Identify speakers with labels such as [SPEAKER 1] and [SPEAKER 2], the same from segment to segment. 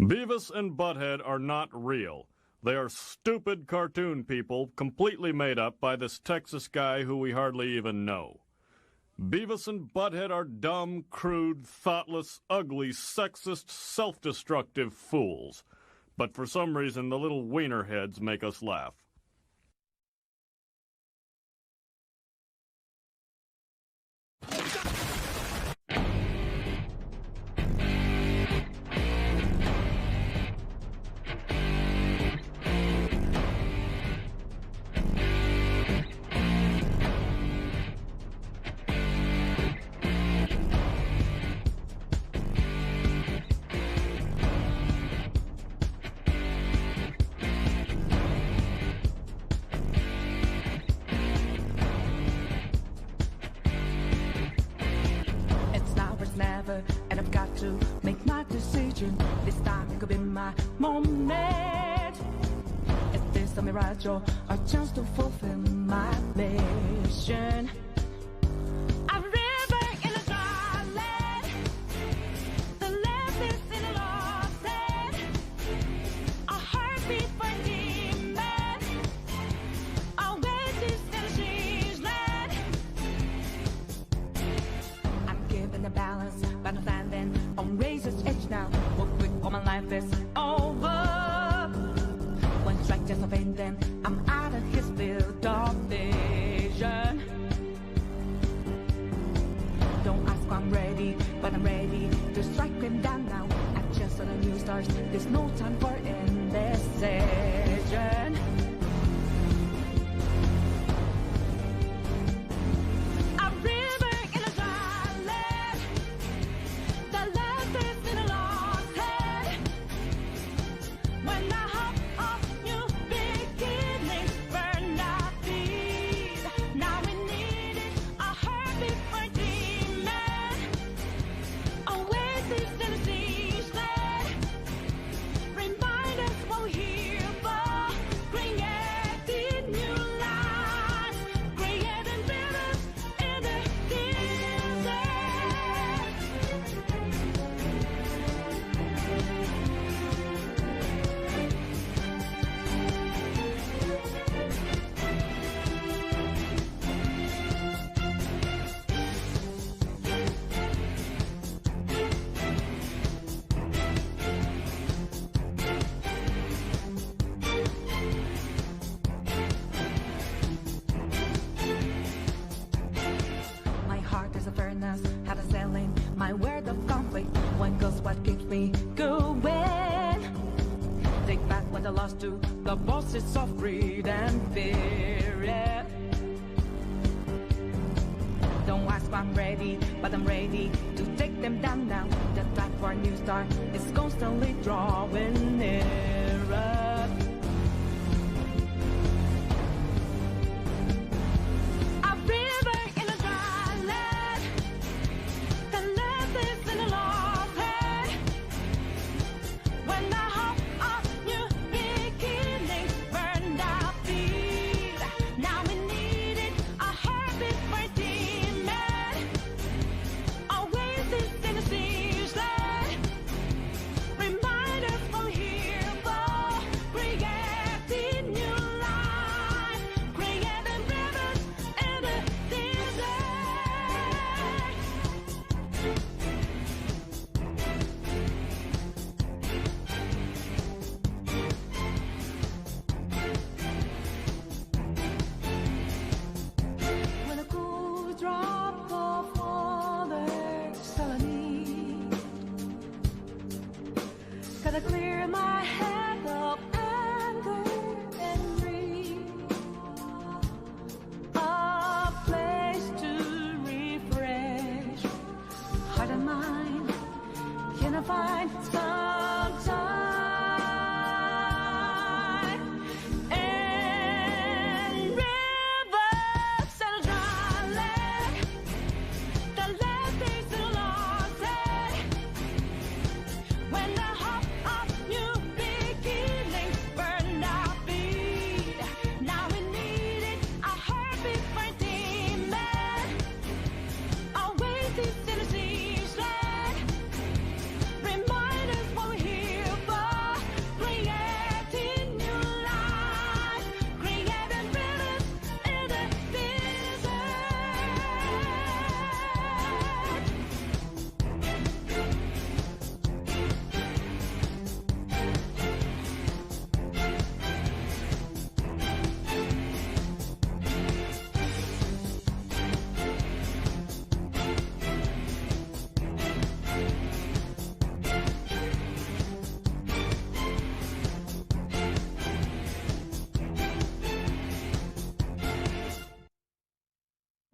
[SPEAKER 1] Beavis and Butthead are not real. They are stupid cartoon people completely made up by this Texas guy who we hardly even know. Beavis and Butthead are dumb, crude, thoughtless, ugly, sexist, self-destructive fools. But for some reason, the little wiener heads make us laugh.
[SPEAKER 2] And I've got to make my decision. This time it could be my moment. Is this a mirage or a chance to fulfill my mission? A river in a dry land, the left is in a lost land, a heartbeat for a demon, a oasis in a she's land. I'm given the balance, but I'm standing on razor's edge now. What quick, all my life is over. One strike just a pain, then I'm out of his field of vision. Don't ask why I'm ready, but I'm ready to strike him down now. I just saw the new stars, there's no time for indecision. Had a selling my word of conflict. One goes what keeps me going. Take back what I lost to the bosses of greed and fear. Yeah. Don't ask why I'm ready, but I'm ready to take them down now. The track for a new start is constantly drawing nearer. Remind us we're here, but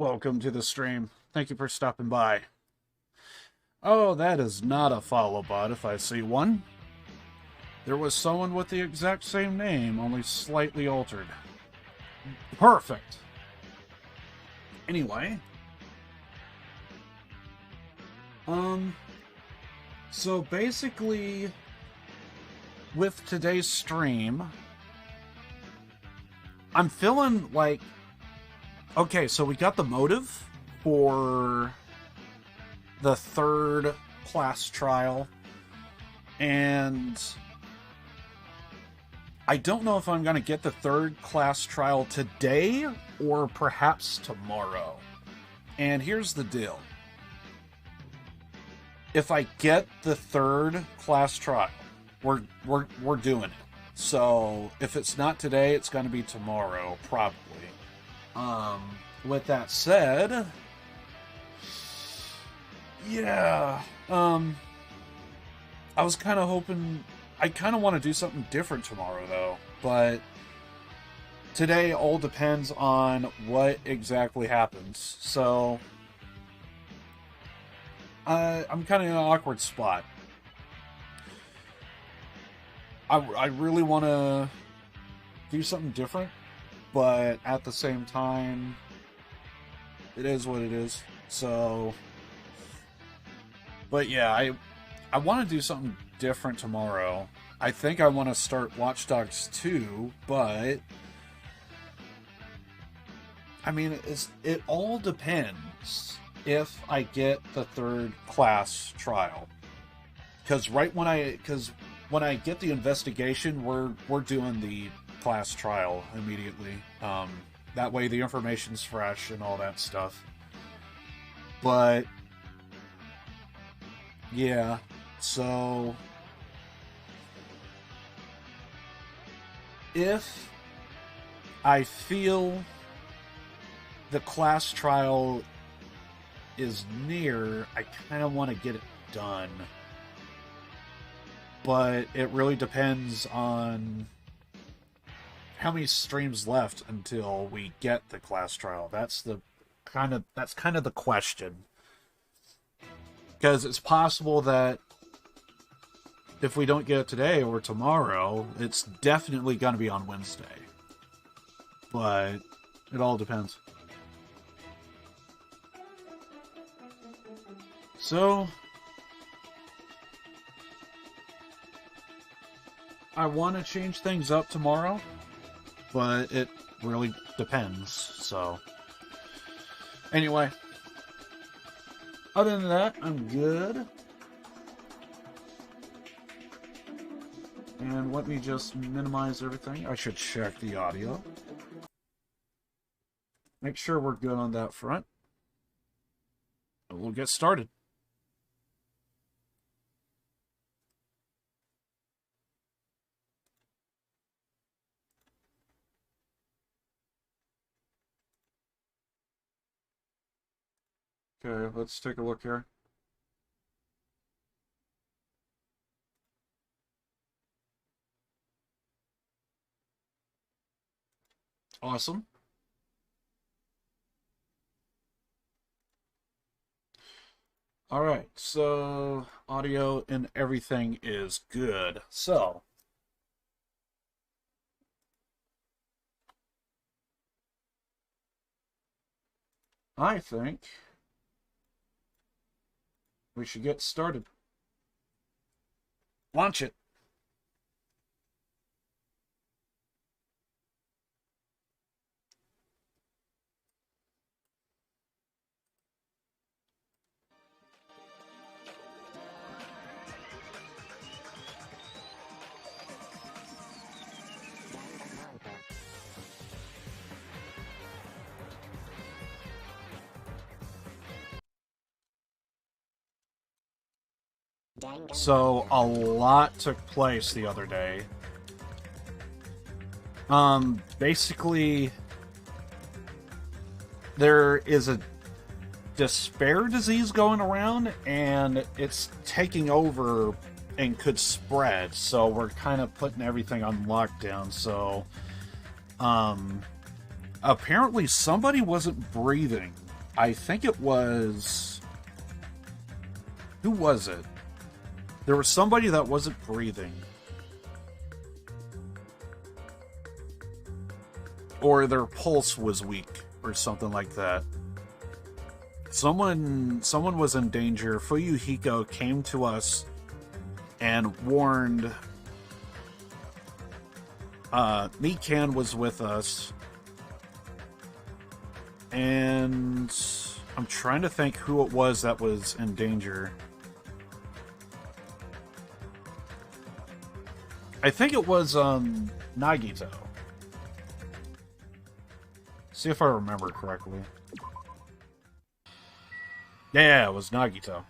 [SPEAKER 3] Welcome to the stream. Thank you for stopping by. Oh, that is not a follow bot if I see one. There was someone with the exact same name, only slightly altered. Perfect. Anyway. So basically, with today's stream, I'm feeling like, okay, so we got the motive for the third class trial, and I don't know if I'm going to get the third class trial today or perhaps tomorrow. And here's the deal. If I get the third class trial, we're doing it. So if it's not today, it's going to be tomorrow, probably. With that said, yeah, I was kind of hoping, I kind of want to do something different tomorrow, though, but today all depends on what exactly happens, so I'm kind of in an awkward spot. I really want to do something different, but at the same time, it is what it is. So, but yeah, I want to do something different tomorrow. I think I want to start Watch Dogs 2, but I mean, it all depends if I get the third class trial. Because when I get the investigation, we're doing the class trial immediately. That way the information's fresh and all that stuff. But yeah, so if I feel the class trial is near, I kind of want to get it done. But it really depends on how many streams left until we get the class trial. That's kind of the question. Because it's possible that if we don't get it today or tomorrow, it's definitely going to be on Wednesday. But it all depends. So I want to change things up tomorrow, but it really depends. So anyway, other than that, I'm good. And let me just minimize everything. I should check the audio. Make sure we're good on that front. And we'll get started. Okay, let's take a look here. Awesome. All right, so audio and everything is good. So I think we should get started. Launch it. So a lot took place the other day. Basically, there is a despair disease going around, and it's taking over and could spread. So we're kind of putting everything on lockdown. So, apparently somebody wasn't breathing I think it was... Who was it? There was somebody that wasn't breathing. Or their pulse was weak, or something like that. Someone was in danger. Fuyuhiko came to us and warned. Mikan was with us. And I'm trying to think who it was that was in danger. I think it was Nagito. See if I remember correctly. Yeah, it was Nagito.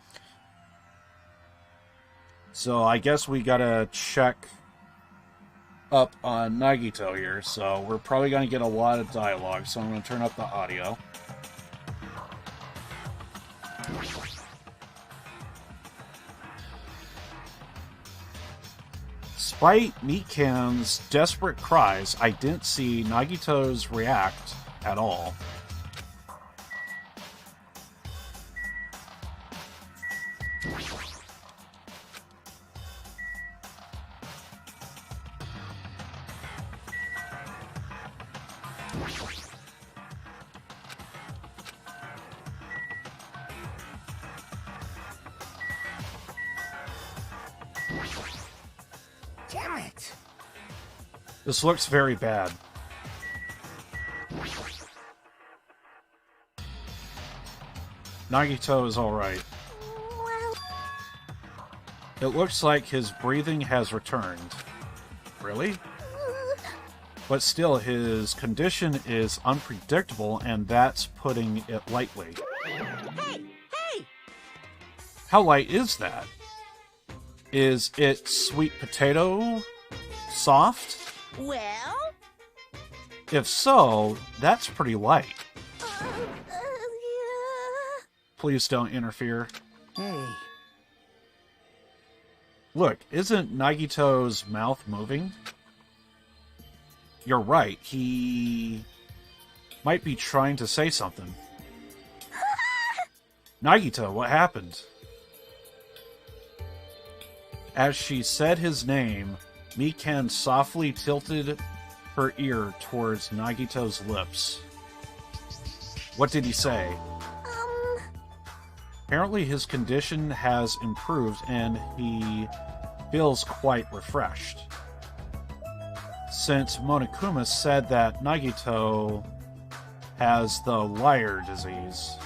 [SPEAKER 3] So I guess we gotta check up on Nagito here. So we're probably gonna get a lot of dialogue. So I'm gonna turn up the audio. Despite Mikan's desperate cries, I didn't see Nagito's react at all.
[SPEAKER 4] Damn it!
[SPEAKER 3] This looks very bad. Nagito is alright. It looks like his breathing has returned. Really? But still, his condition is unpredictable, and that's putting it lightly.
[SPEAKER 4] Hey! Hey!
[SPEAKER 3] How light is that? Is it sweet potato soft?
[SPEAKER 4] Well?
[SPEAKER 3] If so, that's pretty light. Please don't interfere.
[SPEAKER 4] Hey.
[SPEAKER 3] Look, isn't Nagito's mouth moving? You're right, he might be trying to say something. Nagito, what happened? As she said his name, Mikan softly tilted her ear towards Nagito's lips. What did he say? Apparently his condition has improved and he feels quite refreshed. Since Monokuma said that Nagito has the liar disease,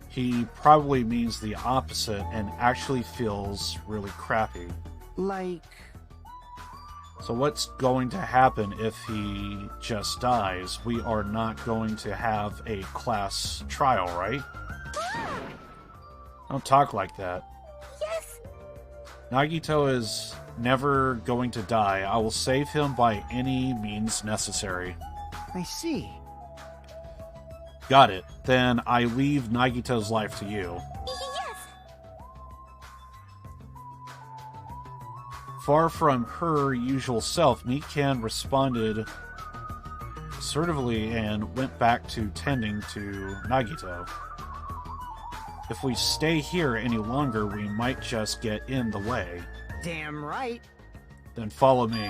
[SPEAKER 3] he probably means the opposite and actually feels really crappy.
[SPEAKER 4] Like...
[SPEAKER 3] So what's going to happen if he just dies? We are not going to have a class trial, right? Don't talk like that.
[SPEAKER 4] Yes!
[SPEAKER 3] Nagito is never going to die. I will save him by any means necessary.
[SPEAKER 4] I see.
[SPEAKER 3] Got it. Then I leave Nagito's life to you.
[SPEAKER 4] Yes!
[SPEAKER 3] Far from her usual self, Mikan responded assertively and went back to tending to Nagito. If we stay here any longer, we might just get in the way.
[SPEAKER 4] Damn right.
[SPEAKER 3] Then follow me.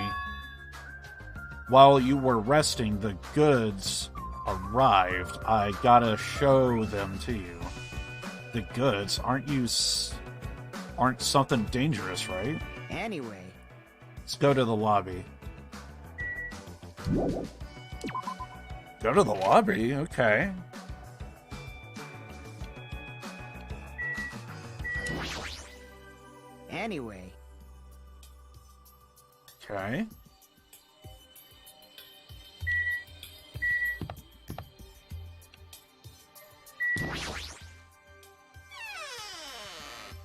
[SPEAKER 3] While you were resting, the goods arrived. I gotta show them to you. The goods? Aren't something dangerous, right?
[SPEAKER 4] Anyway.
[SPEAKER 3] Let's go to the lobby. Go to the lobby? Okay.
[SPEAKER 4] Anyway.
[SPEAKER 3] Okay.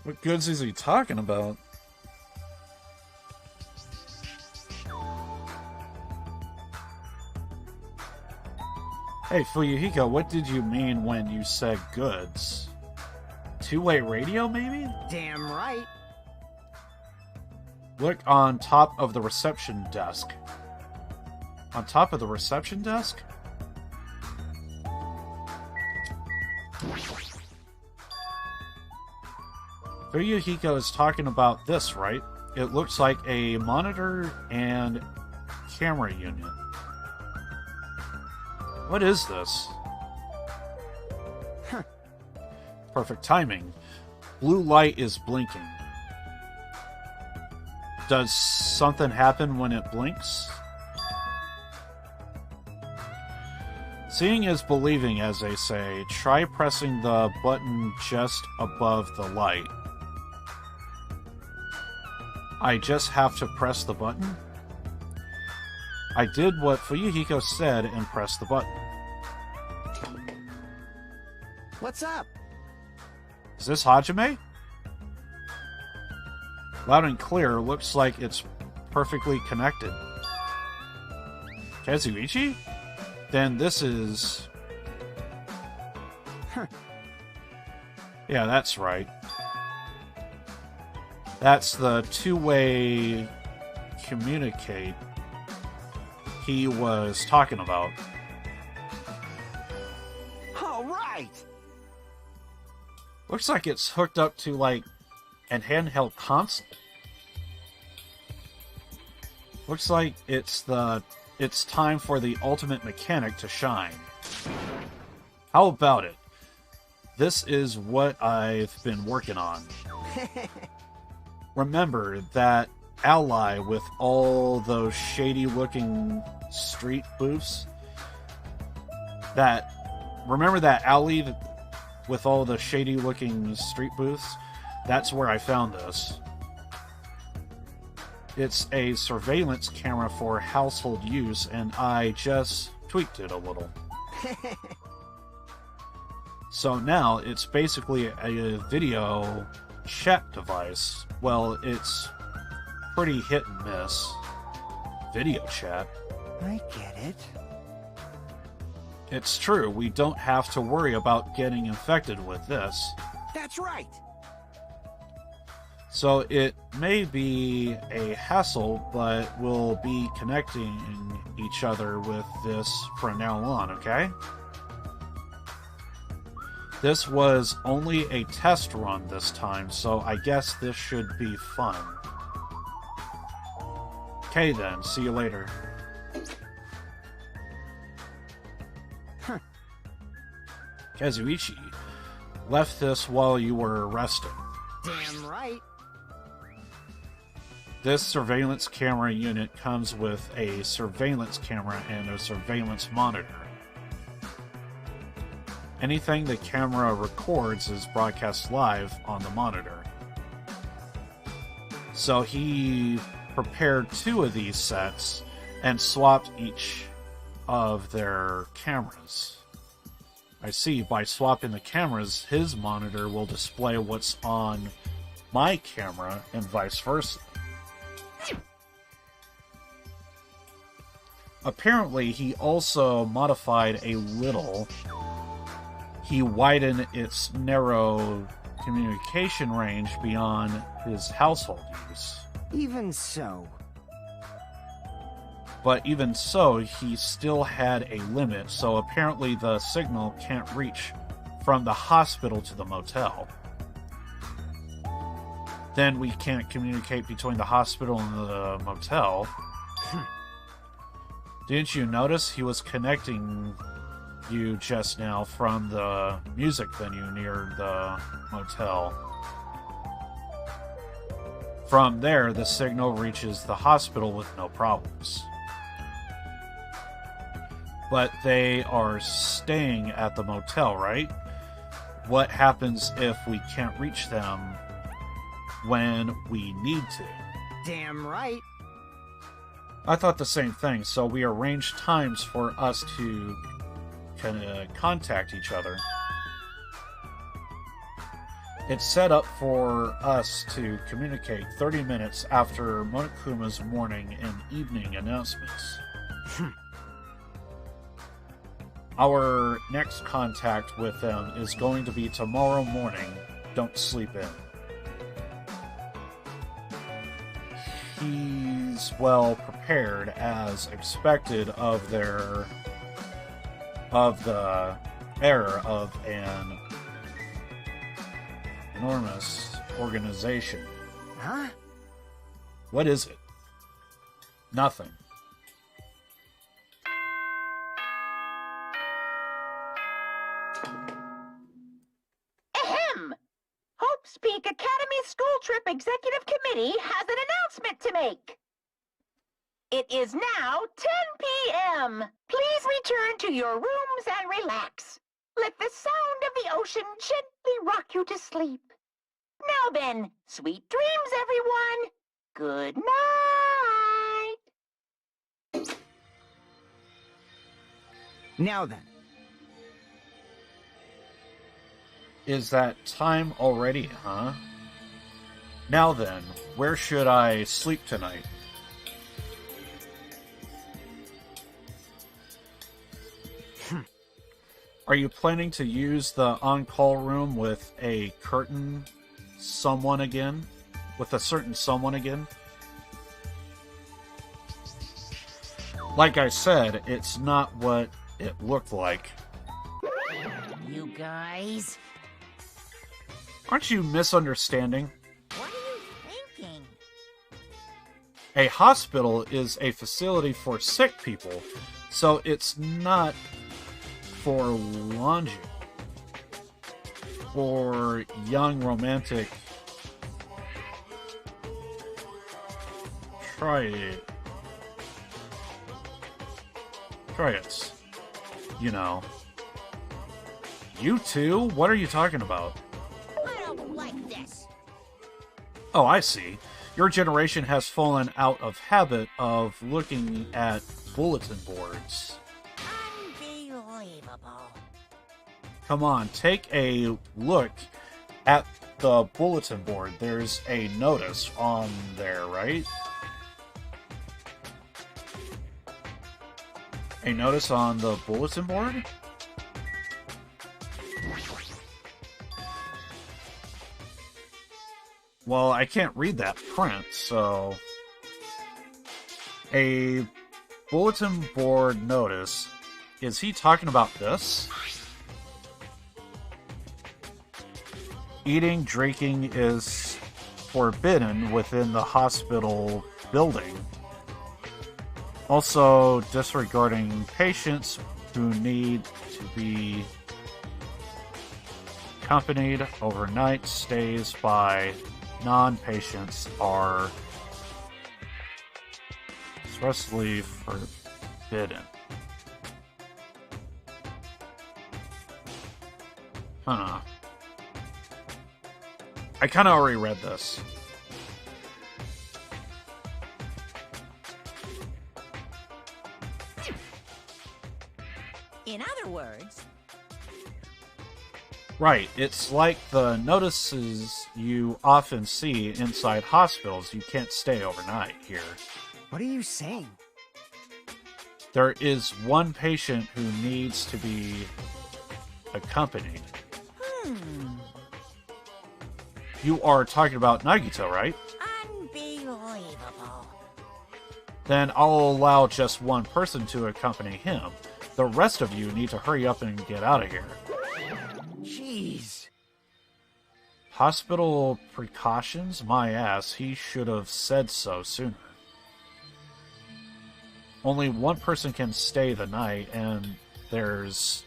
[SPEAKER 3] What goods is he talking about? Hey, Fuyuhiko, what did you mean when you said goods? Two-way radio, maybe?
[SPEAKER 4] Damn right.
[SPEAKER 3] Look on top of the reception desk. On top of the reception desk? Fuyuhiko is talking about this, right? It looks like a monitor and camera unit. What is this?
[SPEAKER 4] Huh.
[SPEAKER 3] Perfect timing. Blue light is blinking. Does something happen when it blinks? Seeing is believing, as they say. Try pressing the button just above the light. I just have to press the button? I did what Fuyuhiko said and pressed the button.
[SPEAKER 4] What's up?
[SPEAKER 3] Is this Hajime? Loud and clear, looks like it's perfectly connected. Kazuichi? Then this is...
[SPEAKER 4] Huh.
[SPEAKER 3] Yeah, that's right. That's the two-way communicate he was talking about.
[SPEAKER 4] All right.
[SPEAKER 3] Looks like it's hooked up to, like, an handheld console. Looks like it's time for the ultimate mechanic to shine. How about it? This is what I've been working on. Remember that ally with all those shady-looking street booths? Remember that alley with all the shady-looking street booths? That's where I found this. It's a surveillance camera for household use, and I just tweaked it a little. So now it's basically a video chat device. Well, it's pretty hit and miss. Video chat.
[SPEAKER 4] I get it.
[SPEAKER 3] It's true, we don't have to worry about getting infected with this.
[SPEAKER 4] That's right.
[SPEAKER 3] So it may be a hassle, but we'll be connecting each other with this from now on, okay? This was only a test run this time, so I guess this should be fun. Okay then, see you later.
[SPEAKER 4] Huh.
[SPEAKER 3] Kazuichi left this while you were resting.
[SPEAKER 4] Damn right.
[SPEAKER 3] This surveillance camera unit comes with a surveillance camera and a surveillance monitor. Anything the camera records is broadcast live on the monitor. So he prepared 2 of these sets and swapped each of their cameras. I see, by swapping the cameras, his monitor will display what's on my camera and vice versa. Apparently, he also modified a little. He widened its narrow communication range beyond his household use.
[SPEAKER 4] Even so.
[SPEAKER 3] But even so, he still had a limit, so apparently the signal can't reach from the hospital to the motel. Then we can't communicate between the hospital and the motel. Didn't you notice he was connecting you just now from the music venue near the motel? From there, the signal reaches the hospital with no problems. But they are staying at the motel, right? What happens if we can't reach them when we need to?
[SPEAKER 4] Damn right.
[SPEAKER 3] I thought the same thing, so we arranged times for us to contact each other. It's set up for us to communicate 30 minutes after Monokuma's morning and evening announcements. Our next contact with them is going to be tomorrow morning. Don't sleep in. He's well prepared as expected of the error of an enormous organization.
[SPEAKER 4] Huh?
[SPEAKER 3] What is it? Nothing.
[SPEAKER 5] Ahem! Hope's Peak Academy School Trip Executive Committee has an announcement to make. It is now 10 p.m. Please return to your rooms and relax. Let the sound of the ocean gently rock you to sleep. Now then, sweet dreams, everyone. Good night.
[SPEAKER 4] Now then.
[SPEAKER 3] Is that time already, huh? Now then, where should I sleep tonight? Are you planning to use the on-call room with a certain someone again? Like I said, it's not what it looked like.
[SPEAKER 5] You guys,
[SPEAKER 3] Aren't you misunderstanding?
[SPEAKER 5] what are you thinking?
[SPEAKER 3] A hospital is a facility for sick people, so it's not for lounging or young romantic tryouts. You know. You two? What are you talking about?
[SPEAKER 5] I don't like this.
[SPEAKER 3] Oh, I see. Your generation has fallen out of habit of looking at bulletin boards.
[SPEAKER 5] Unbelievable.
[SPEAKER 3] Come on, take a look at the bulletin board. There's a notice on there, right? A notice on the bulletin board? Well, I can't read that print, so... A bulletin board notice. Is he talking about this? Eating, drinking is forbidden within the hospital building. Also, disregarding patients who need to be accompanied overnight stays by non-patients are expressly forbidden. Huh. I kind of already read this.
[SPEAKER 5] In other words,
[SPEAKER 3] Right, it's like the notices you often see inside hospitals. You can't stay overnight here.
[SPEAKER 4] What are you saying?
[SPEAKER 3] There is one patient who needs to be accompanied. You are talking about Nagito, right?
[SPEAKER 5] unbelievable.
[SPEAKER 3] Then I'll allow just one person to accompany him. The rest of you need to hurry up and get out of here.
[SPEAKER 4] Jeez.
[SPEAKER 3] Hospital precautions? My ass, he should have said so sooner. Only one person can stay the night, and there's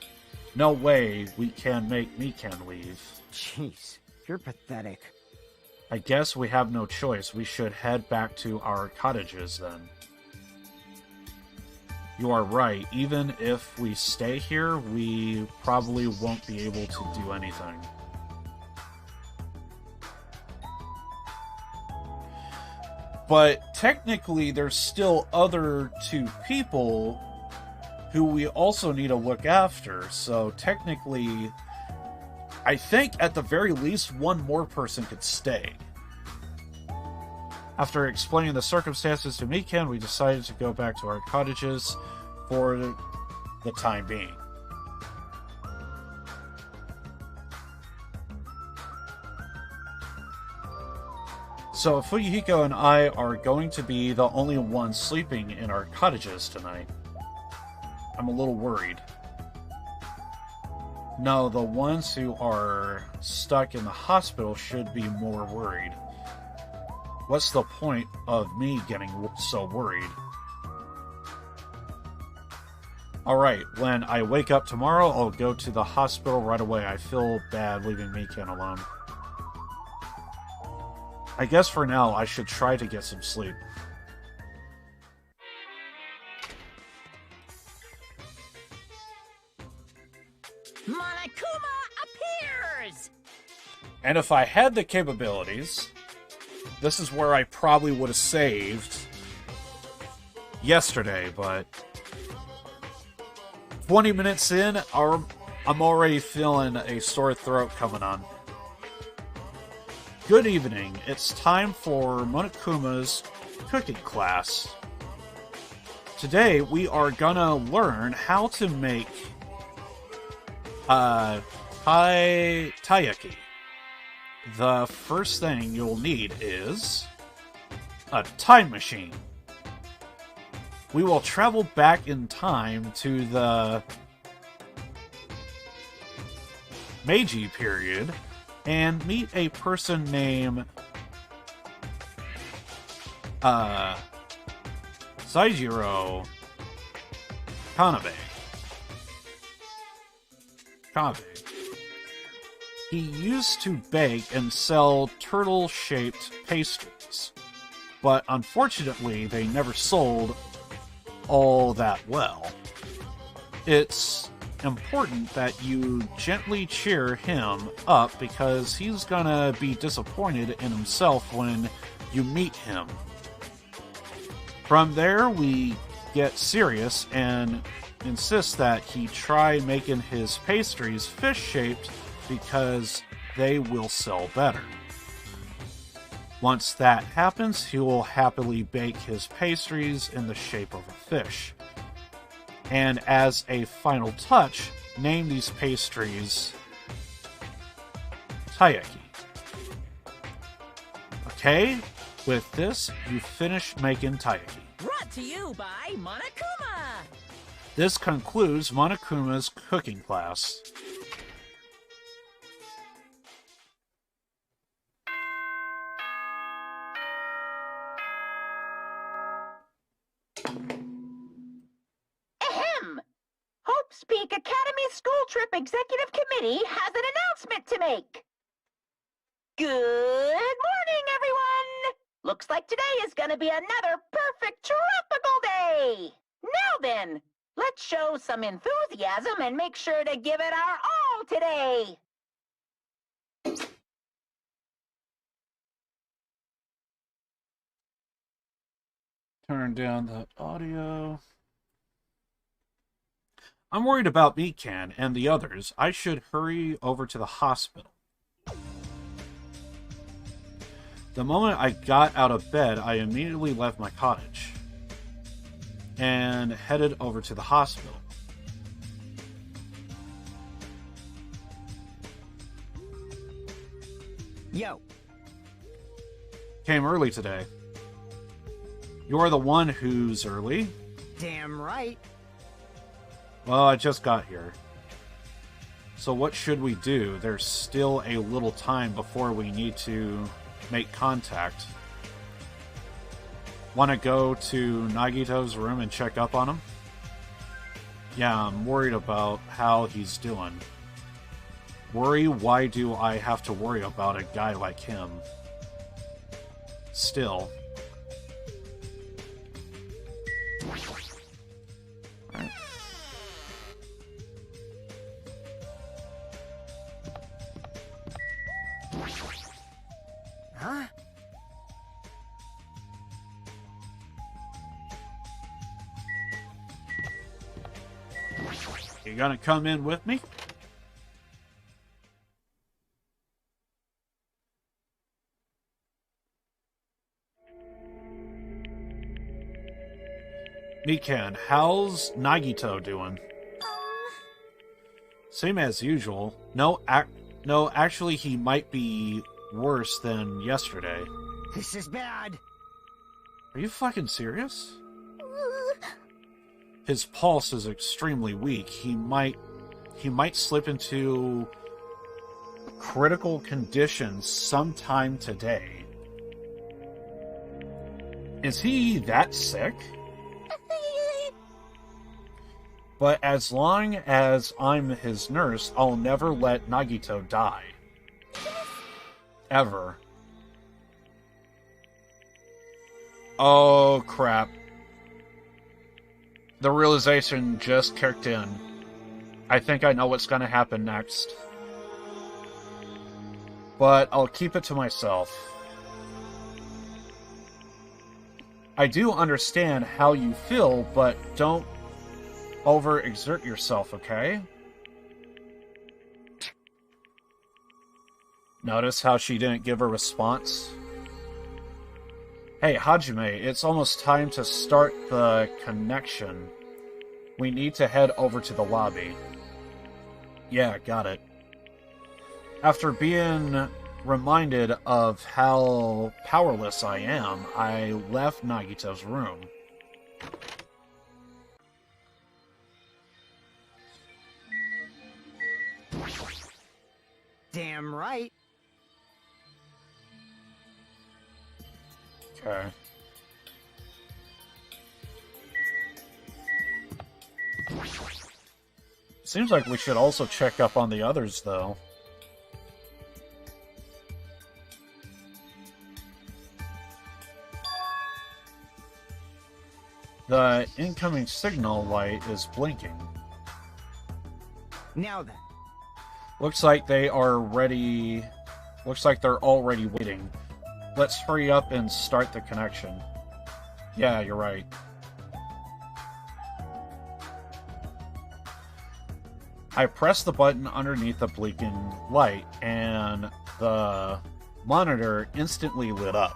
[SPEAKER 3] no way we can make Mikan leave.
[SPEAKER 4] Jeez. You're pathetic.
[SPEAKER 3] I guess we have no choice. We should head back to our cottages then. You are right. Even if we stay here, we probably won't be able to do anything. But technically, there's still other two people who we also need to look after. So technically, I think at the very least, one more person could stay. After explaining the circumstances to Mikan, we decided to go back to our cottages for the time being. So Fuyuhiko and I are going to be the only ones sleeping in our cottages tonight. I'm a little worried. No, the ones who are stuck in the hospital should be more worried. What's the point of me getting so worried? Alright, when I wake up tomorrow, I'll go to the hospital right away. I feel bad leaving Mikan alone. I guess for now, I should try to get some sleep.
[SPEAKER 6] Monokuma appears!
[SPEAKER 3] And if I had the capabilities, this is where I probably would have saved yesterday, but 20 minutes in, I'm already feeling a sore throat coming on. Good evening. It's time for Monokuma's cooking class. Today, we are gonna learn how to make taiyaki. The first thing you'll need is a time machine. We will travel back in time to the Meiji period and meet a person named Seijiro Kanabe. He used to bake and sell turtle-shaped pastries, but unfortunately they never sold all that well. It's important that you gently cheer him up because he's gonna be disappointed in himself when you meet him. From there, we get serious and insist that he try making his pastries fish-shaped because they will sell better. Once that happens, he will happily bake his pastries in the shape of a fish. And as a final touch, name these pastries taiyaki. Okay, with this, you finish making taiyaki.
[SPEAKER 6] Brought to you by Monokuma!
[SPEAKER 3] This concludes Monokuma's cooking class.
[SPEAKER 5] Ahem! Hope's Peak Academy School Trip Executive Committee has an announcement to make. Good morning, everyone! Looks like today is going to be another perfect tropical day. Now then, let's show some enthusiasm and make sure to give it our all today.
[SPEAKER 3] Turn down the audio. I'm worried about Mikan and the others. I should hurry over to the hospital. The moment I got out of bed, I immediately left my cottage and headed over to the hospital.
[SPEAKER 4] Yo.
[SPEAKER 3] Came early today. You're the one who's early?
[SPEAKER 4] Damn right.
[SPEAKER 3] Well, I just got here. So what should we do? There's still a little time before we need to make contact. Want to go to Nagito's room and check up on him? Yeah, I'm worried about how he's doing. Worry? Why do I have to worry about a guy like him? Still. Alright.
[SPEAKER 4] Huh?
[SPEAKER 3] You gonna come in with me? Mikan, how's Nagito doing? Same as usual. No, actually, he might be worse than yesterday.
[SPEAKER 4] This is bad.
[SPEAKER 3] Are you fucking serious? His pulse is extremely weak. He he might slip into critical condition sometime today. Is he that sick? But as long as I'm his nurse, I'll never let Nagito die. Ever. Oh, crap. The realization just kicked in. I think I know what's going to happen next. But I'll keep it to myself. I do understand how you feel, but don't overexert yourself, okay? Notice how she didn't give a response? Hey, Hajime, it's almost time to start the connection. We need to head over to the lobby. Yeah, got it. After being reminded of how powerless I am, I left Nagito's room.
[SPEAKER 4] Damn right.
[SPEAKER 3] Okay. Seems like we should also check up on the others, though. The incoming signal light is blinking.
[SPEAKER 4] Now then.
[SPEAKER 3] Looks like they are ready. Looks like they're already waiting. Let's hurry up and start the connection. Yeah, you're right. I pressed the button underneath the blinking light, and the monitor instantly lit up.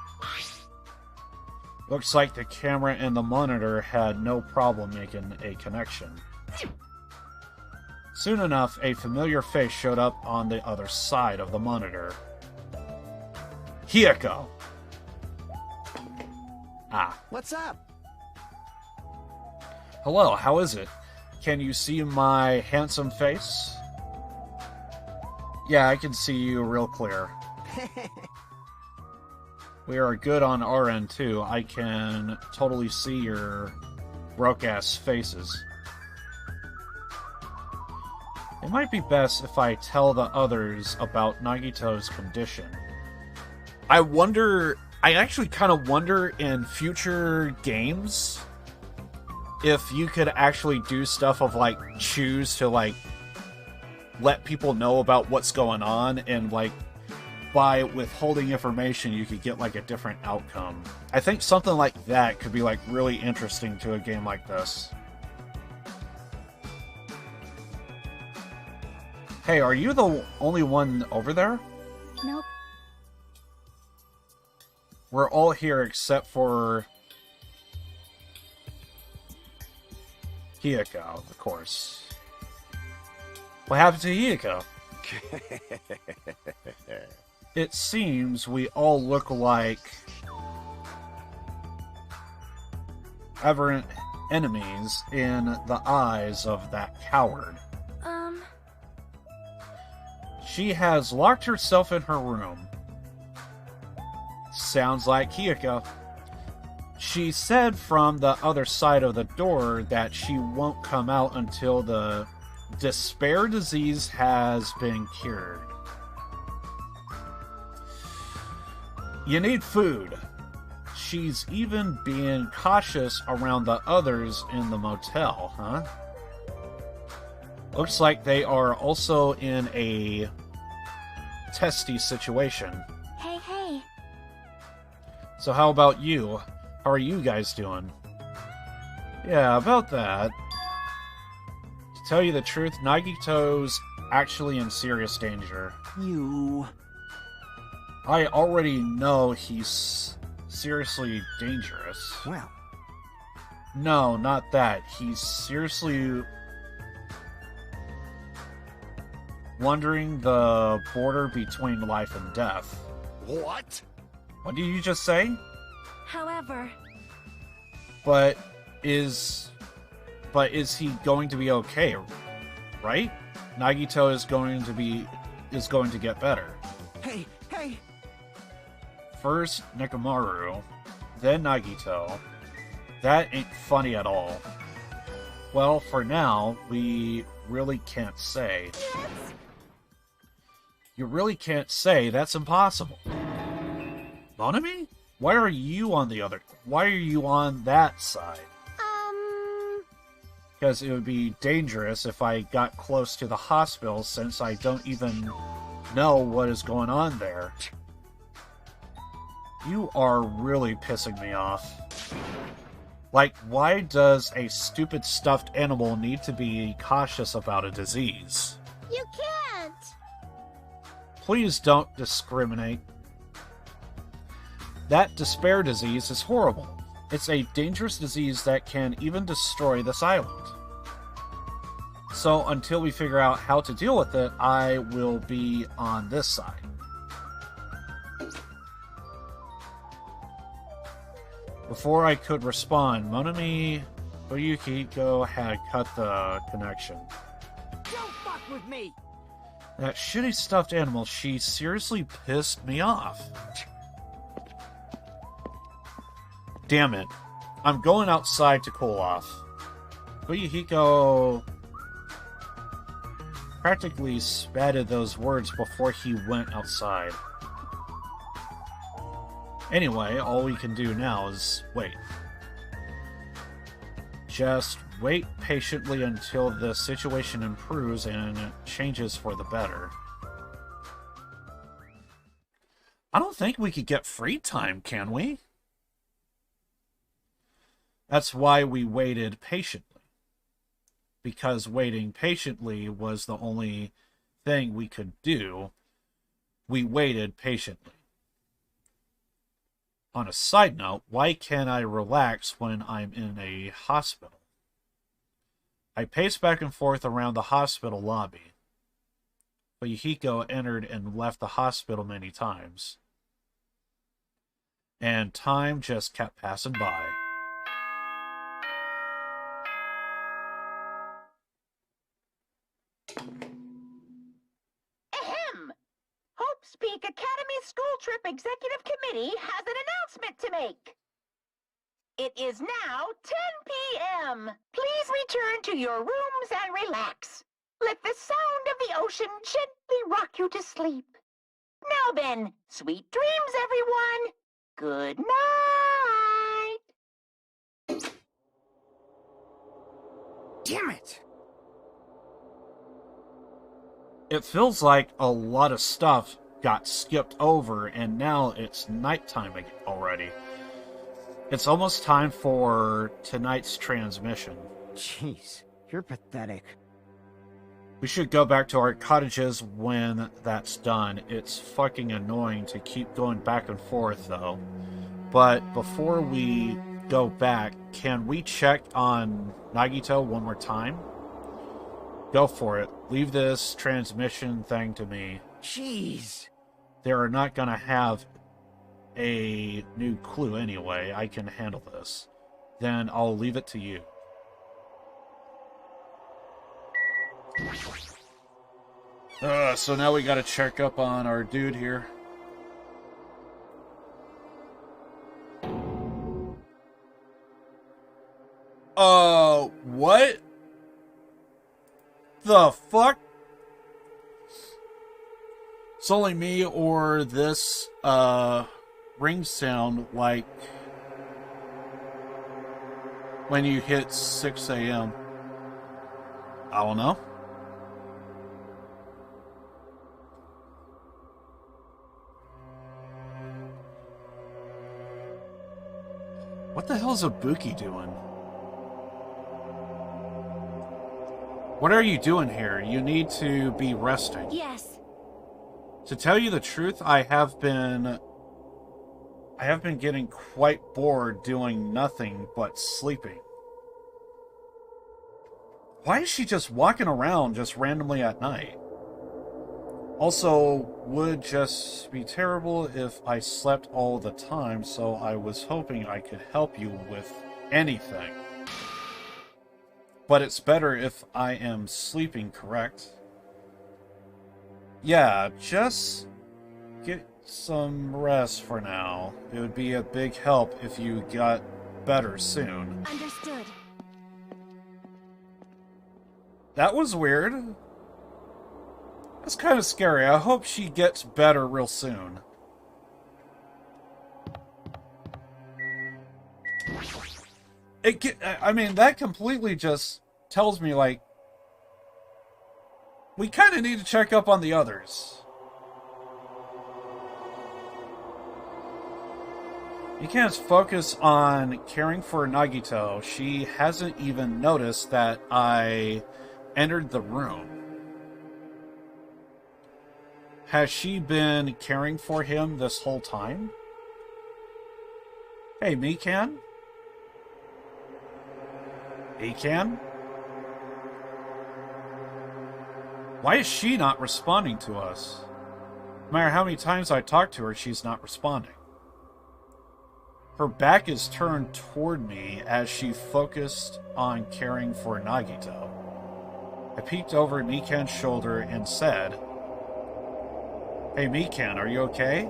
[SPEAKER 3] Looks like the camera and the monitor had no problem making a connection. Soon enough, a familiar face showed up on the other side of the monitor. Hiyako! Ah.
[SPEAKER 4] What's up?
[SPEAKER 3] Hello, how is it? Can you see my handsome face? Yeah, I can see you real clear. We are good on our end, too. I can totally see your broke-ass faces. It might be best if I tell the others about Nagito's condition. I actually kind of wonder in future games if you could actually do stuff of, like, choose to, like, let people know about what's going on, and, like, by withholding information, you could get, like, a different outcome. I think something like that could be, like, really interesting to a game like this. Hey, are you the only one over there?
[SPEAKER 7] Nope.
[SPEAKER 3] We're all here except for Hiyako, of course. What happened to Hiyako? It seems we all look like aberrant enemies in the eyes of that coward. She has locked herself in her room. Sounds like Hiyako. She said from the other side of the door that she won't come out until the despair disease has been cured. You need food. She's even being cautious around the others in the motel, huh? Looks like they are also in a testy situation.
[SPEAKER 7] Hey.
[SPEAKER 3] So how about you? How are you guys doing? Yeah, about that. To tell you the truth, Nagito's actually in serious danger.
[SPEAKER 4] You...
[SPEAKER 3] I already know he's seriously dangerous.
[SPEAKER 4] Well...
[SPEAKER 3] No, not that. He's seriously wandering the border between life and death.
[SPEAKER 8] What?
[SPEAKER 3] What did you just say?
[SPEAKER 7] However...
[SPEAKER 3] But is he going to be okay, right? Nagito is going to get better.
[SPEAKER 4] Hey, hey!
[SPEAKER 3] First Nekomaru, then Nagito. That ain't funny at all. Well, for now, we really can't say. You really can't say, that's impossible. Monami? Why are you on that side? Because it would be dangerous if I got close to the hospital since I don't even know what is going on there. You are really pissing me off. Like, why does a stupid stuffed animal need to be cautious about a disease?
[SPEAKER 7] You can't!
[SPEAKER 3] Please don't discriminate. That despair disease is horrible. It's a dangerous disease that can even destroy this island. So until we figure out how to deal with it, I will be on this side. Before I could respond, Monami Oyukiko had cut the connection.
[SPEAKER 4] Don't fuck with me!
[SPEAKER 3] That shitty stuffed animal, she seriously pissed me off. Damn it. I'm going outside to cool off. Oyukiko practically spatted those words before he went outside. Anyway, all we can do now is wait. Just wait patiently until the situation improves and changes for the better. I don't think we could get free time, can we? That's why we waited patiently. Because waiting patiently was the only thing we could do. We waited patiently. On a side note, why can't I relax when I'm in a hospital? I paced back and forth around the hospital lobby. Oyuhiko entered and left the hospital many times. And time just kept passing by.
[SPEAKER 5] Ahem! Hope's Peak Academy School Trip Executive Committee has an announcement to make. It is now 10 p.m. Please return to your rooms and relax. Let the sound of the ocean gently rock you to sleep. Now then, sweet dreams, everyone. Good night.
[SPEAKER 4] Damn it!
[SPEAKER 3] It feels like a lot of stuff got skipped over and now it's nighttime already. It's almost time for tonight's transmission.
[SPEAKER 4] Jeez, you're pathetic.
[SPEAKER 3] We should go back to our cottages when that's done. It's fucking annoying to keep going back and forth, though. But before we go back, can we check on Nagito one more time? Go for it. Leave this transmission thing to me.
[SPEAKER 4] Jeez.
[SPEAKER 3] They are not gonna have a new clue anyway. I can handle this. Then I'll leave it to you. So now we gotta check up on our dude here. What? The fuck? It's only me or this, ring sound like when you hit 6 a.m. I don't know. What the hell is Ibuki doing? What are you doing here? You need to be resting.
[SPEAKER 7] Yes.
[SPEAKER 3] To tell you the truth, I have been getting quite bored doing nothing but sleeping. Why is she just walking around just randomly at night? Also, would just be terrible if I slept all the time, so I was hoping I could help you with anything. But it's better if I am sleeping, correct? Yeah, just get some rest for now. It would be a big help if you got better soon.
[SPEAKER 7] Understood.
[SPEAKER 3] That was weird. That's kind of scary. I hope she gets better real soon. I mean, that completely just tells me, like, we kind of need to check up on the others. You can't focus on caring for Nagito. She hasn't even noticed that I entered the room. Has she been caring for him this whole time? Hey, Mikan? Mikan? Why is she not responding to us? No matter how many times I talk to her, she's not responding. Her back is turned toward me as she focused on caring for Nagito. I peeked over Mikan's shoulder and said, "Hey Mikan, are you okay?"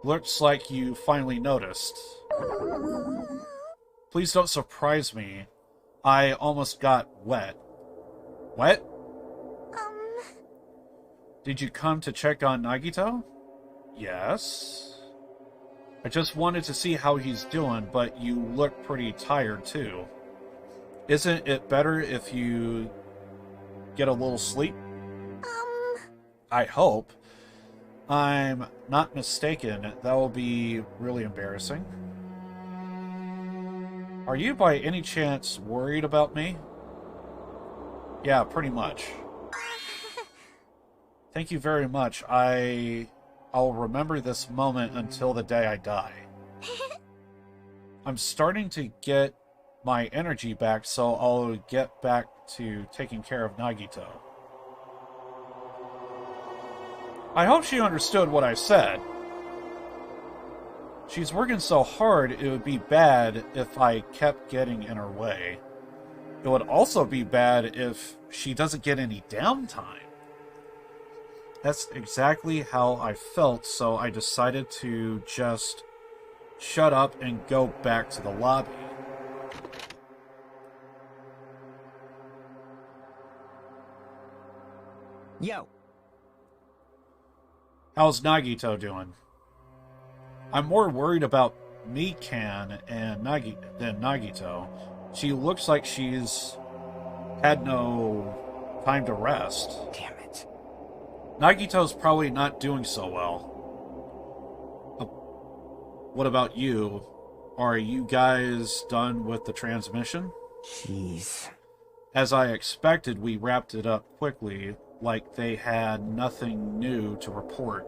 [SPEAKER 3] Looks like you finally noticed. Please don't surprise me. I almost got wet. Wet? Did you come to check on Nagito? Yes. I just wanted to see how he's doing, but you look pretty tired too. Isn't it better if you get a little sleep? I hope. I'm not mistaken. That will be really embarrassing. Are you by any chance worried about me? Yeah, pretty much. Thank you very much. I'll remember this moment until the day I die. I'm starting to get my energy back, so I'll get back to taking care of Nagito. I hope she understood what I said. She's working so hard, it would be bad if I kept getting in her way. It would also be bad if she doesn't get any downtime. That's exactly how I felt, so I decided to just shut up and go back to the lobby.
[SPEAKER 4] Yo.
[SPEAKER 3] How's Nagito doing? I'm more worried about Mikan and than Nagito. She looks like she's had no time to rest.
[SPEAKER 4] Damn it.
[SPEAKER 3] Nagito's probably not doing so well. What about you? Are you guys done with the transmission?
[SPEAKER 4] Jeez.
[SPEAKER 3] As I expected, we wrapped it up quickly, like they had nothing new to report.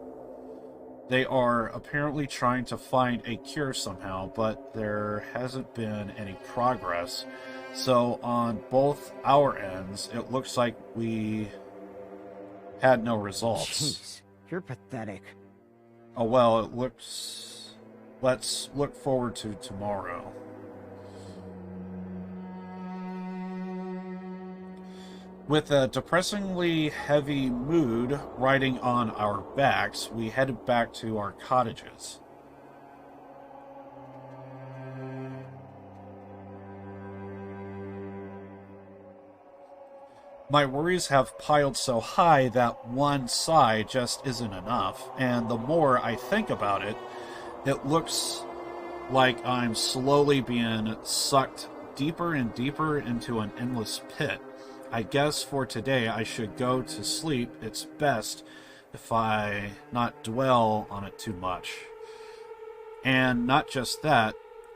[SPEAKER 3] They are apparently trying to find a cure somehow, but there hasn't been any progress. So on both our ends, it looks like we had no results.
[SPEAKER 4] Jeez. You're pathetic.
[SPEAKER 3] Oh well, it looks... Let's look forward to tomorrow. With a depressingly heavy mood riding on our backs, we headed back to our cottages. My worries have piled so high that one sigh just isn't enough, and the more I think about it, it looks like I'm slowly being sucked deeper and deeper into an endless pit. I guess for today I should go to sleep. It's best if I not dwell on it too much. And not just that,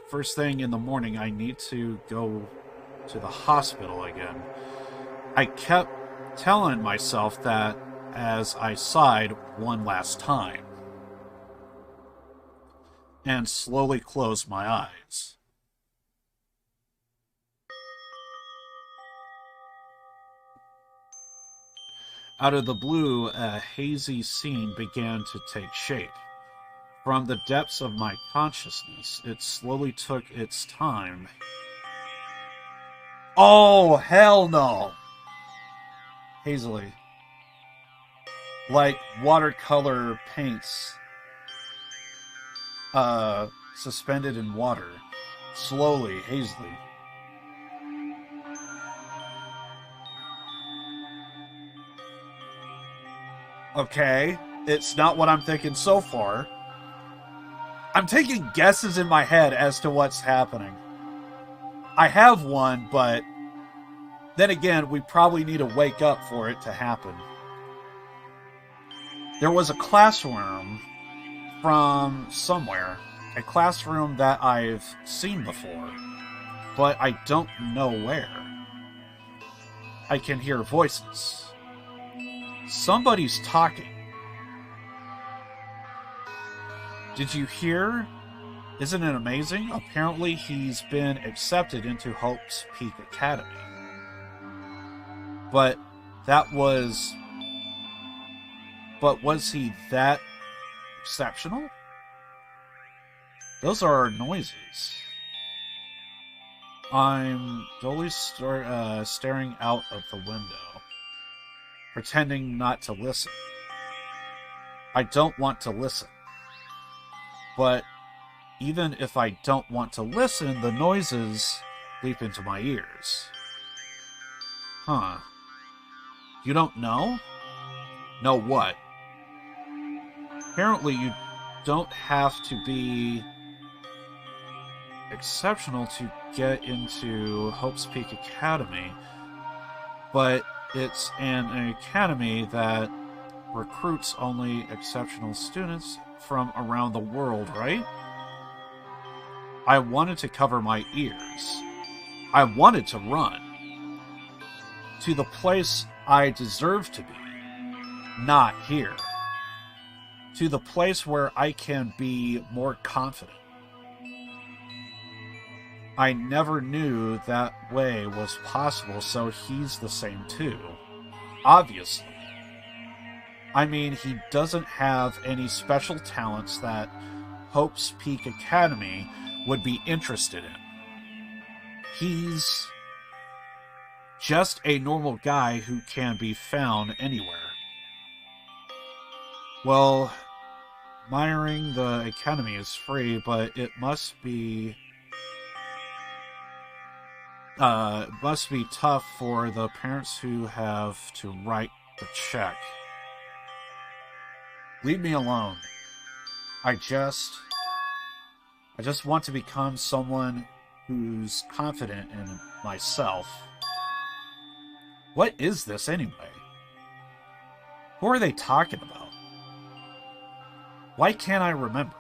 [SPEAKER 3] first thing in the morning I need to go to the hospital again. I kept telling myself that as I sighed one last time. And slowly closed my eyes. Out of the blue, a hazy scene began to take shape. From the depths of my consciousness, it slowly took its time. Oh, hell no. Hazily. Like watercolor paints. Suspended in water. Slowly, hazily. Okay, it's not what I'm thinking so far. I'm taking guesses in my head as to what's happening. I have one, but then again, we probably need to wake up for it to happen. There was a classroom from somewhere. A classroom that I've seen before, but I don't know where. I can hear voices. Somebody's talking. Did you hear? Isn't it amazing? Apparently he's been accepted into Hope's Peak Academy. But was he that exceptional? Those are noises. I'm dully staring out of the window, pretending not to listen. I don't want to listen. But even if I don't want to listen, the noises leap into my ears. Huh. You don't know? Know what? Apparently you don't have to be exceptional to get into Hope's Peak Academy, but it's an academy that recruits only exceptional students from around the world, right? I wanted to cover my ears. I wanted to run to the place I deserve to be, not here. To the place where I can be more confident. I never knew that way was possible, so he's the same too. Obviously. I mean, he doesn't have any special talents that Hope's Peak Academy would be interested in. He's just a normal guy who can be found anywhere. Well, admiring the academy is free, but it must be tough for the parents who have to write the check. Leave me alone. I just want to become someone who's confident in myself. What is this anyway? Who are they talking about? Why can't I remember?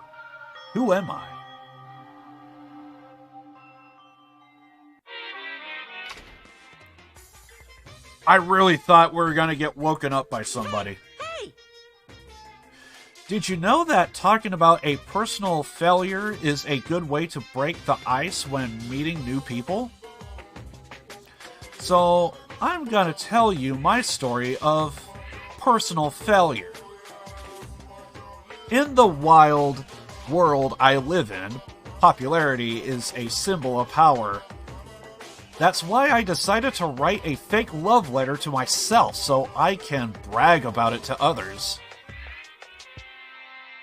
[SPEAKER 3] Who am I? I really thought we were going to get woken up by somebody.
[SPEAKER 6] Hey!
[SPEAKER 3] Did you know that talking about a personal failure is a good way to break the ice when meeting new people? So, I'm going to tell you my story of personal failure. In the wild world I live in, popularity is a symbol of power. That's why I decided to write a fake love letter to myself so I can brag about it to others.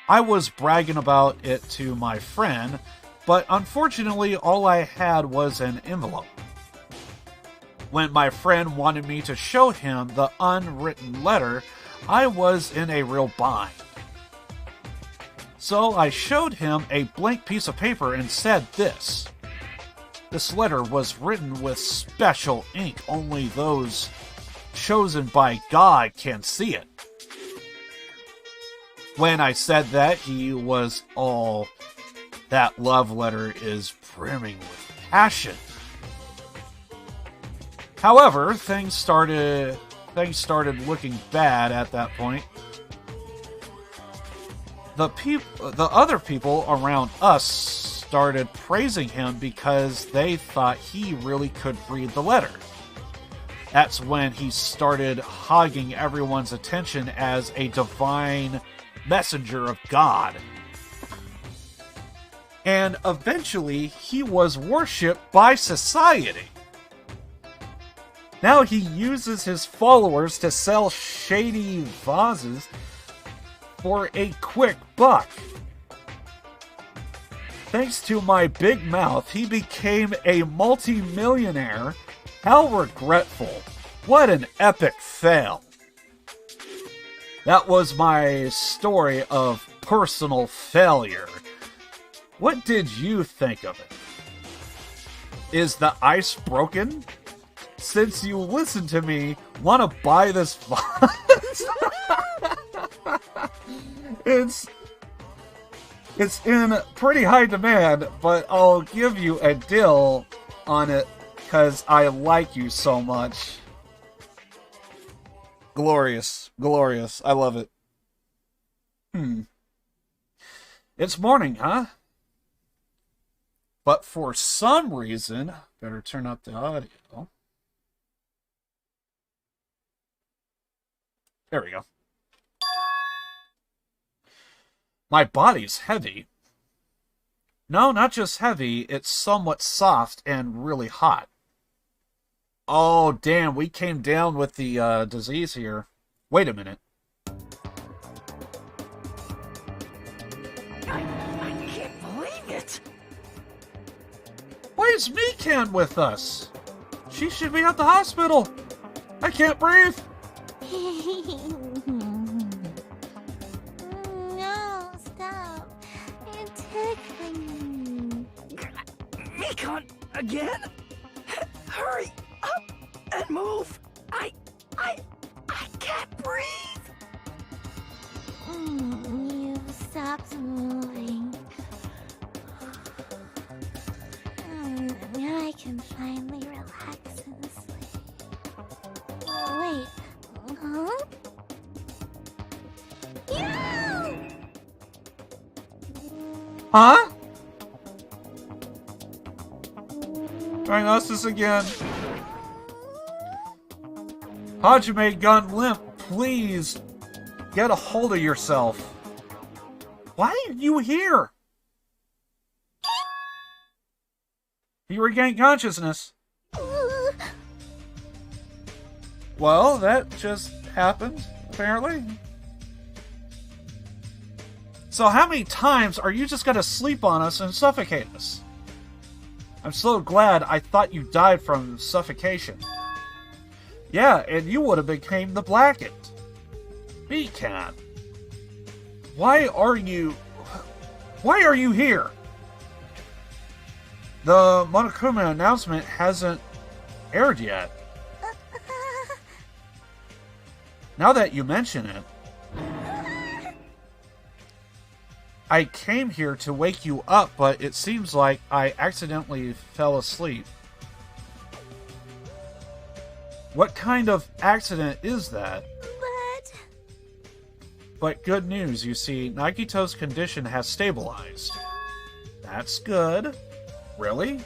[SPEAKER 3] I was bragging about it to my friend, but unfortunately all I had was an envelope. When my friend wanted me to show him the unwritten letter, I was in a real bind. So I showed him a blank piece of paper and said this. This letter was written with special ink. Only those chosen by God can see it. When I said that, he was all, "That love letter is brimming with passion." However, things started looking bad at that point. The other people around us started praising him because they thought he really could read the letter. That's when he started hogging everyone's attention as a divine messenger of God. And eventually, he was worshipped by society. Now he uses his followers to sell shady vases for a quick buck. Thanks to my big mouth, he became a multi-millionaire. How regretful. What an epic fail. That was my story of personal failure. What did you think of it? Is the ice broken? Since you listen to me, want to buy this vase? It's in pretty high demand, but I'll give you a deal on it because I like you so much. Glorious. Glorious. I love it. It's morning, huh? But for some reason, better turn up the audio. There we go. My body's heavy. No, not just heavy, it's somewhat soft and really hot. Oh, damn, we came down with the disease here. Wait a minute.
[SPEAKER 4] I can't believe it.
[SPEAKER 3] Why is Mikan with us? She should be at the hospital. I can't breathe.
[SPEAKER 7] No, stop. You're tickling me.
[SPEAKER 4] Mikan, again? Hurry up and move. I can't breathe.
[SPEAKER 7] You've stopped moving. Now I can finally relax and sleep. Wait. Huh? You!
[SPEAKER 3] Huh? Diagnosis again. Hajime gone limp. Please get a hold of yourself. Why are you here? You regained consciousness. Well, that just happened, apparently. So how many times are you just going to sleep on us and suffocate us? I'm so glad. I thought you died from suffocation. Yeah, and you would have became the Blackened. Mikan. Why are you here? The Monokuma announcement hasn't aired yet. Now that you mention it, I came here to wake you up, but it seems like I accidentally fell asleep. What kind of accident is that? But good news, you see, Nagito's condition has stabilized. That's good. Really?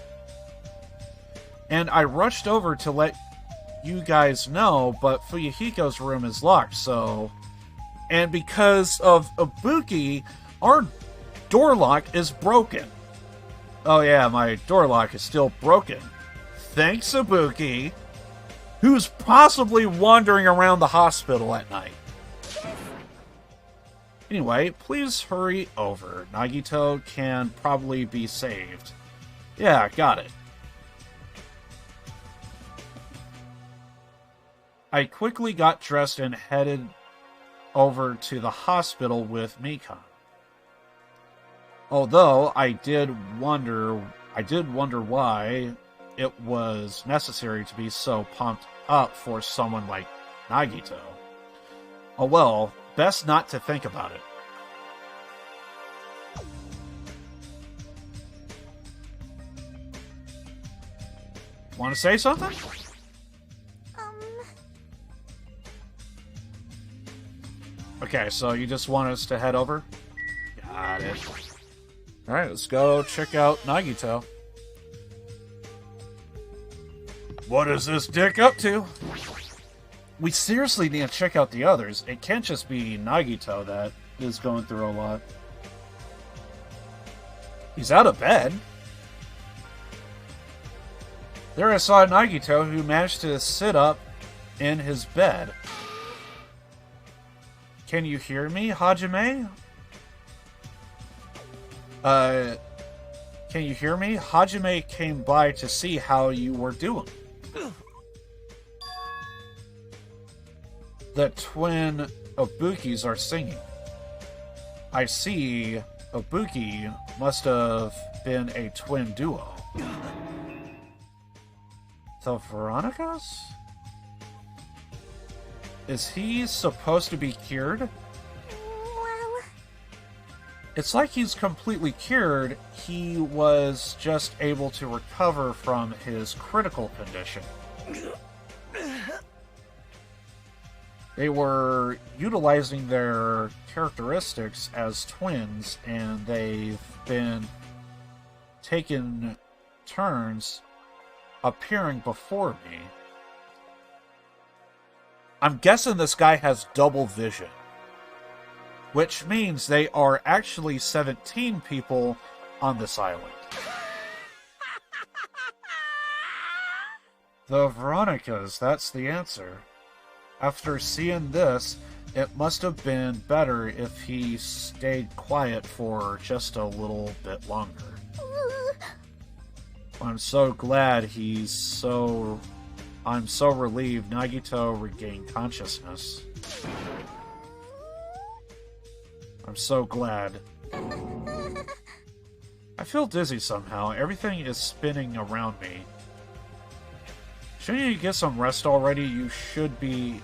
[SPEAKER 3] And I rushed over to let you guys know, but Fuyuhiko's room is locked, so... And because of Ibuki, our door lock is broken. Oh yeah, my door lock is still broken. Thanks, Ibuki, who's possibly wandering around the hospital at night. Anyway, please hurry over. Nagito can probably be saved. Yeah, got it. I quickly got dressed and headed over to the hospital with Mikan. Although I did wonder why it was necessary to be so pumped up for someone like Nagito. Oh well, best not to think about it. Want to say something? Okay, so you just want us to head over? Got it. Alright, let's go check out Nagito. What is this dick up to? We seriously need to check out the others. It can't just be Nagito that is going through a lot. He's out of bed. There I saw Nagito, who managed to sit up in his bed. Can you hear me, Hajime? Can you hear me? Hajime came by to see how you were doing. The twin Obukis are singing. I see Obuki must have been a twin duo. The Veronicas? Is he supposed to be cured?
[SPEAKER 7] Well,
[SPEAKER 3] It's like he's completely cured. He was just able to recover from his critical condition. They were utilizing their characteristics as twins, and they've been taking turns appearing before me. I'm guessing this guy has double vision, which means they are actually 17 people on this island. The Veronicas, that's the answer. After seeing this, it must have been better if he stayed quiet for just a little bit longer. I'm so glad I'm so relieved Nagito regained consciousness. I'm so glad. I feel dizzy somehow. Everything is spinning around me. Shouldn't you get some rest already? You should be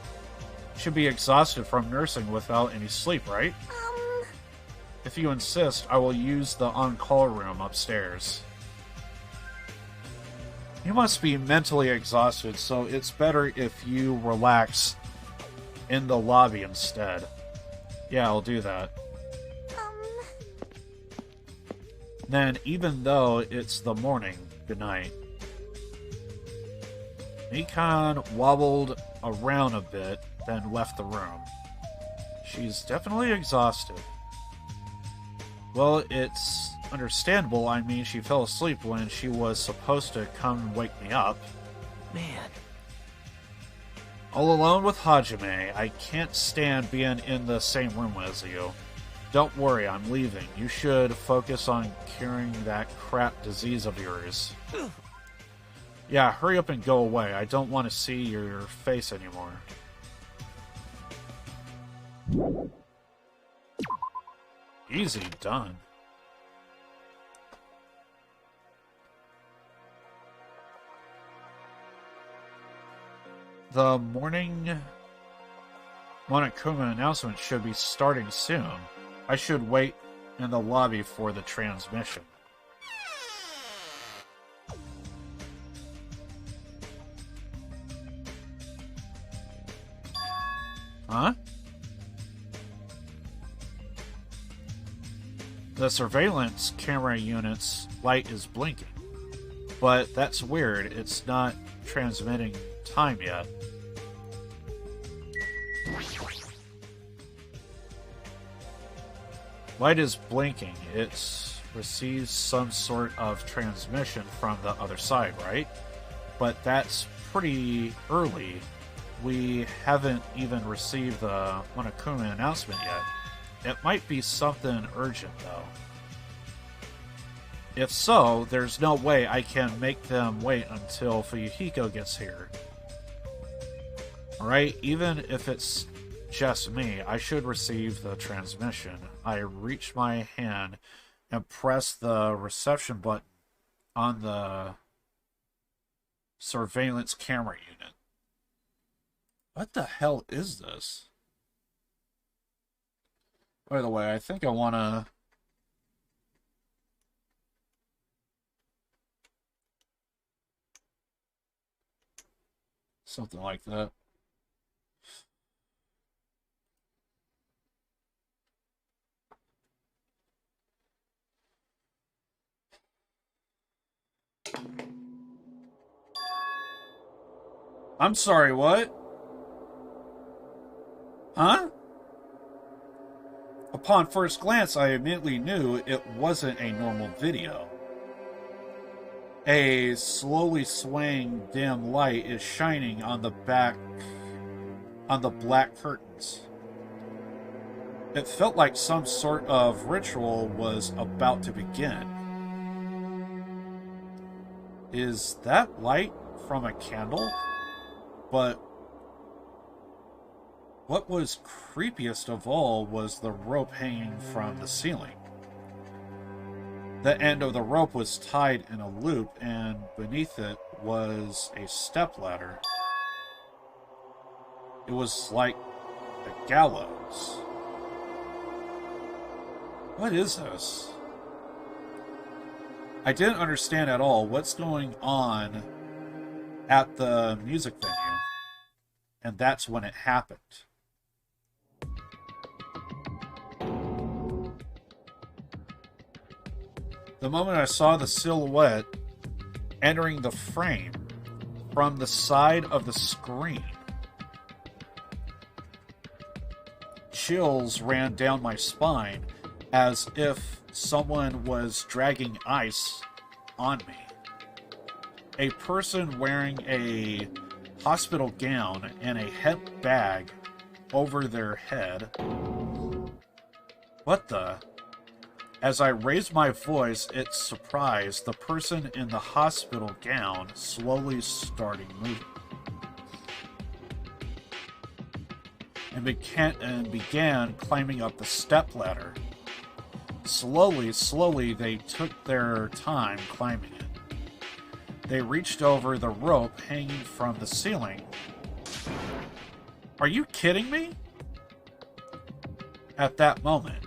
[SPEAKER 3] exhausted from nursing without any sleep, right? If you insist, I will use the on-call room upstairs. You must be mentally exhausted, so it's better if you relax in the lobby instead. Yeah, I'll do that. Then, even though it's the morning, good night. Mikan wobbled around a bit, then left the room. She's definitely exhausted. Well, it's understandable. I mean, she fell asleep when she was supposed to come and wake me up.
[SPEAKER 4] Man.
[SPEAKER 3] All alone with Hajime. I can't stand being in the same room as you. Don't worry, I'm leaving. You should focus on curing that crap disease of yours. Yeah, hurry up and go away. I don't want to see your face anymore. Easy done. The morning Monokuma announcement should be starting soon. I should wait in the lobby for the transmission. Huh? The surveillance camera unit's light is blinking. But that's weird. It's not transmitting time yet. Light is blinking. It receives some sort of transmission from the other side, right? But that's pretty early. We haven't even received the Monokuma announcement yet. It might be something urgent, though. If so, there's no way I can make them wait until Fuyuhiko gets here. Alright, even if it's just me, I should receive the transmission. I reach my hand and press the reception button on the surveillance camera unit. What the hell is this? By the way, I think I want to... something like that. I'm sorry, what? Huh? Upon first glance, I immediately knew it wasn't a normal video. A slowly swaying dim light is shining on the black curtains. It felt like some sort of ritual was about to begin. Is that light from a candle? But what was creepiest of all was the rope hanging from the ceiling. The end of the rope was tied in a loop, and beneath it was a stepladder. It was like a gallows. What is this? I didn't understand at all what's going on at the music venue, and that's when it happened. The moment I saw the silhouette entering the frame from the side of the screen, chills ran down my spine as if someone was dragging ice on me. A person wearing a hospital gown and a hemp bag over their head. What the? As I raised my voice, it surprised the person in the hospital gown slowly starting moving. And began climbing up the stepladder. Slowly, they took their time climbing it. They reached over the rope hanging from the ceiling. Are you kidding me? At that moment.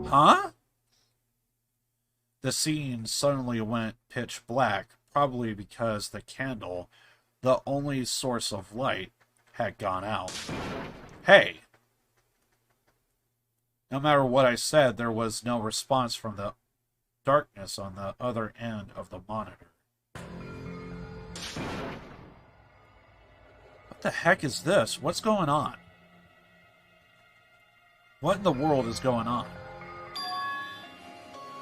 [SPEAKER 3] Huh? The scene suddenly went pitch black, probably because the candle, the only source of light, had gone out. Hey! No matter what I said, there was no response from the darkness on the other end of the monitor. What the heck is this? What's going on? What in the world is going on?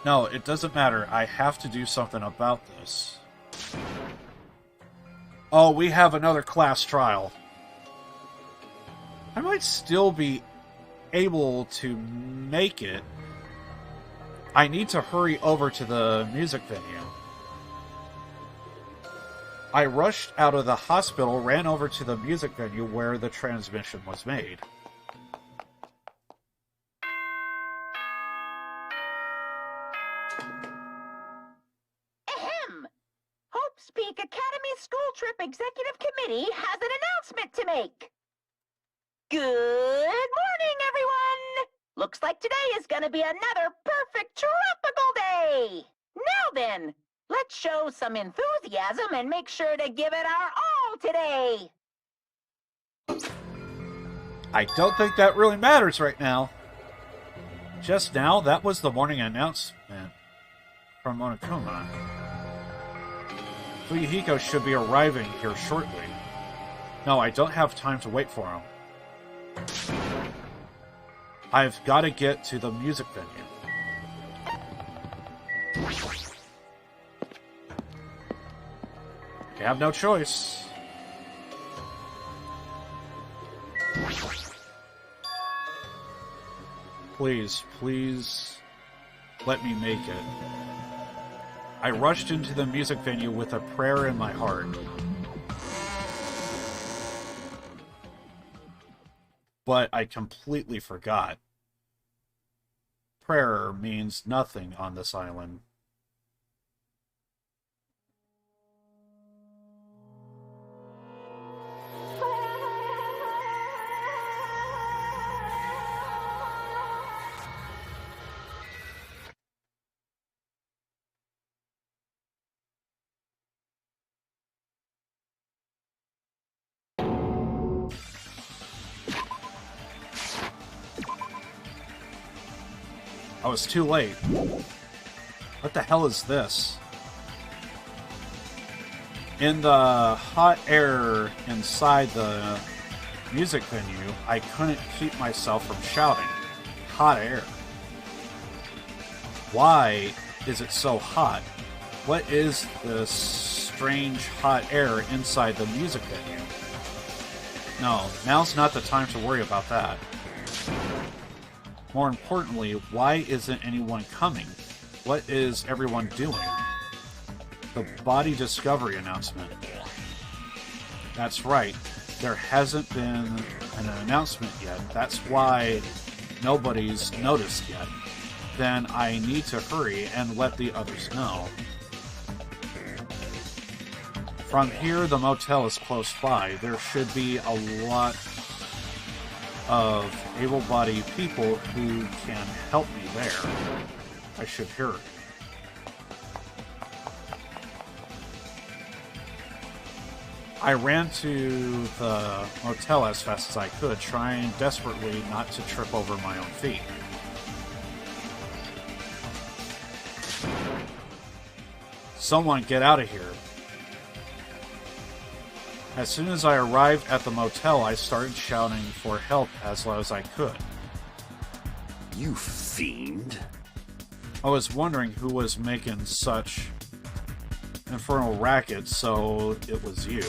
[SPEAKER 3] No, it doesn't matter. I have to do something about this. Oh, we have another class trial. I might still be able to make it. I need to hurry over to the music venue. I rushed out of the hospital, ran over to the music venue where the transmission was made.
[SPEAKER 5] Ahem! Hope's Peak Academy School Trip Executive Committee has an announcement to make. Good morning, everyone! Looks like today is gonna be another perfect tropical day! Now then, let's show some enthusiasm and make sure to give it our all today!
[SPEAKER 3] I don't think that really matters right now. Just now, that was the morning announcement from Monokuma. Fuyuhiko should be arriving here shortly. No, I don't have time to wait for him. I've got to get to the music venue. I have no choice. Please, please, let me make it. I rushed into the music venue with a prayer in my heart. But I completely forgot. Prayer means nothing on this island. I was too late. What the hell is this? In the hot air inside the music venue, I couldn't keep myself from shouting. Hot air. Why is it so hot? What is this strange hot air inside the music venue? No, now's not the time to worry about that. More importantly, why isn't anyone coming? What is everyone doing? The body discovery announcement. That's right. There hasn't been an announcement yet. That's why nobody's noticed yet. Then I need to hurry and let the others know. From here, the motel is close by. There should be a lot of able-bodied people who can help me there. I should hurry. I ran to the motel as fast as I could, trying desperately not to trip over my own feet. Someone get out of here. As soon as I arrived at the motel, I started shouting for help as loud as I could.
[SPEAKER 8] You fiend.
[SPEAKER 3] I was wondering who was making such infernal racket, so it was you.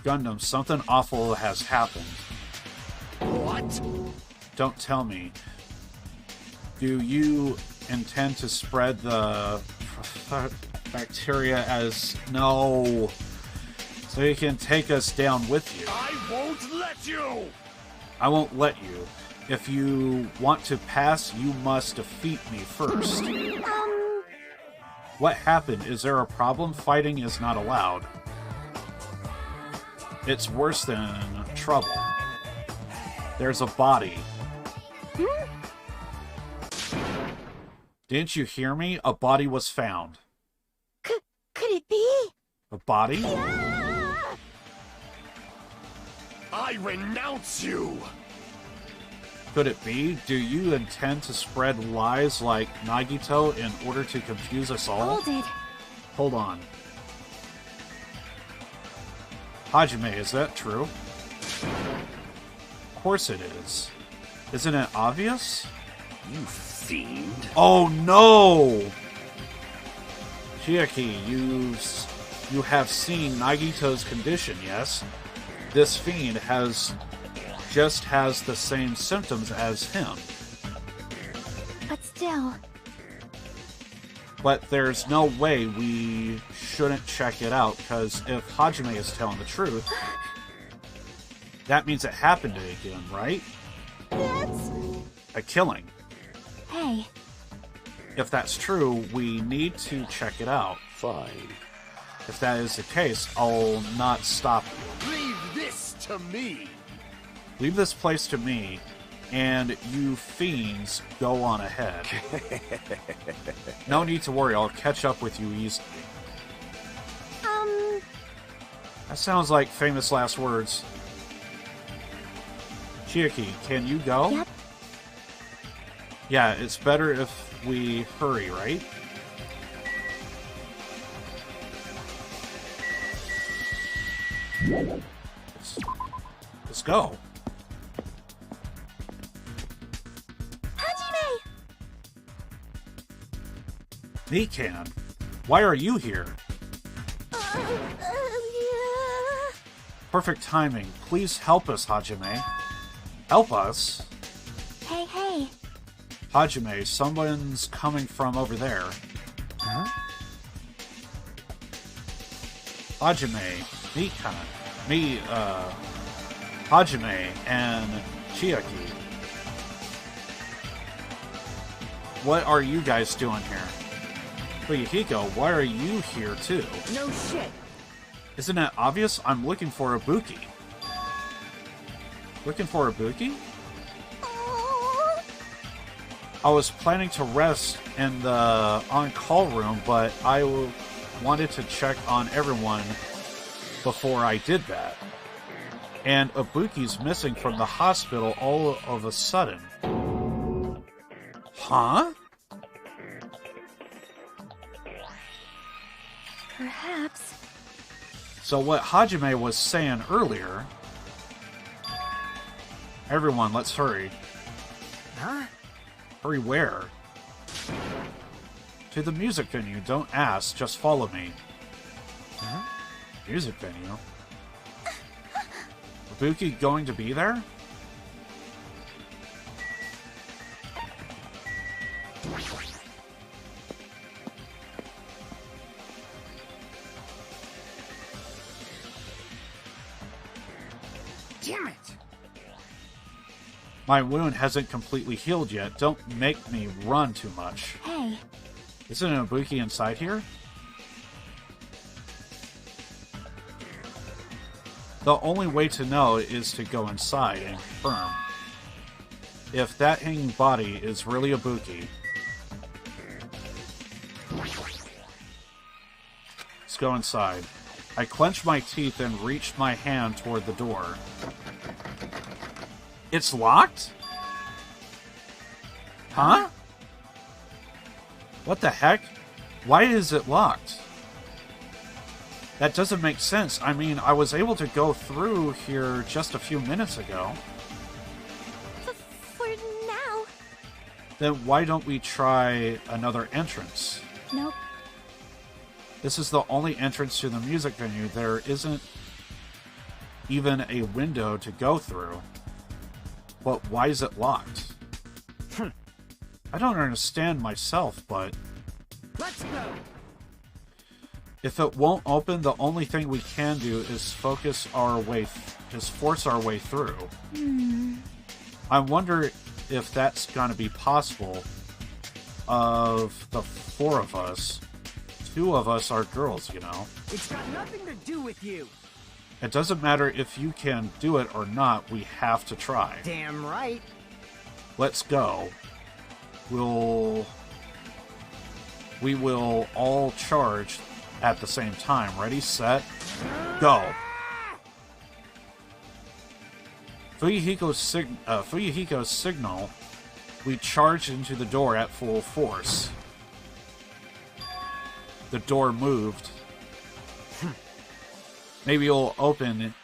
[SPEAKER 3] Gundam, something awful has happened.
[SPEAKER 8] What?
[SPEAKER 3] Don't tell me. Do you intend to spread the bacteria as... No. So you can take us down with you.
[SPEAKER 8] I won't let you!
[SPEAKER 3] I won't let you. If you want to pass, you must defeat me first. What happened? Is there a problem? Fighting is not allowed. It's worse than trouble. There's a body. Didn't you hear me? A body was found.
[SPEAKER 7] Could it be?
[SPEAKER 3] A body?
[SPEAKER 7] Yeah!
[SPEAKER 8] I renounce you!
[SPEAKER 3] Could it be? Do you intend to spread lies like Nagito in order to confuse us all?
[SPEAKER 7] Hold it.
[SPEAKER 3] Hold on. Hajime, is that true? Of course it is. Isn't it obvious?
[SPEAKER 8] You fiend.
[SPEAKER 3] Oh no! Chiaki, you have seen Nagito's condition, yes? This fiend just has the same symptoms as him.
[SPEAKER 7] But still,
[SPEAKER 3] But there's no way we shouldn't check it out, because if Hajime is telling the truth, that means it happened again, right?
[SPEAKER 7] it's...
[SPEAKER 3] A killing.
[SPEAKER 7] Hey,
[SPEAKER 3] If that's true, we need to check it out.
[SPEAKER 8] Fine.
[SPEAKER 3] If that is the case, I'll not stop you.
[SPEAKER 8] Leave this to me!
[SPEAKER 3] Leave this place to me, and you fiends go on ahead. No need to worry, I'll catch up with you easily. That sounds like famous last words. Chiaki, can you go?
[SPEAKER 7] Yep.
[SPEAKER 3] Yeah, it's better if we hurry, right? Let's go.
[SPEAKER 7] Hajime!
[SPEAKER 3] Nikan, why are you here?
[SPEAKER 7] Yeah.
[SPEAKER 3] Perfect timing. Please help us, Hajime. Help us?
[SPEAKER 7] Hey.
[SPEAKER 3] Hajime, someone's coming from over there.
[SPEAKER 8] Huh?
[SPEAKER 3] Hajime, Nikan, Hajime, and Chiaki. What are you guys doing here? Fuyuhiko, why are you here too?
[SPEAKER 6] No shit.
[SPEAKER 3] Isn't it obvious? I'm looking for Ibuki. Looking for Ibuki? I was planning to rest in the on-call room, but I wanted to check on everyone before I did that. And Ibuki's missing from the hospital all of a sudden. Huh?
[SPEAKER 7] Perhaps.
[SPEAKER 3] So what Hajime was saying earlier... Everyone, let's hurry.
[SPEAKER 6] Huh?
[SPEAKER 3] Hurry where? To the music venue. Don't ask. Just follow me.
[SPEAKER 9] Huh?
[SPEAKER 3] Music venue? Ibuki going to be there?
[SPEAKER 4] Damn it!
[SPEAKER 3] My wound hasn't completely healed yet. Don't make me run too much.
[SPEAKER 7] Hey,
[SPEAKER 3] Isn't Ibuki inside here? The only way to know is to go inside and confirm. If that hanging body is really Ibuki, let's go inside. I clenched my teeth and reached my hand toward the door. It's locked? Huh? What the heck? Why is it locked? That doesn't make sense. I mean, I was able to go through here just a few minutes ago.
[SPEAKER 7] for now.
[SPEAKER 3] Then why don't we try another entrance?
[SPEAKER 7] Nope.
[SPEAKER 3] This is the only entrance to the music venue. There isn't even a window to go through. But why is it locked? I don't understand myself, but
[SPEAKER 4] Let's go!
[SPEAKER 3] if it won't open, the only thing we can do is force our way through. I wonder if that's going to be possible. Of the four of us, two of us are girls, you know.
[SPEAKER 4] It's got nothing to do with you!
[SPEAKER 3] It doesn't matter if you can do it or not, we have to try.
[SPEAKER 4] Damn right!
[SPEAKER 3] Let's go. We will all charge at the same time. Ready, set, go. Fuyuhiko's signal. We charged into the door at full force. The door moved. Maybe it'll open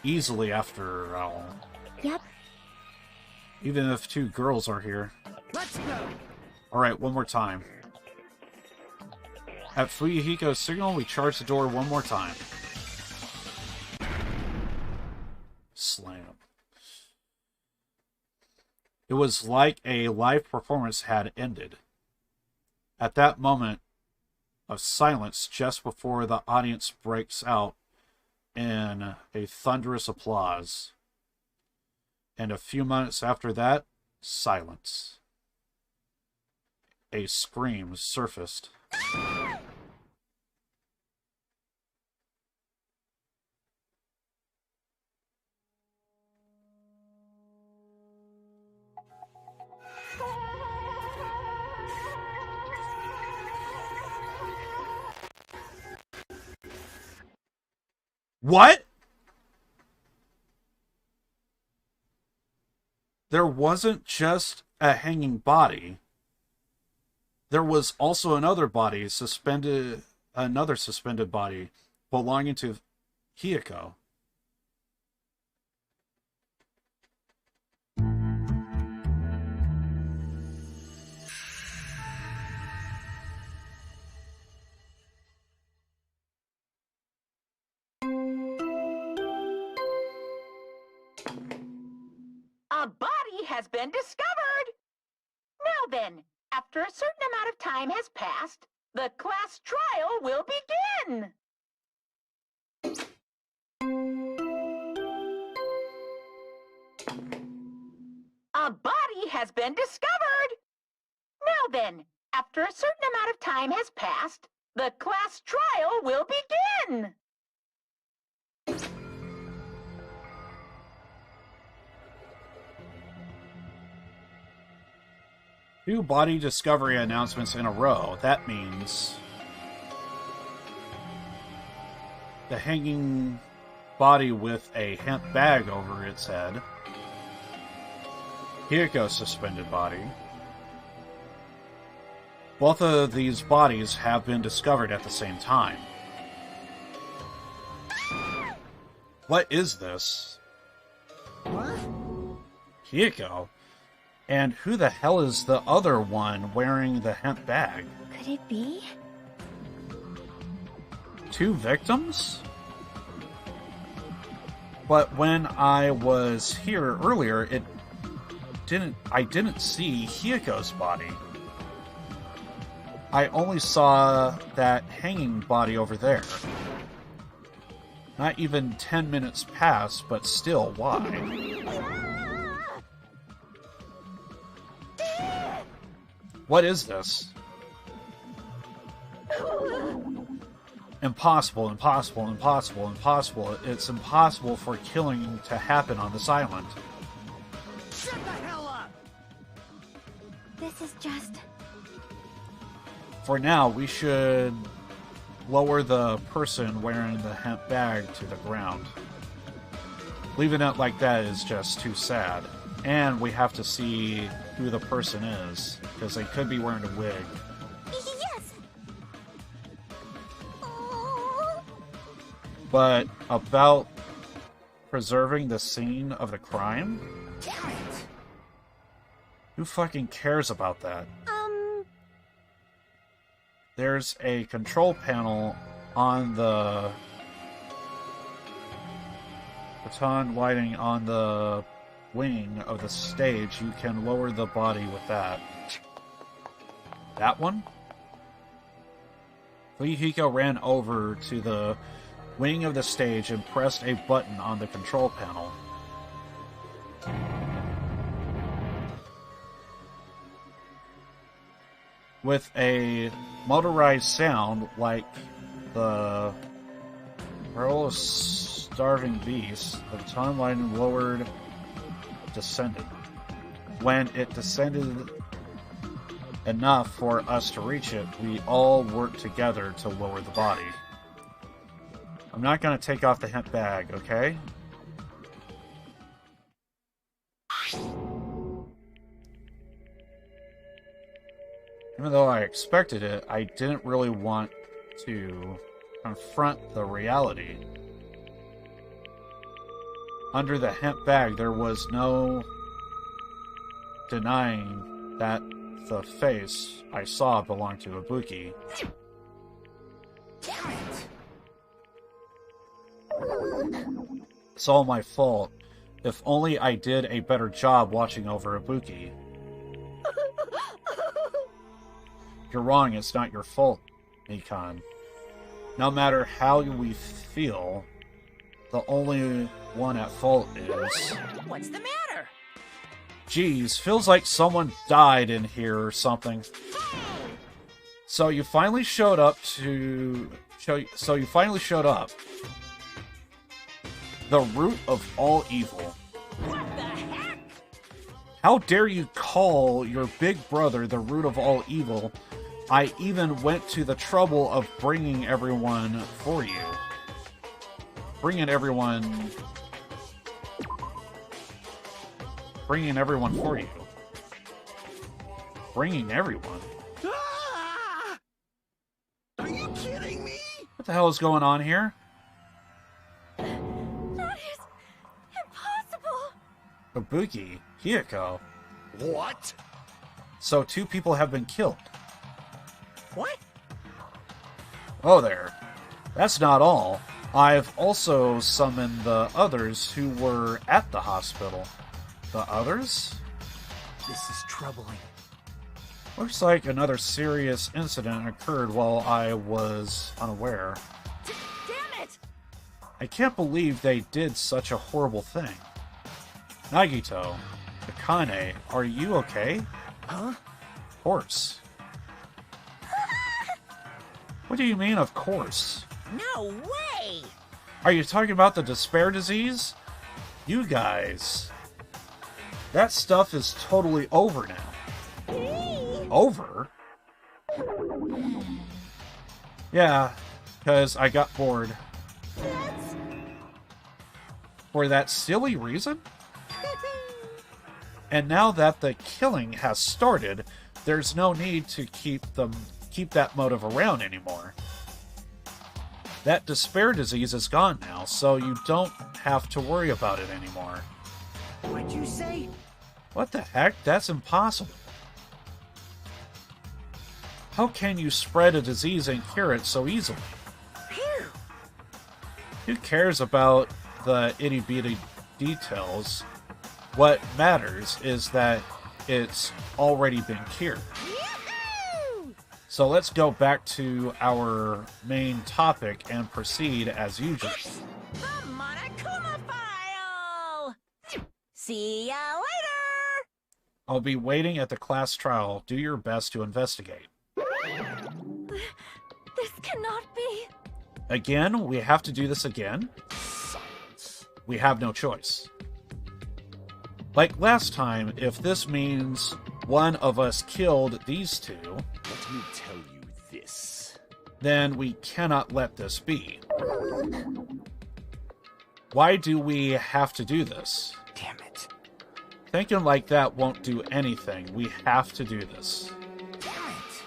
[SPEAKER 3] easily after all.
[SPEAKER 7] Yep.
[SPEAKER 3] Even if two girls are here.
[SPEAKER 4] Let's go!
[SPEAKER 3] Alright, one more time. At Fuyuhiko's signal, we charge the door one more time. Slam. It was like a live performance had ended. At that moment of silence, just before the audience breaks out in a thunderous applause. And a few minutes after that, silence. A scream surfaced. What? There wasn't just a hanging body. There was also another suspended body belonging to Hiyoko.
[SPEAKER 5] A body has been discovered! Now then, after a certain amount of time has passed, the class trial will begin! A body has been discovered! Now then, after a certain amount of time has passed, the class trial will begin!
[SPEAKER 3] Two body discovery announcements in a row. That means the hanging body with a hemp bag over its head. Hiyoko's suspended body. Both of these bodies have been discovered at the same time. What is this?
[SPEAKER 4] What?
[SPEAKER 3] Hiyoko? And who the hell is the other one wearing the hemp bag?
[SPEAKER 7] Could it be?
[SPEAKER 3] 2 victims? But when I was here earlier, I didn't see Hyako's body. I only saw that hanging body over there. Not even 10 minutes passed, but still, why? What is this? Impossible, impossible, impossible, impossible. It's impossible for killing to happen on this island.
[SPEAKER 4] Shut the hell up!
[SPEAKER 7] This is just...
[SPEAKER 3] For now, we should lower the person wearing the hemp bag to the ground. Leaving it like that is just too sad. And we have to see who the person is, because they could be wearing a wig.
[SPEAKER 7] Yes!
[SPEAKER 3] But about preserving the scene of the crime?
[SPEAKER 4] Damn it!
[SPEAKER 3] Who fucking cares about that? There's a control panel on the baton lighting on the wing of the stage. You can lower the body with that. That one? Hiko ran over to the wing of the stage and pressed a button on the control panel. With a motorized sound like the roll of starving beasts, the baton line lowered, descended. When it descended enough for us to reach it, we all worked together to lower the body. I'm not going to take off the hemp bag, okay? Even though I expected it, I didn't really want to confront the reality. Under the hemp bag, there was no denying that the face I saw belonged to Ibuki.
[SPEAKER 4] Damn it!
[SPEAKER 3] It's all my fault. If only I did a better job watching over Ibuki. You're wrong, it's not your fault, Mikan. No matter how we feel, the only one at fault is...
[SPEAKER 6] What's the matter?
[SPEAKER 3] Geez, feels like someone died in here or something. So you finally showed up to... So you finally showed up. The root of all evil.
[SPEAKER 6] What the heck?
[SPEAKER 3] How dare you call your big brother the root of all evil? I even went to the trouble of bringing everyone for you. Bringing everyone for you. Bringing everyone?
[SPEAKER 4] Ah! Are you kidding me?
[SPEAKER 3] What the hell is going on here?
[SPEAKER 7] That is impossible!
[SPEAKER 3] Ibuki, Hiyako.
[SPEAKER 8] What?
[SPEAKER 3] So 2 people have been killed.
[SPEAKER 6] What?
[SPEAKER 3] Oh there. That's not all. I've also summoned the others who were at the hospital. The others?
[SPEAKER 4] This is troubling.
[SPEAKER 3] Looks like another serious incident occurred while I was unaware.
[SPEAKER 6] Damn it!
[SPEAKER 3] I can't believe they did such a horrible thing. Nagito, Akane, are you okay?
[SPEAKER 4] Huh?
[SPEAKER 3] Of course. What do you mean, of course?
[SPEAKER 6] No way!
[SPEAKER 3] Are you talking about the despair disease? You guys. That stuff is totally over now. Over? Yeah, because I got bored. For that silly reason? And now that the killing has started, there's no need to keep that motive around anymore. That despair disease is gone now, so you don't have to worry about it anymore.
[SPEAKER 4] What'd you say?
[SPEAKER 3] What the heck? That's impossible. How can you spread a disease and cure it so easily?
[SPEAKER 6] Phew.
[SPEAKER 3] Who cares about the itty-bitty details? What matters is that it's already been cured.
[SPEAKER 6] Yahoo!
[SPEAKER 3] So let's go back to our main topic and proceed as usual.
[SPEAKER 6] The Monokuma file! See ya later!
[SPEAKER 3] I'll be waiting at the class trial. Do your best to investigate.
[SPEAKER 7] This cannot be.
[SPEAKER 3] Again, we have to do this again.
[SPEAKER 8] Silence.
[SPEAKER 3] We have no choice. Like last time, if this means one of us killed these two,
[SPEAKER 8] Let me tell you this.
[SPEAKER 3] then we cannot let this be. Why do we have to do this?
[SPEAKER 4] Damn it.
[SPEAKER 3] Thinking like that won't do anything. We have to do this.
[SPEAKER 4] Damn it.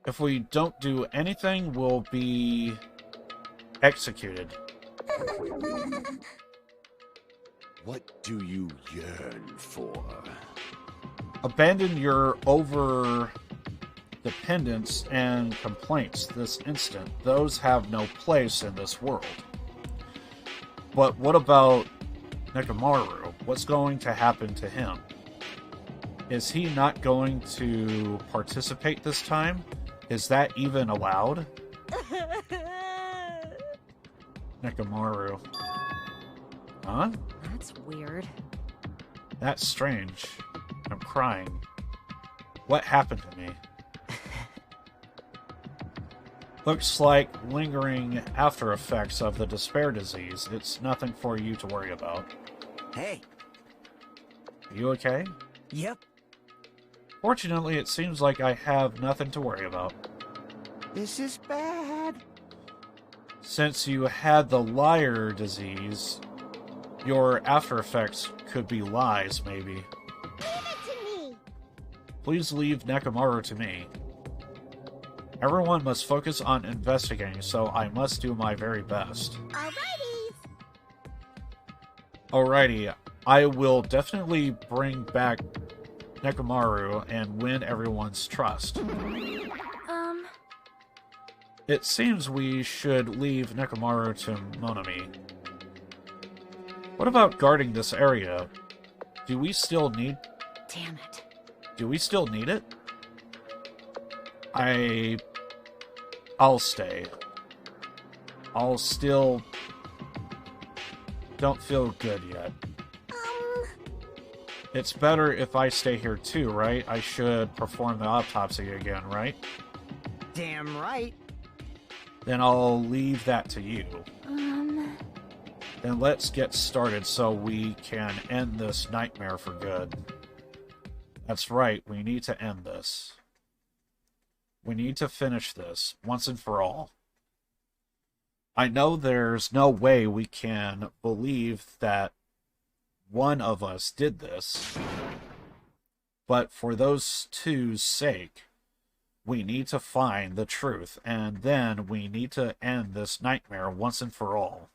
[SPEAKER 3] If we don't do anything, we'll be executed.
[SPEAKER 8] What do you yearn for?
[SPEAKER 3] Abandon your over-dependence and complaints this instant. Those have no place in this world. But what about Nekomaru? What's going to happen to him? Is he not going to participate this time? Is that even allowed? Nekomaru. Huh?
[SPEAKER 6] That's weird.
[SPEAKER 3] That's strange. I'm crying. What happened to me? Looks like lingering after effects of the despair disease. It's nothing for you to worry about.
[SPEAKER 4] Hey.
[SPEAKER 3] Are you okay?
[SPEAKER 4] Yep.
[SPEAKER 3] Fortunately, it seems like I have nothing to worry about.
[SPEAKER 4] This is bad.
[SPEAKER 3] Since you had the liar disease, your after effects could be lies, maybe.
[SPEAKER 7] Leave it to me.
[SPEAKER 3] Please leave Nekomaru to me. Everyone must focus on investigating, so I must do my very best. Alrighty, I will definitely bring back Nekomaru and win everyone's trust. It seems we should leave Nekomaru to Monami. What about guarding this area? Do we still need...
[SPEAKER 6] Damn it.
[SPEAKER 3] Do we still need it? I'll stay. I'll still... don't feel good yet. It's better if I stay here too, right? I should perform the autopsy again, right?
[SPEAKER 4] Damn right.
[SPEAKER 3] Then I'll leave that to you. Then let's get started so we can end this nightmare for good. That's right, we need to end this. We need to finish this, once and for all. I know there's no way we can believe that one of us did this, but for those two's sake, we need to find the truth, and then we need to end this nightmare once and for all.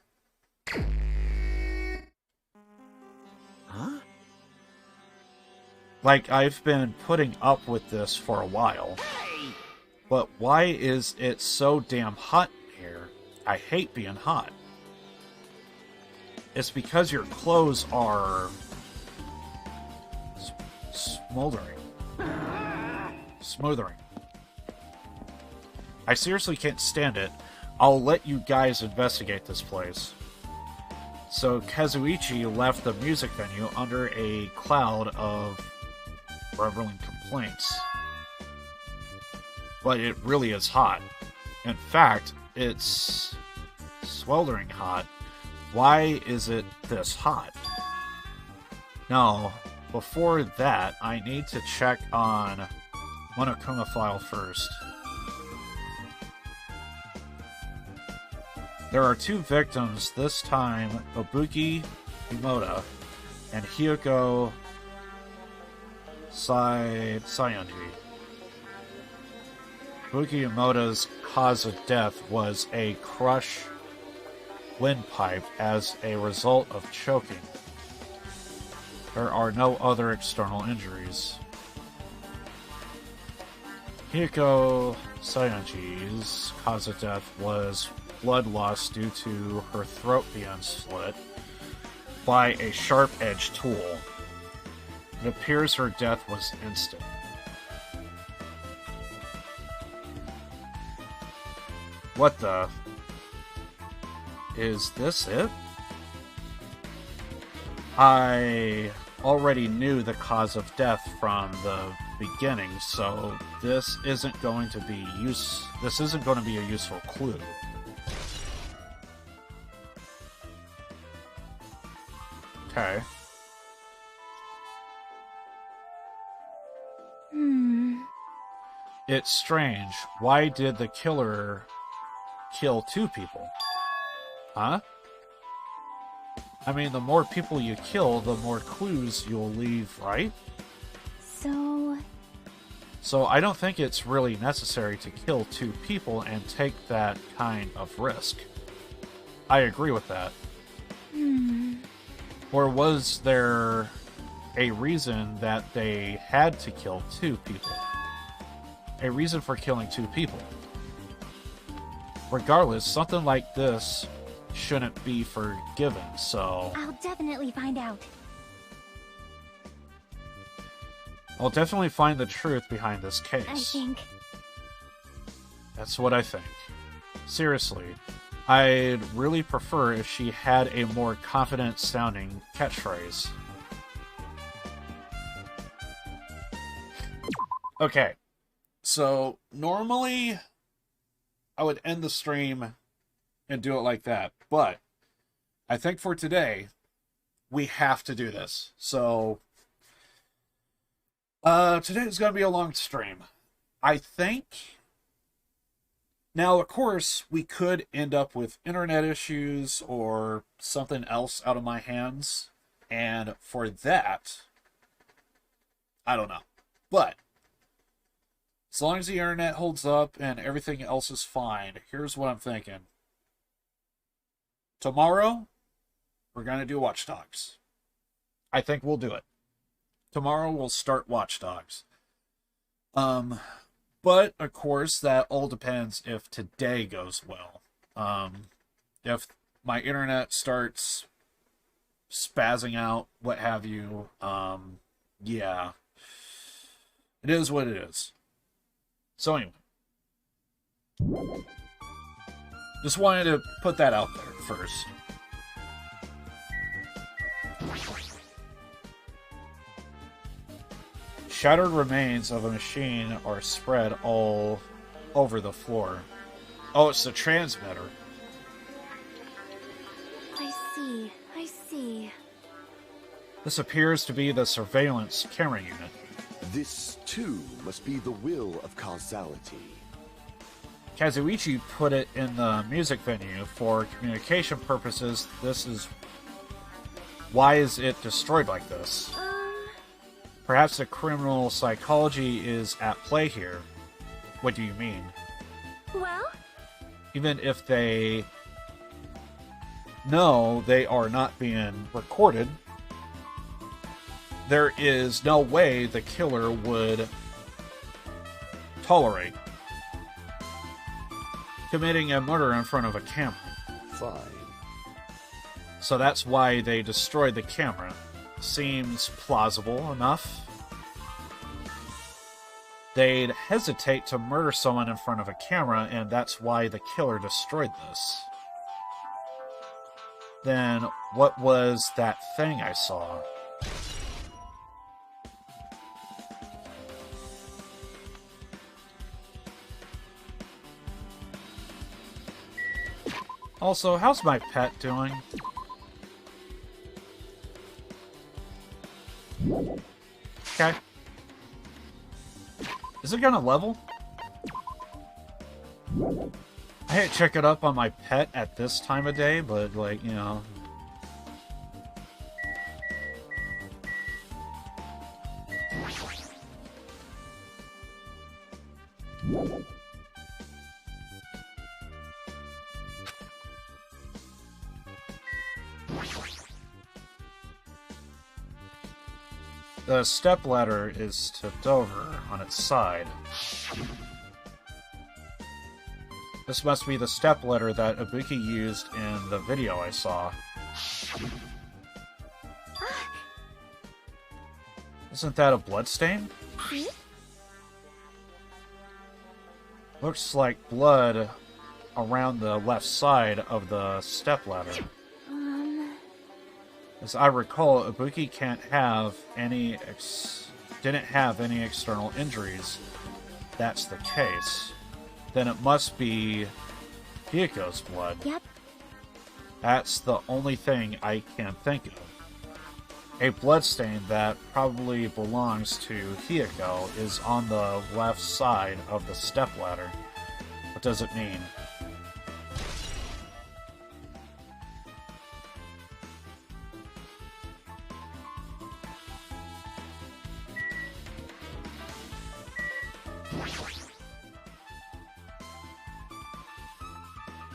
[SPEAKER 4] Huh?
[SPEAKER 3] Like, I've been putting up with this for a while.
[SPEAKER 4] Hey!
[SPEAKER 3] But why is it so damn hot in here? I hate being hot. It's because your clothes are... smoldering. Smothering. I seriously can't stand it. I'll let you guys investigate this place. So Kazuichi left the music venue under a cloud of reveling complaints. But it really is hot. In fact, it's sweltering hot. Why is it this hot? Now, before that, I need to check on Monokuma file first. There are two victims, this time Obuki Himoda and Hyoko Sayonji. Obuki Himoda's cause of death was a crushed windpipe as a result of choking. There are no other external injuries. Hiko Sayanji's cause of death was blood loss due to her throat being slit by a sharp-edged tool. It appears her death was instant. What the? Is this it? I already knew the cause of death from the beginning, so this isn't going to be a useful clue. Okay. It's strange. Why did the killer kill 2 people? Huh? I mean, the more people you kill, the more clues you'll leave, right? So I don't think it's really necessary to kill 2 people and take that kind of risk. I agree with that. Or was there a reason that they had to kill 2 people? A reason for killing 2 people? Regardless, something like this shouldn't be forgiven, so...
[SPEAKER 7] I'll definitely find out.
[SPEAKER 3] I'll definitely find the truth behind this case.
[SPEAKER 7] I think.
[SPEAKER 3] That's what I think. Seriously, I'd really prefer if she had a more confident-sounding catchphrase. Okay, so normally I would end the stream and do it like that, but I think for today, we have to do this. So, today is going to be a long stream. I think... Now, of course, we could end up with internet issues or something else out of my hands, and for that, I don't know. But, as long as the internet holds up and everything else is fine, here's what I'm thinking. Tomorrow, we're going to do Watch Dogs. I think we'll do it. Tomorrow, we'll start Watch Dogs. But, of course, that all depends if today goes well. If my internet starts spazzing out, what have you, yeah. It is what it is. So anyway. Just wanted to put that out there first. Shattered remains of a machine are spread all over the floor. Oh, it's the transmitter.
[SPEAKER 7] I see.
[SPEAKER 3] This appears to be the surveillance camera unit.
[SPEAKER 8] This, too, must be the will of causality.
[SPEAKER 3] Kazuichi put it in the music venue for communication purposes. This is... Why is it destroyed like this? Perhaps the criminal psychology is at play here. What do you mean?
[SPEAKER 7] Well?
[SPEAKER 3] Even if they know they are not being recorded, there is no way the killer would tolerate committing a murder in front of a camera.
[SPEAKER 8] Fine.
[SPEAKER 3] So that's why they destroyed the camera. Seems plausible enough. They'd hesitate to murder someone in front of a camera, and that's why the killer destroyed this. Then, what was that thing I saw? Also, how's my pet doing? Okay. Is it gonna level? I hate to check it up on my pet at this time of day, but, like, you know... The stepladder is tipped over on its side. This must be the stepladder that Ibuki used in the video I saw. Isn't that a bloodstain? Looks like blood around the left side of the stepladder. As I recall, Ibuki didn't have any external injuries. That's the case. Then it must be Hiko's blood.
[SPEAKER 7] Yep.
[SPEAKER 3] That's the only thing I can think of. A bloodstain that probably belongs to Hiko is on the left side of the stepladder. What does it mean?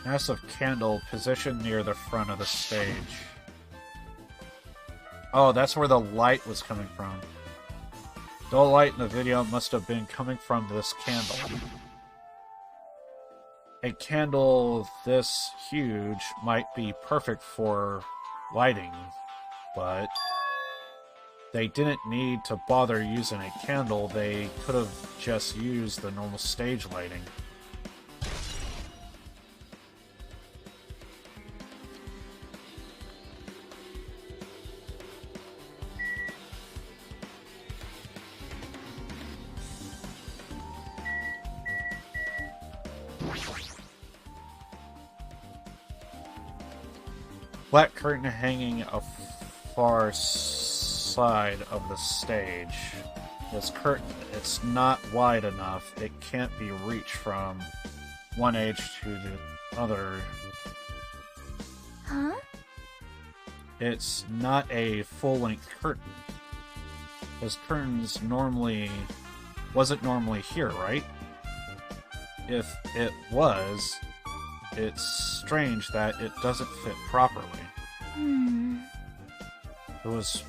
[SPEAKER 3] Massive candle positioned near the front of the stage. Oh, that's where the light was coming from. The light in the video must have been coming from this candle. A candle this huge might be perfect for lighting, but they didn't need to bother using a candle. They could have just used the normal stage lighting. Black curtain hanging a far side of the stage. This curtain, it's not wide enough. It can't be reached from one edge to the other.
[SPEAKER 7] Huh?
[SPEAKER 3] It's not a full-length curtain. This curtain's wasn't normally here, right? If it was, it's strange that it doesn't fit properly. It was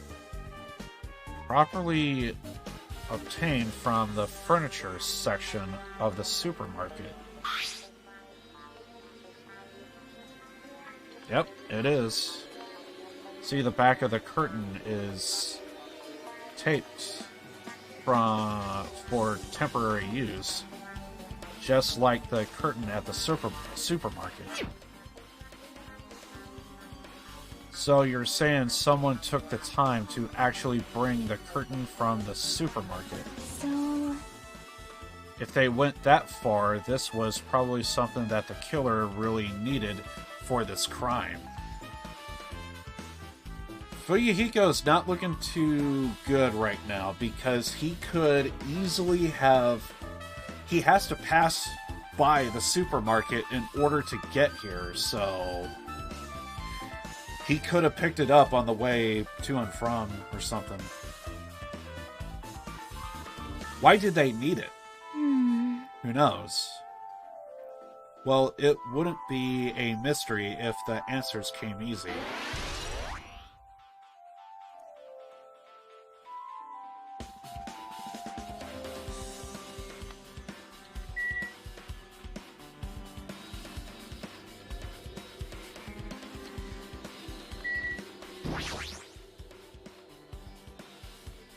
[SPEAKER 3] properly obtained from the furniture section of the supermarket. Yep, it is. See, the back of the curtain is taped for temporary use, just like the curtain at the supermarket. So you're saying someone took the time to actually bring the curtain from the supermarket?
[SPEAKER 7] So...
[SPEAKER 3] if they went that far, this was probably something that the killer really needed for this crime. Fuyuhiko's not looking too good right now because he could easily have... he has to pass by the supermarket in order to get here, so... he could have picked it up on the way to and from or something. Why did they need it? Who knows? Well, it wouldn't be a mystery if the answers came easy.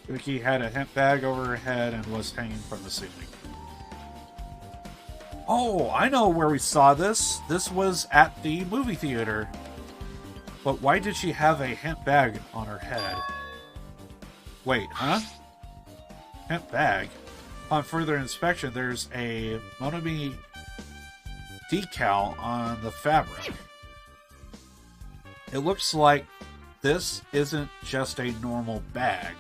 [SPEAKER 3] Yuki had a hemp bag over her head and was hanging from the ceiling. Oh, I know where we saw this. This was at the movie theater. But why did she have a hemp bag on her head? Wait, huh? Hemp bag? On further inspection, there's a Monami decal on the fabric. It looks like this isn't just a normal bag.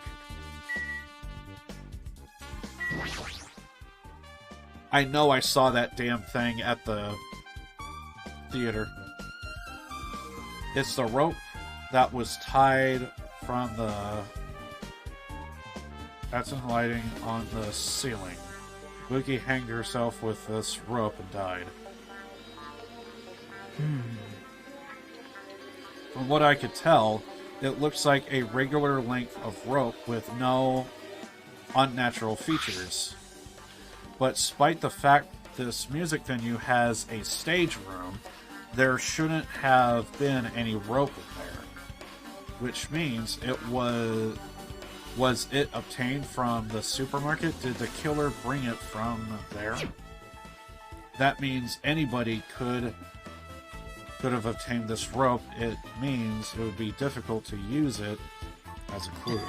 [SPEAKER 3] I know I saw that damn thing at the theater. It's the rope that was tied from the... that's in lighting on the ceiling. Buki hanged herself with this rope and died. From what I could tell, it looks like a regular length of rope with no unnatural features. But despite the fact this music venue has a stage room, there shouldn't have been any rope in there. Which means it was it obtained from the supermarket? Did the killer bring it from there? That means anybody could have obtained this rope. It means it would be difficult to use it as a clue.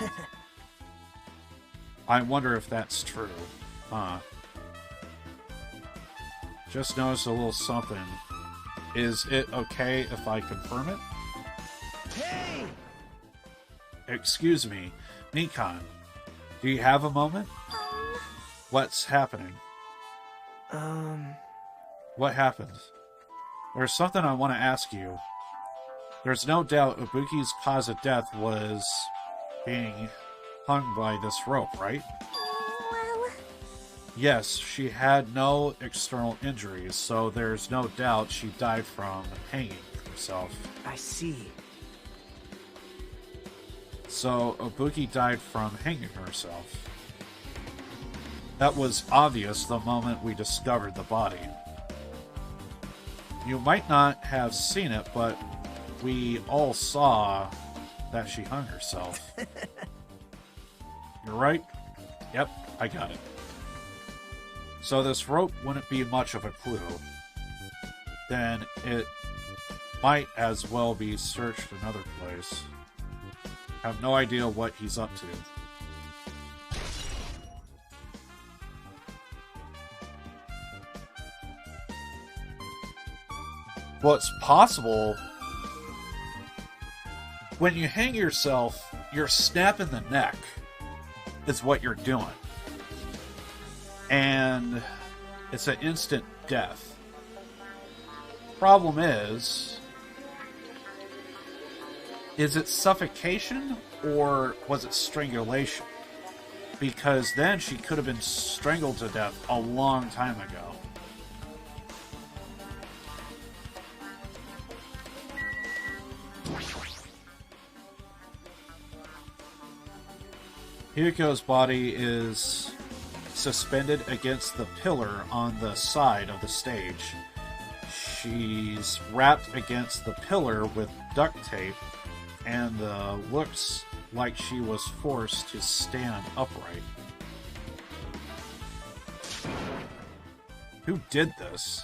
[SPEAKER 3] I wonder if that's true. Just noticed a little something. Is it okay if I confirm it?
[SPEAKER 4] Hey!
[SPEAKER 3] Excuse me, Nikon. Do you have a moment? What's happening? What happened? There's something I want to ask you. There's no doubt Ibuki's cause of death was being hung by this rope, right?
[SPEAKER 7] Well...
[SPEAKER 3] Yes, she had no external injuries, so there's no doubt she died from hanging herself.
[SPEAKER 4] I see.
[SPEAKER 3] So Ibuki died from hanging herself. That was obvious the moment we discovered the body. You might not have seen it, but we all saw that she hung herself. You're right? Yep, I got it. So this rope wouldn't be much of a clue. Then it might as well be searched another place. Have no idea what he's up to. Well, it's possible. When you hang yourself, you're snapping the neck is what you're doing. And it's an instant death. Problem is it suffocation or was it strangulation? Because then she could have been strangled to death a long time ago. Hiko's body is suspended against the pillar on the side of the stage. She's wrapped against the pillar with duct tape, and looks like she was forced to stand upright. Who did this?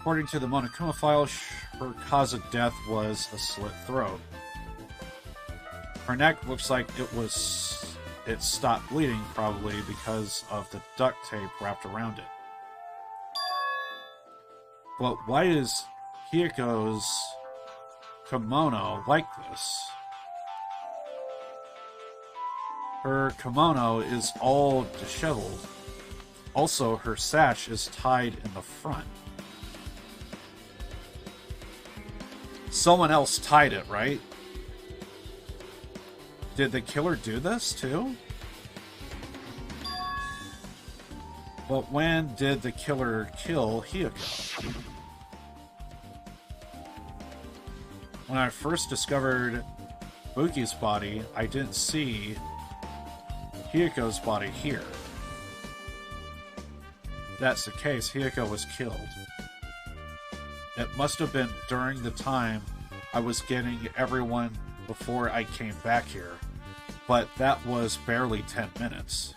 [SPEAKER 3] According to the Monokuma file, her cause of death was a slit throat. Her neck looks like it stopped bleeding, probably because of the duct tape wrapped around it. But why is Hiko's kimono like this? Her kimono is all disheveled. Also, her sash is tied in the front. Someone else tied it, right? Did the killer do this too? But when did the killer kill Hiko? When I first discovered Buki's body, I didn't see Hiko's body here. If that's the case, Hiko was killed. It must have been during the time I was getting everyone before I came back here, but that was barely 10 minutes.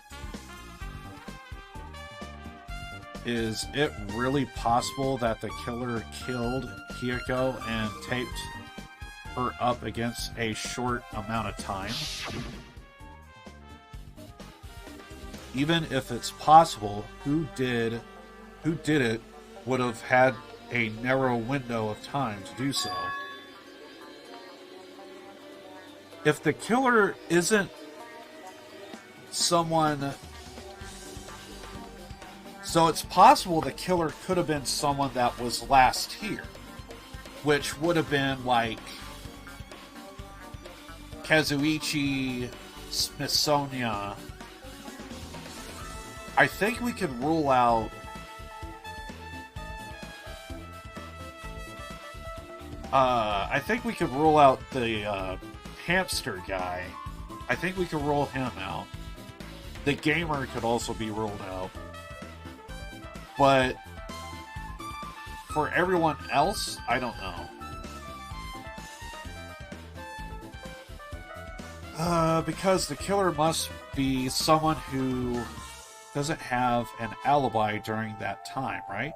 [SPEAKER 3] Is it really possible that the killer killed Hiko and taped her up against a short amount of time? Even if it's possible, who did it would have had a narrow window of time to do so. If the killer isn't someone... So it's possible the killer could have been someone that was last here, which would have been like Kazuichi Smithsonian. I think we could rule out I think we could rule out the hamster guy. I think we could rule him out. The gamer could also be ruled out. But for everyone else, I don't know. Because the killer must be someone who doesn't have an alibi during that time, right?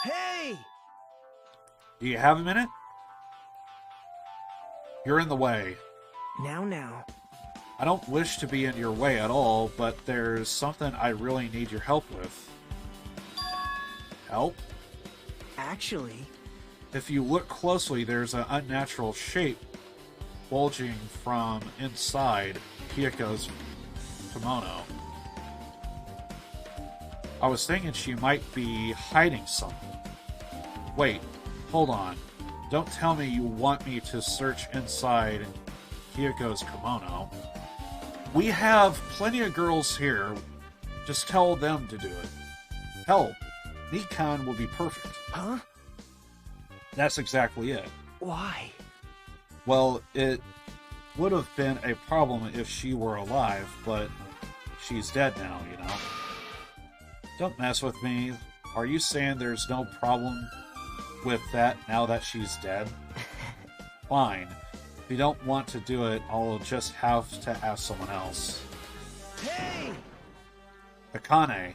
[SPEAKER 4] Hey!
[SPEAKER 3] Do you have a minute? You're in the way.
[SPEAKER 4] Now.
[SPEAKER 3] I don't wish to be in your way at all, but there's something I really need your help with. Help?
[SPEAKER 4] Actually...
[SPEAKER 3] If you look closely, there's an unnatural shape bulging from inside Hyako's kimono. I was thinking she might be hiding something. Wait, hold on. Don't tell me you want me to search inside Hyako's kimono. We have plenty of girls here. Just tell them to do it. Hell, Nikan will be perfect.
[SPEAKER 4] Huh?
[SPEAKER 3] That's exactly it.
[SPEAKER 4] Why?
[SPEAKER 3] Well, it would have been a problem if she were alive, but she's dead now, you know? Don't mess with me. Are you saying there's no problem with that now that she's dead? Fine. If you don't want to do it, I'll just have to ask someone else.
[SPEAKER 4] Hey!
[SPEAKER 3] Akane,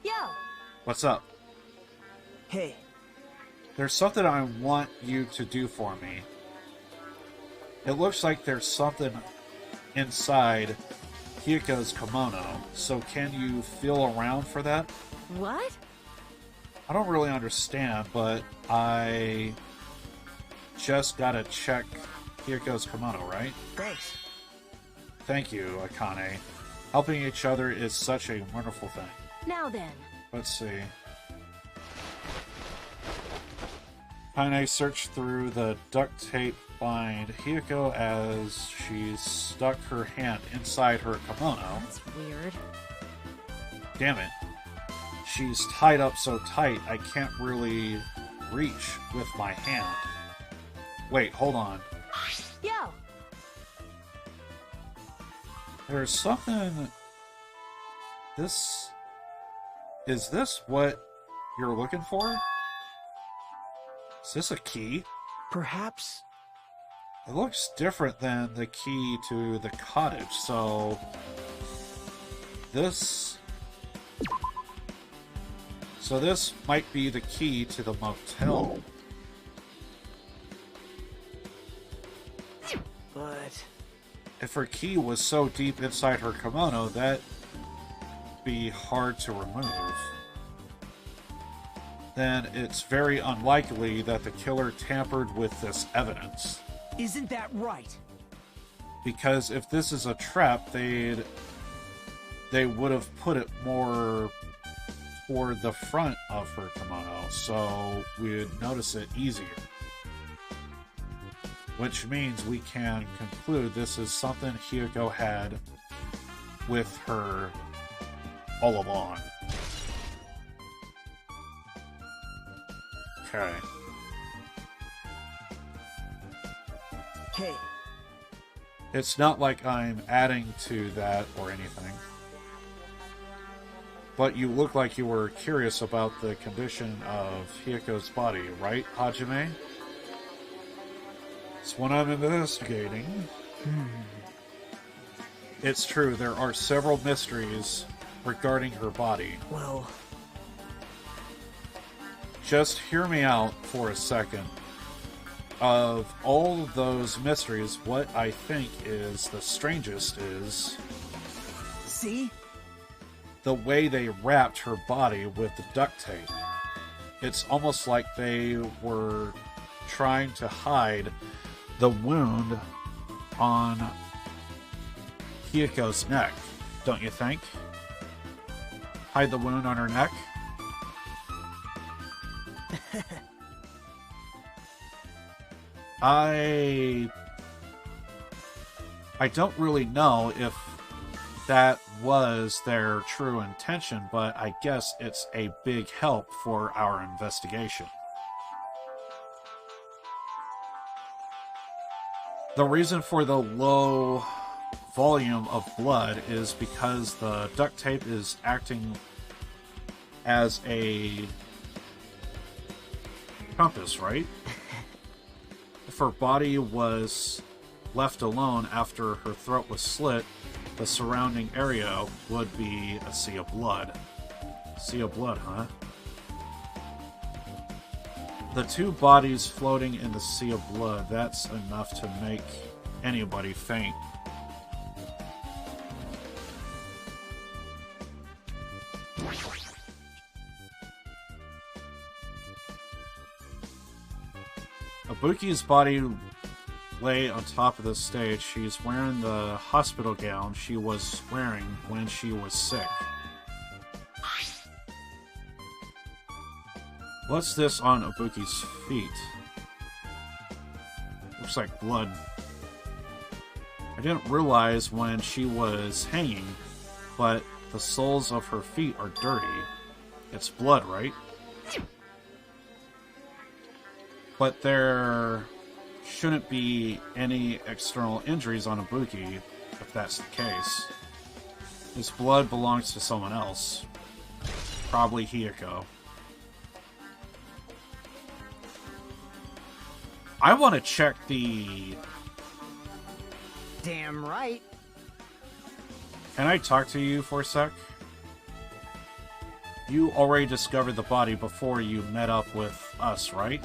[SPEAKER 6] Yo!
[SPEAKER 3] what's up?
[SPEAKER 4] Hey.
[SPEAKER 3] There's something I want you to do for me. It looks like there's something inside Hyako's kimono, so can you feel around for that?
[SPEAKER 6] What?
[SPEAKER 3] I don't really understand, but I just gotta check Hyako's kimono, right?
[SPEAKER 4] Thanks.
[SPEAKER 3] Thank you, Akane. Helping each other is such a wonderful thing.
[SPEAKER 6] Now then.
[SPEAKER 3] Let's see. Akane searched through the duct tape behind Hyako as she stuck her hand inside her kimono.
[SPEAKER 6] That's weird.
[SPEAKER 3] Damn it. She's tied up so tight I can't really reach with my hand. Wait, hold on.
[SPEAKER 6] Yo!
[SPEAKER 3] There's something... Is this what you're looking for? Is this a key?
[SPEAKER 4] Perhaps...
[SPEAKER 3] It looks different than the key to the cottage, so... This might be the key to the motel.
[SPEAKER 4] But...
[SPEAKER 3] If her key was so deep inside her kimono, that'd be hard to remove. Then it's very unlikely that the killer tampered with this evidence.
[SPEAKER 4] Isn't that right?
[SPEAKER 3] Because if this is a trap, they would have put it more toward the front of her kimono, so we'd notice it easier. Which means we can conclude this is something Hyako had with her all along. Okay.
[SPEAKER 4] Hey.
[SPEAKER 3] It's not like I'm adding to that or anything. But you look like you were curious about the condition of Hyako's body, right, Hajime? It's what I'm investigating. It's true, there are several mysteries regarding her body.
[SPEAKER 4] Well...
[SPEAKER 3] Just hear me out for a second. Of all of those mysteries, what I think is the strangest is...
[SPEAKER 4] See?
[SPEAKER 3] The way they wrapped her body with the duct tape. It's almost like they were trying to hide the wound on Hyako's neck, don't you think? Hide the wound on her neck? I don't really know if that was their true intention, but I guess it's a big help for our investigation. The reason for the low volume of blood is because the duct tape is acting as a compass, right? If her body was left alone after her throat was slit, the surrounding area would be a sea of blood. Sea of blood, huh? The two bodies floating in the sea of blood, that's enough to make anybody faint. Ibuki's body lay on top of the stage. She's wearing the hospital gown she was wearing when she was sick. What's this on Ibuki's feet? Looks like blood. I didn't realize when she was hanging, but the soles of her feet are dirty. It's blood, right? But there shouldn't be any external injuries on Ibuki, if that's the case. His blood belongs to someone else. Probably Hiyoko. I want to check the...
[SPEAKER 4] Damn right.
[SPEAKER 3] Can I talk to you for a sec? You already discovered the body before you met up with us, right?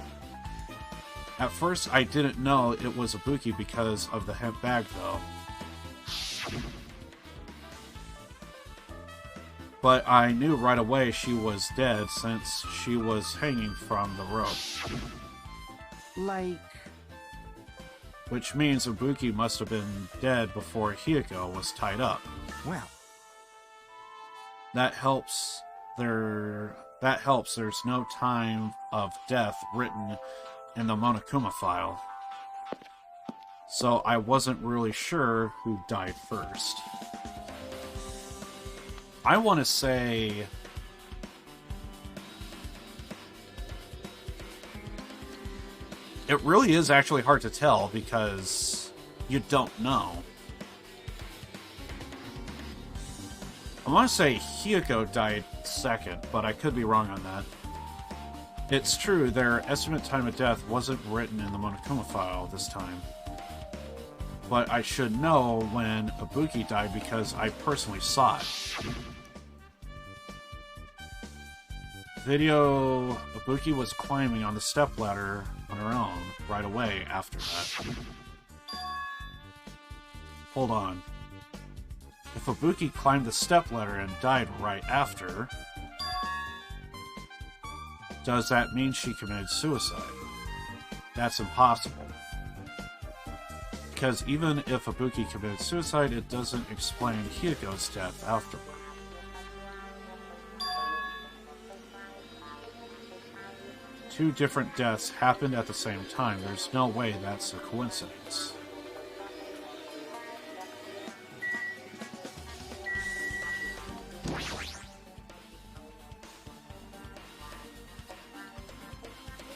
[SPEAKER 3] At first, I didn't know it was Ibuki because of the hemp bag, though. But I knew right away she was dead since she was hanging from the rope.
[SPEAKER 4] Like...
[SPEAKER 3] Which means Ibuki must have been dead before Hiyoko was tied up.
[SPEAKER 4] Well...
[SPEAKER 3] That helps. There's no time of death written in the Monokuma file. So I wasn't really sure who died first. I want to say... It really is actually hard to tell because you don't know. I want to say Hiyoko died second, but I could be wrong on that. It's true, their estimate time of death wasn't written in the Monokuma file this time. But I should know when Ibuki died because I personally saw it. Video, Ibuki was climbing on the stepladder on her own right away after that. Hold on. If Ibuki climbed the stepladder and died right after, does that mean she committed suicide? That's impossible. Because even if Ibuki committed suicide, it doesn't explain Hiyoko's death afterward. Two different deaths happened at the same time. There's no way that's a coincidence.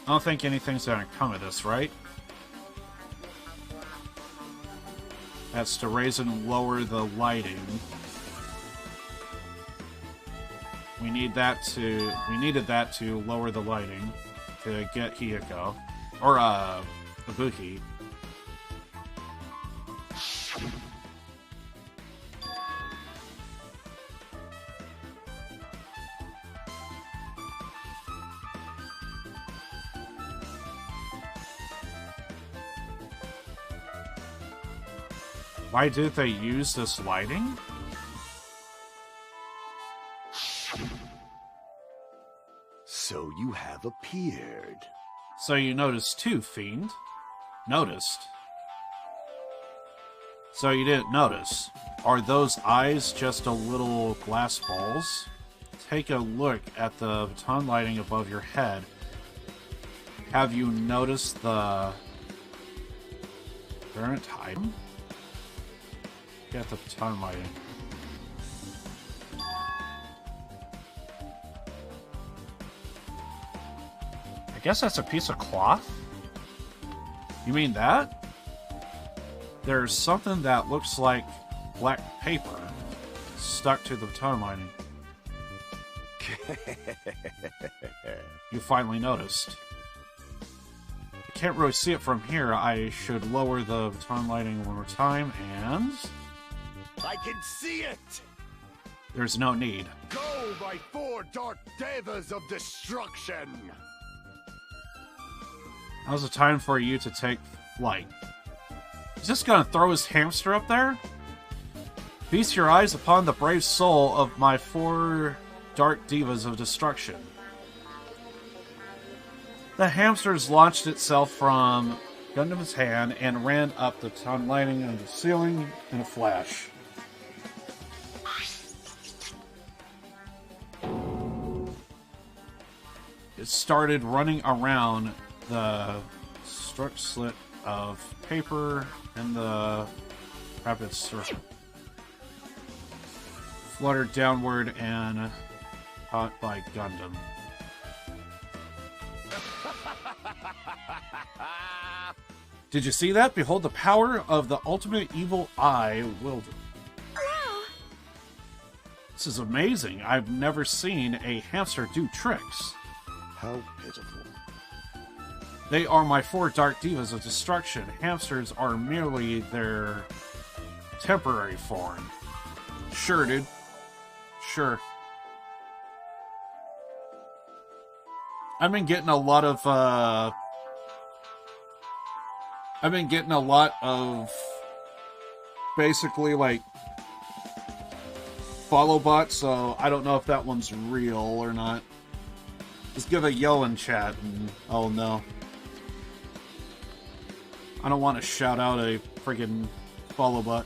[SPEAKER 3] I don't think anything's gonna come of this, right? That's to raise and lower the lighting. We needed that to lower the lighting to get Hiyoko. Or, Ibuki. Why did they use this lighting?
[SPEAKER 8] So you have appeared.
[SPEAKER 3] So you noticed too, Fiend. Noticed. So you didn't notice. Are those eyes just a little glass balls? Take a look at the baton lighting above your head. Have you noticed the current item? Get the baton lighting. I guess that's a piece of cloth? You mean that? there's something that looks like black paper stuck to the baton lining. You finally noticed. I can't really see it from here. I should lower the baton lighting one more time, and...
[SPEAKER 8] I can see it!
[SPEAKER 3] there's no need.
[SPEAKER 8] Go, my 4 dark devas of destruction!
[SPEAKER 3] Now's the time for you to take flight. He's just gonna throw his hamster up there? Feast your eyes upon the brave soul of my 4 dark divas of destruction. The hamsters launched itself from Gundam's hand and ran up the baton lighting of the ceiling in a flash. It started running around the struck slit of paper in the rapid circle. Fluttered downward and caught by Gundam. Did you see that? Behold the power of the ultimate evil eye wielded.
[SPEAKER 6] Wow.
[SPEAKER 3] This is amazing. I've never seen a hamster do tricks.
[SPEAKER 8] How pitiful.
[SPEAKER 3] They are my 4 dark divas of destruction. Hamsters are merely their temporary form. Sure, dude. Sure. I've been getting a lot of basically like follow bots, so I don't know if that one's real or not. Just give a yo in chat and I'll know. I don't want to shout out a friggin' follow bot.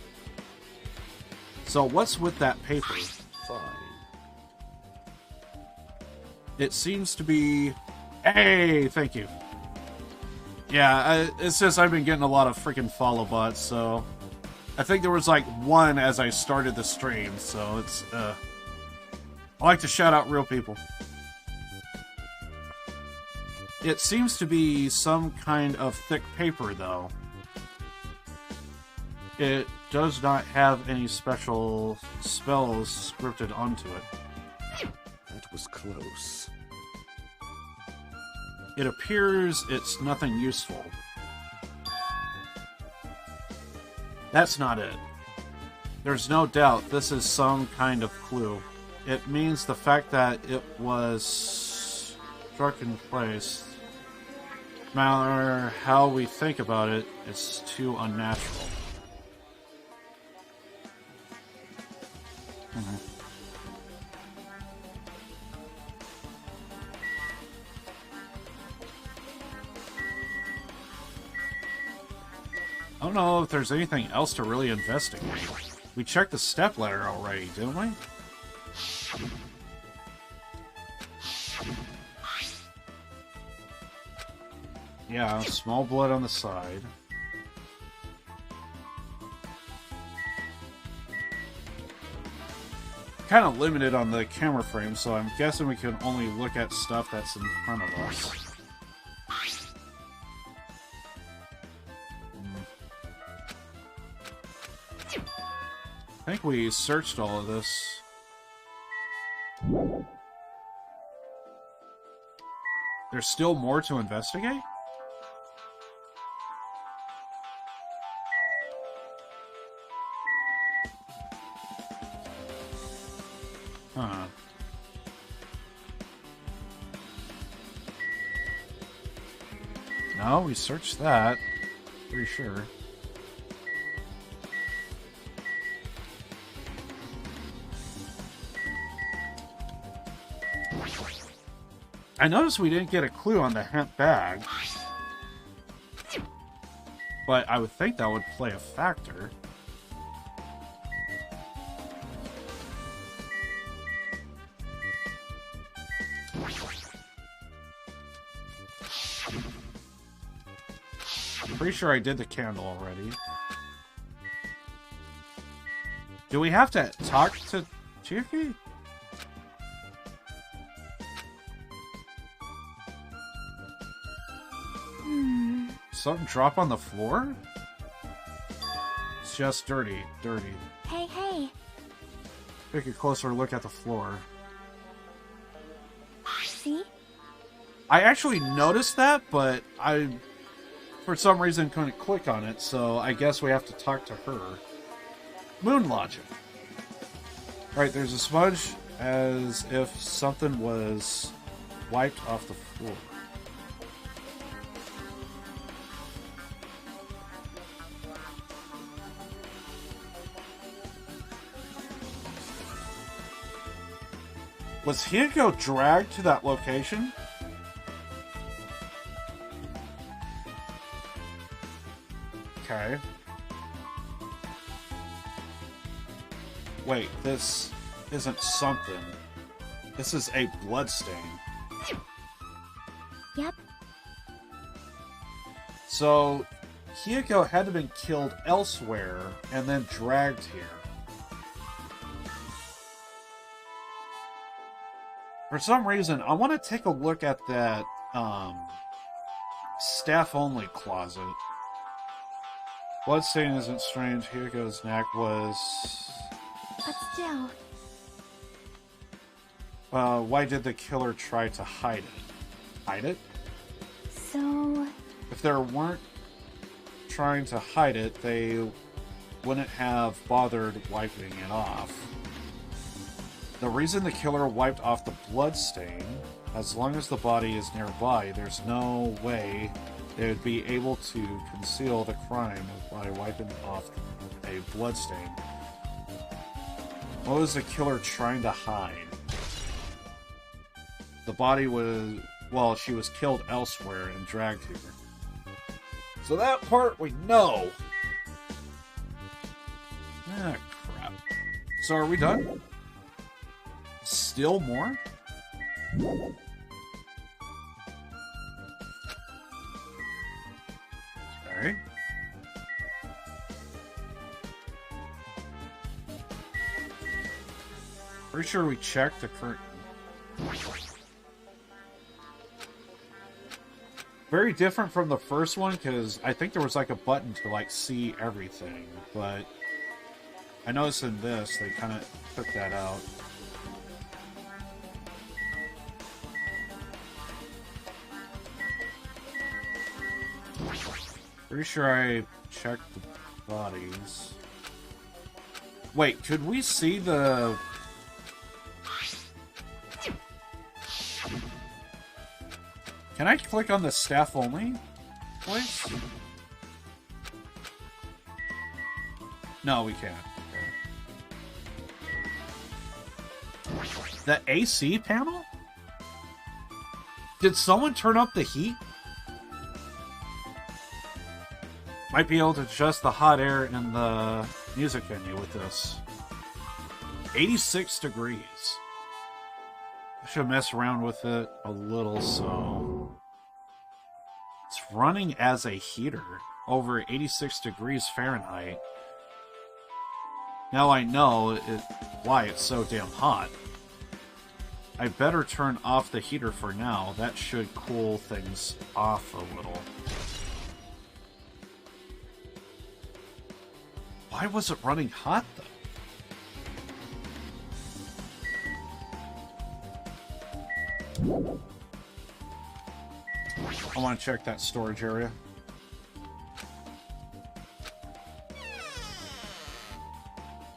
[SPEAKER 3] So what's with that paper?
[SPEAKER 8] Fine.
[SPEAKER 3] It seems to be... Hey, thank you. Yeah, it's just I've been getting a lot of freaking follow bots, so... I think there was like one as I started the stream, so it's... I like to shout out real people. It seems to be some kind of thick paper, though. It does not have any special spells scripted onto it.
[SPEAKER 8] That was close.
[SPEAKER 3] It appears it's nothing useful. That's not it. There's no doubt this is some kind of clue. It means the fact that it was struck in place. No matter how we think about it, it's too unnatural. I don't know if there's anything else to really investigate. We checked the step ladder already, didn't we? Yeah, small blood on the side. Kind of limited on the camera frame, so I'm guessing we can only look at stuff that's in front of us. I think we searched all of this. There's still more to investigate? Huh. No, we searched that. Pretty sure. I noticed we didn't get a clue on the hemp bag. But I would think that would play a factor. Pretty sure I did the candle already. Do we have to talk to Chiaki? Something drop on the floor? It's just dirty. Dirty.
[SPEAKER 7] Hey, hey.
[SPEAKER 3] Take a closer look at the floor.
[SPEAKER 7] See?
[SPEAKER 3] I actually noticed that, but I, for some reason, couldn't click on it, so I guess we have to talk to her. Moon logic. Right, there's a smudge as if something was wiped off the floor. Was Hiko dragged to that location? Okay. Wait, this isn't something. This is a bloodstain.
[SPEAKER 7] Yep.
[SPEAKER 3] So, Hiko had to have been killed elsewhere and then dragged here. For some reason, I want to take a look at that staff-only closet. Bloodstain isn't strange. Hiko's neck was...
[SPEAKER 7] But still.
[SPEAKER 3] Why did the killer try to hide it? Hide it?
[SPEAKER 7] So...
[SPEAKER 3] If they weren't trying to hide it, they wouldn't have bothered wiping it off. The reason the killer wiped off the bloodstain, as long as the body is nearby, there's no way they would be able to conceal the crime by wiping off a bloodstain. What was the killer trying to hide? The body was... well, she was killed elsewhere and dragged here. So that part we know! Ah, crap. So are we done? Still more? Okay. Pretty sure we checked the current... Very different from the first one, because I think there was like a button to like see everything, but I noticed in this they kind of took that out. Pretty sure I checked the bodies. Wait, could we see the... Can I click on the staff only place? No, we can't. Okay. The AC panel? Did someone turn up the heat? Might be able to adjust the hot air in the music venue with this. 86 degrees. I should mess around with it a little, so... It's running as a heater, over 86 degrees Fahrenheit. Now I know why it's so damn hot. I better turn off the heater for now. That should cool things off a little. Why was it running hot, though? I want to check that storage area.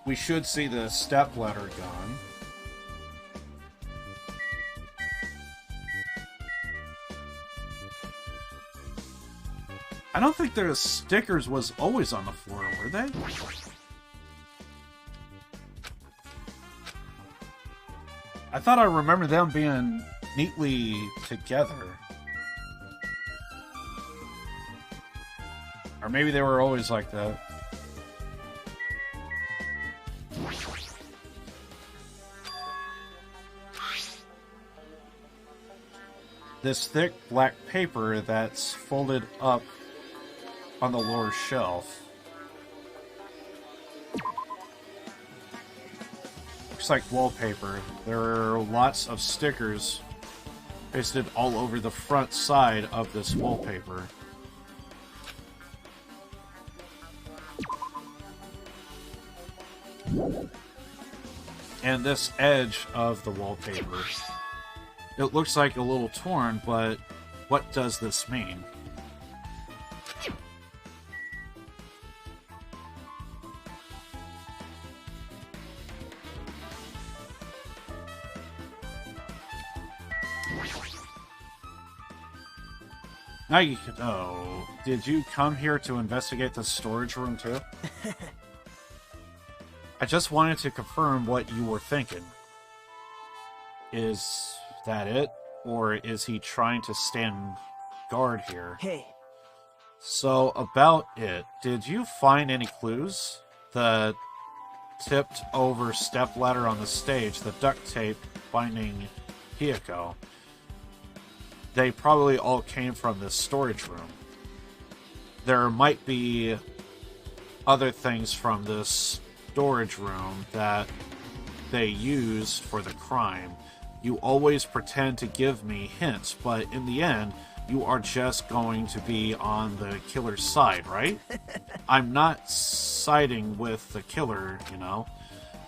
[SPEAKER 3] We should see the step ladder gone. I don't think the stickers was always on the floor, were they? I thought I remember them being neatly together. Or maybe they were always like that. This thick black paper that's folded up on the lower shelf. Looks like wallpaper. There are lots of stickers pasted all over the front side of this wallpaper. And this edge of the wallpaper, it looks like a little torn, but what does this mean? Now you can... Oh, did you come here to investigate the storage room too? I just wanted to confirm what you were thinking. Is that it? Or is he trying to stand guard here?
[SPEAKER 4] Hey.
[SPEAKER 3] So, about it, did you find any clues? The tipped over stepladder on the stage, the duct tape binding Hiyoko. They probably all came from this storage room. There might be other things from this storage room that they used for the crime. You always pretend to give me hints, but in the end, you are just going to be on the killer's side, right? I'm not siding with the killer, you know.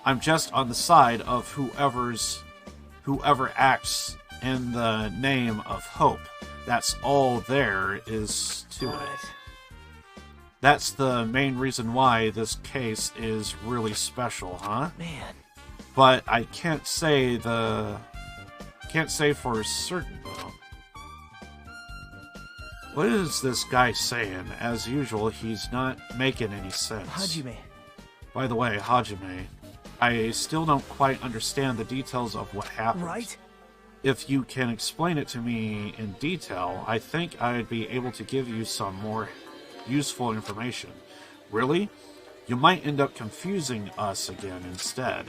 [SPEAKER 3] I'm just on the side of whoever acts in the name of hope. That's all there is to it. That's the main reason why this case is really special, huh?
[SPEAKER 4] Man.
[SPEAKER 3] But I can't say for certain though. What is this guy saying? As usual, he's not making any sense.
[SPEAKER 4] Hajime.
[SPEAKER 3] By the way, Hajime, I still don't quite understand the details of what happened.
[SPEAKER 4] Right?
[SPEAKER 3] If you can explain it to me in detail, I think I'd be able to give you some more useful information. Really? You might end up confusing us again instead.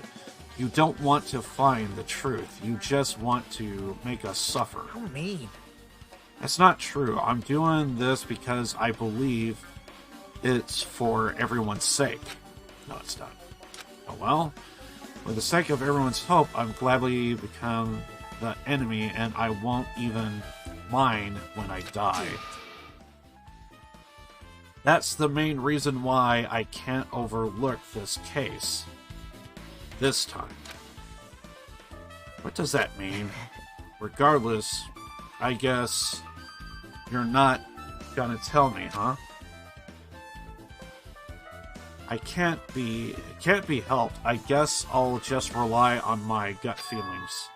[SPEAKER 3] You don't want to find the truth. You just want to make us suffer.
[SPEAKER 4] How mean.
[SPEAKER 3] That's not true. I'm doing this because I believe it's for everyone's sake. No, it's not. Oh well. For the sake of everyone's hope, I'm gladly become the enemy, and I won't even mind when I die. That's the main reason why I can't overlook this case. This time. What does that mean? Regardless, I guess you're not gonna tell me, huh? It can't be helped. I guess I'll just rely on my gut feelings.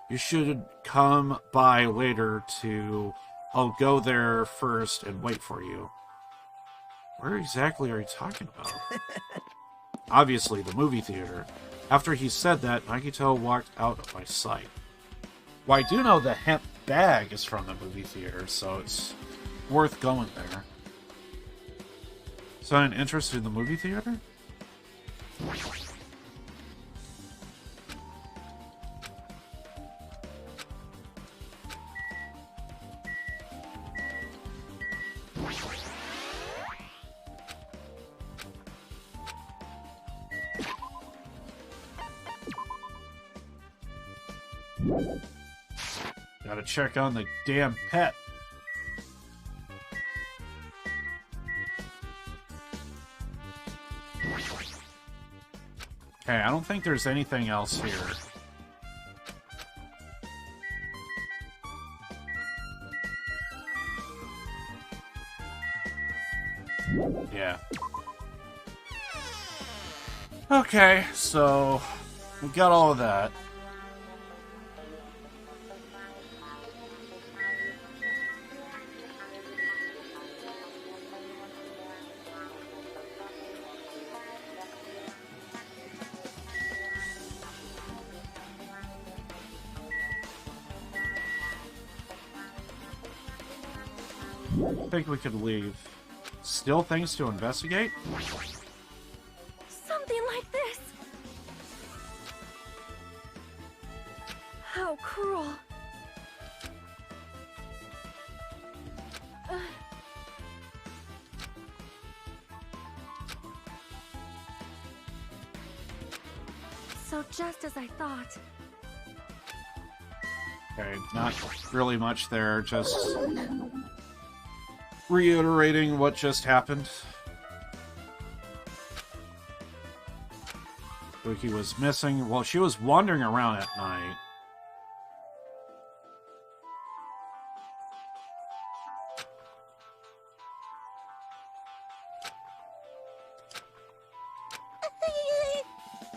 [SPEAKER 3] You should come by later to... I'll go there first and wait for you. Where exactly are you talking about? Obviously, the movie theater. After he said that, Nagito walked out of my sight. Well, I do know the hemp bag is from the movie theater, so it's worth going there. So, I'm interested in the movie theater? Gotta check on the damn pet. Okay, I don't think there's anything else here. Yeah. Okay, so we got all of that. I think we could leave. Still things to investigate?
[SPEAKER 6] Something like this. How cruel. So just as I thought.
[SPEAKER 3] Okay, not really much there, just reiterating what just happened. Buki was missing. Well, she was wandering around at night.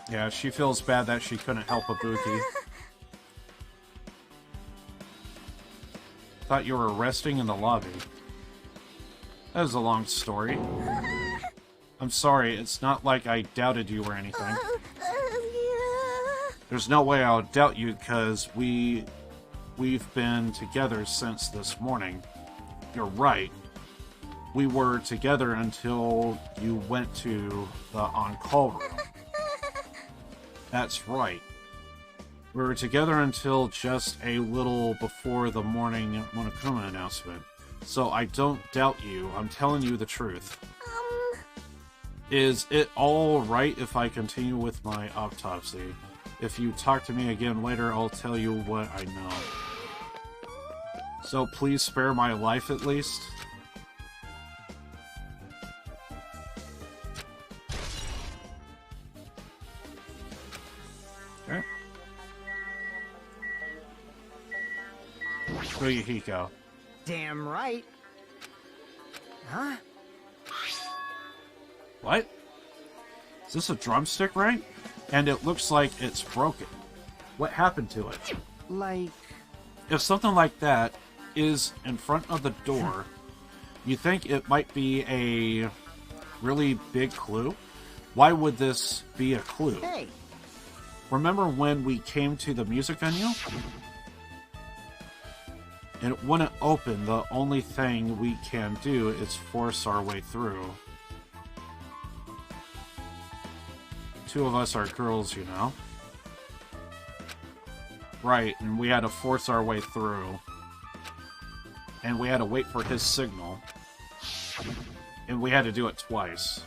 [SPEAKER 3] Yeah, she feels bad that she couldn't help Ibuki. Thought you were resting in the lobby. That was a long story. I'm sorry, it's not like I doubted you or anything. There's no way I'll doubt you, because we've been together since this morning. You're right. We were together until you went to the on-call room. That's right. We were together until just a little before the morning Monokuma announcement. So I don't doubt you. I'm telling you the truth. Is it all right if I continue with my autopsy? If you talk to me again later, I'll tell you what I know. So please spare my life at least. Okay. Hiko.
[SPEAKER 4] Damn right. Huh?
[SPEAKER 3] What? Is this a drumstick, right? And it looks like it's broken. What happened to it?
[SPEAKER 4] Like...
[SPEAKER 3] If something like that is in front of the door, you think it might be a really big clue? Why would this be a clue?
[SPEAKER 4] Hey!
[SPEAKER 3] Remember when we came to the music venue? And it wouldn't open. The only thing we can do is force our way through. Two of us are girls, you know. Right, and we had to force our way through. And we had to wait for his signal. And we had to do it twice.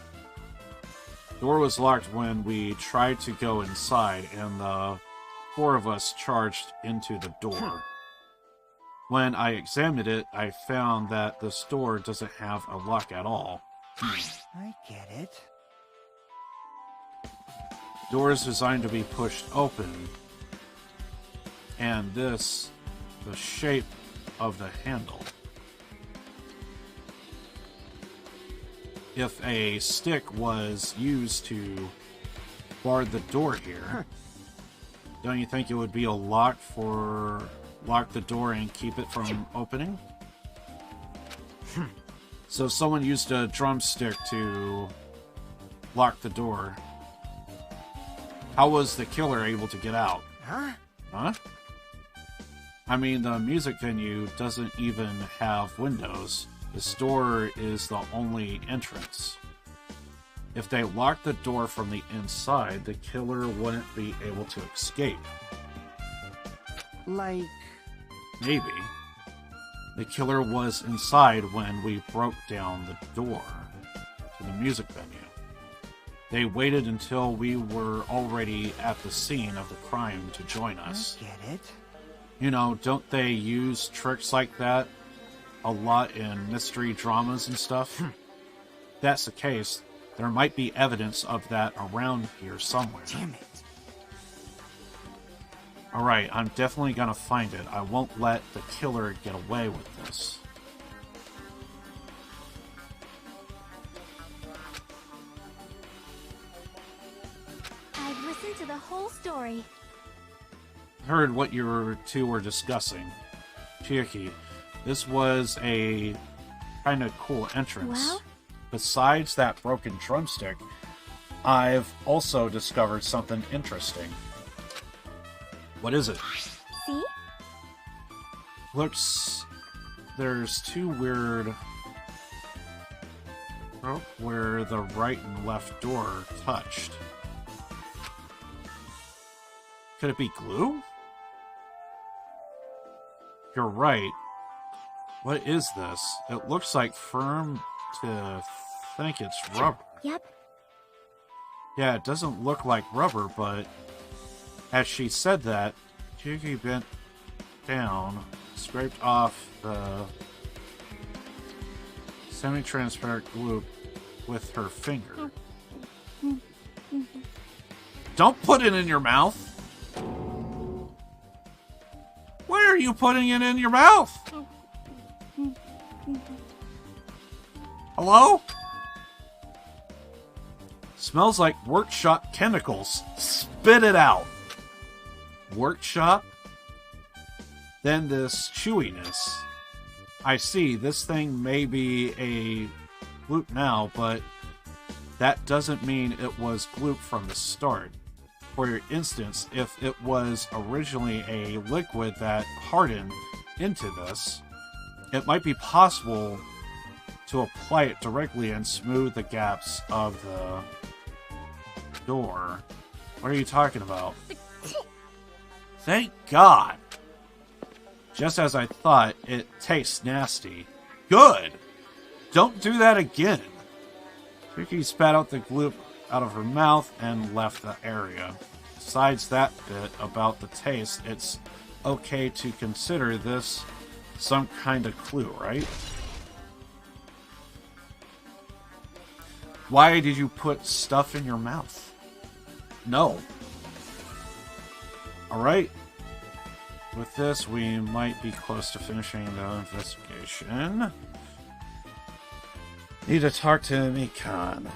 [SPEAKER 3] The door was locked when we tried to go inside, and the four of us charged into the door. When I examined it, I found that this door doesn't have a lock at all.
[SPEAKER 4] I get it.
[SPEAKER 3] Door is designed to be pushed open, and this, the shape of the handle. If a stick was used to bar the door here, don't you think it would be a lock the door and keep it from opening? So if someone used a drumstick to lock the door, how was the killer able to get out? Huh? I mean, the music venue doesn't even have windows. The door is the only entrance. If they locked the door from the inside, the killer wouldn't be able to escape.
[SPEAKER 4] Like...
[SPEAKER 3] Maybe. The killer was inside when we broke down the door to the music venue. They waited until we were already at the scene of the crime to join us.
[SPEAKER 4] I get it.
[SPEAKER 3] You know, don't they use tricks like that a lot in mystery dramas and stuff? If that's the case, there might be evidence of that around here somewhere.
[SPEAKER 4] Damn it.
[SPEAKER 3] Alright, I'm definitely gonna find it. I won't let the killer get away with this.
[SPEAKER 6] I've listened to the whole story.
[SPEAKER 3] Heard what you two were discussing. Chiaki, this was a kind of cool entrance.
[SPEAKER 6] Well?
[SPEAKER 3] Besides that broken drumstick, I've also discovered something interesting. What is it?
[SPEAKER 6] See?
[SPEAKER 3] Looks... There's two weird... where the right and left door touched. Could it be glue? You're right. What is this? It looks like firm to think it's rubber.
[SPEAKER 6] Yep.
[SPEAKER 3] Yeah, it doesn't look like rubber, but as she said that, Chiaki bent down, scraped off the semi-transparent glue with her finger. Don't put it in your mouth. Why are you putting it in your mouth? Hello? Smells like workshop chemicals. Spit it out. Workshop? Then this chewiness. I see, this thing may be a gloop now, but that doesn't mean it was gloop from the start. For instance, if it was originally a liquid that hardened into this, it might be possible to apply it directly and smooth the gaps of the door. What are you talking about? Thank God! Just as I thought, it tastes nasty. Good! Don't do that again! Vicky spat out the gloop out of her mouth and left the area. Besides that bit about the taste, it's okay to consider this some kind of clue, right? Why did you put stuff in your mouth? No. Alright. With this, we might be close to finishing the investigation. Need to talk to Mikan.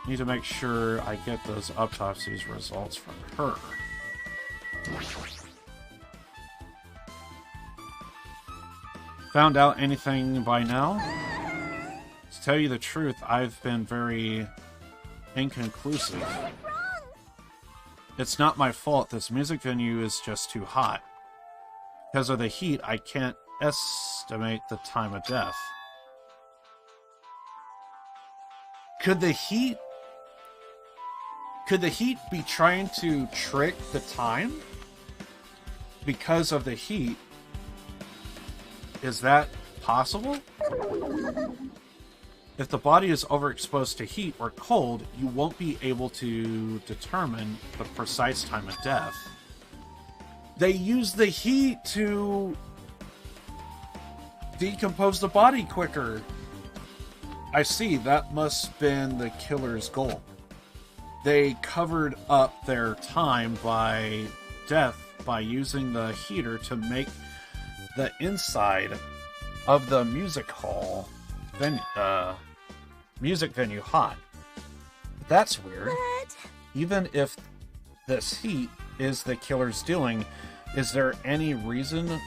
[SPEAKER 3] Need to make sure I get those autopsies results from her. Found out anything by now? To tell you the truth, I've been very inconclusive. It's not my fault. This music venue is just too hot. Because of the heat, I can't estimate the time of death. Could the heat be trying to trick the time? Because of the heat? Is that possible? If the body is overexposed to heat or cold, you won't be able to determine the precise time of death. They use the heat to decompose the body quicker. I see, that must have been the killer's goal. They covered up their time by death by using the heater to make the inside of the music venue hot. That's weird.
[SPEAKER 7] What?
[SPEAKER 3] Even if this heat is the killer's doing, is there any reason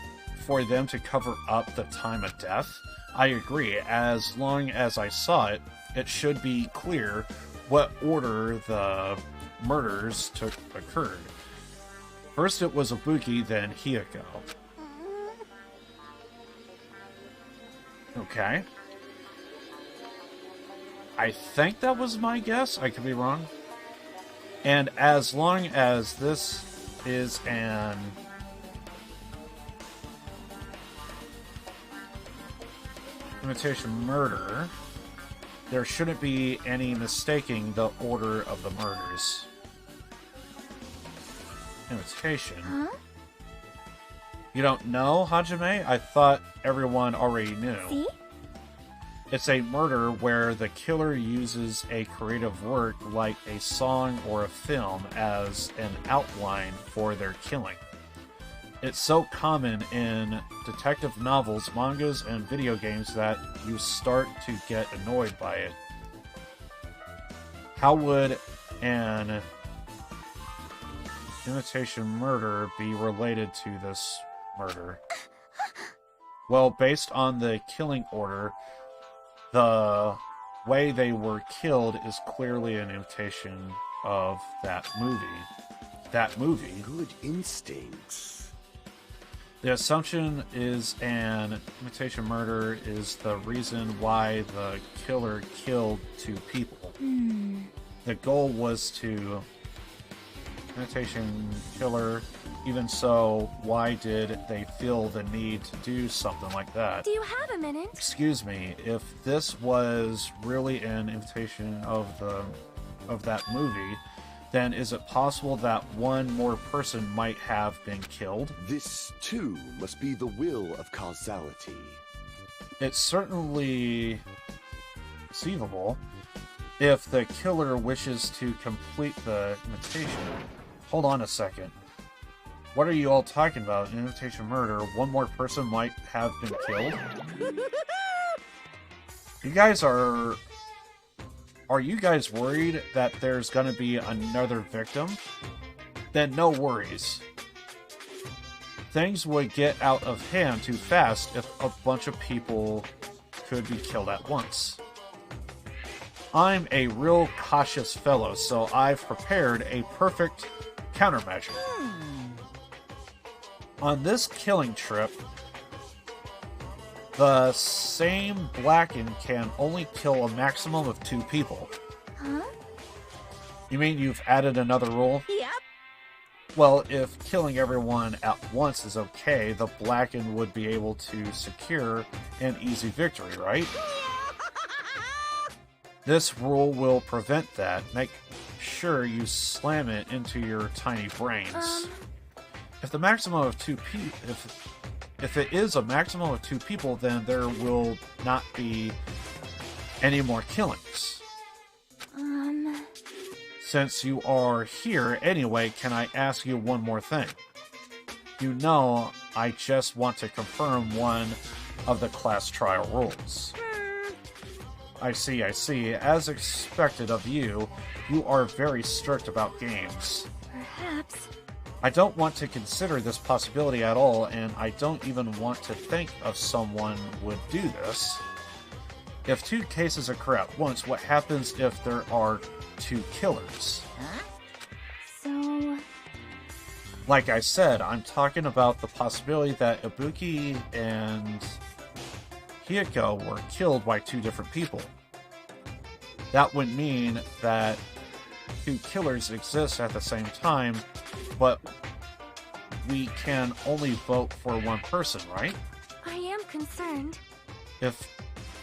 [SPEAKER 3] for them to cover up the time of death? I agree. As long as I saw it, it should be clear what order the murders occurred. First it was Ibuki, then Hiyako. Okay. I think that was my guess. I could be wrong. And as long as this is an imitation murder, there shouldn't be any mistaking the order of the murders. Imitation?
[SPEAKER 7] Huh?
[SPEAKER 3] You don't know, Hajime? I thought everyone already knew.
[SPEAKER 7] See?
[SPEAKER 3] It's a murder where the killer uses a creative work like a song or a film as an outline for their killing. It's so common in detective novels, mangas, and video games that you start to get annoyed by it. How would an imitation murder be related to this murder? Well, based on the killing order, the way they were killed is clearly an imitation of that movie.
[SPEAKER 8] Good instincts.
[SPEAKER 3] The assumption is an imitation murder is the reason why the killer killed two people. The goal was to imitation killer. Even so, why did they feel the need to do something like that?
[SPEAKER 6] Do you have a minute?
[SPEAKER 3] Excuse me, if this was really an imitation of that movie, then is it possible that one more person might have been killed?
[SPEAKER 8] This, too, must be the will of causality.
[SPEAKER 3] It's certainly conceivable. If the killer wishes to complete the imitation... Hold on a second. What are you all talking about? An imitation murder? One more person might have been killed? You guys are... Are you guys worried that there's gonna be another victim? Then no worries. Things would get out of hand too fast if a bunch of people could be killed at once. I'm a real cautious fellow, so I've prepared a perfect countermeasure. On this killing trip, the same Blacken can only kill a maximum of 2 people.
[SPEAKER 7] Huh?
[SPEAKER 3] You mean you've added another rule?
[SPEAKER 6] Yep.
[SPEAKER 3] Well, if killing everyone at once is okay, the Blacken would be able to secure an easy victory, right? This rule will prevent that. Make sure you slam it into your tiny brains. If the maximum of 2 people... If it is a maximum of 2 people, then there will not be any more killings. Since you are here anyway, can I ask you one more thing? You know, I just want to confirm one of the class trial rules. I see. As expected of you, you are very strict about games.
[SPEAKER 7] Perhaps.
[SPEAKER 3] I don't want to consider this possibility at all, and I don't even want to think of someone would do this. If 2 cases occur at once, what happens if there are 2 killers?
[SPEAKER 7] So...
[SPEAKER 3] Like I said, I'm talking about the possibility that Ibuki and Hiyoko were killed by 2 different people. That would mean that 2 killers exist at the same time, but we can only vote for one person, right?
[SPEAKER 7] I am concerned.
[SPEAKER 3] If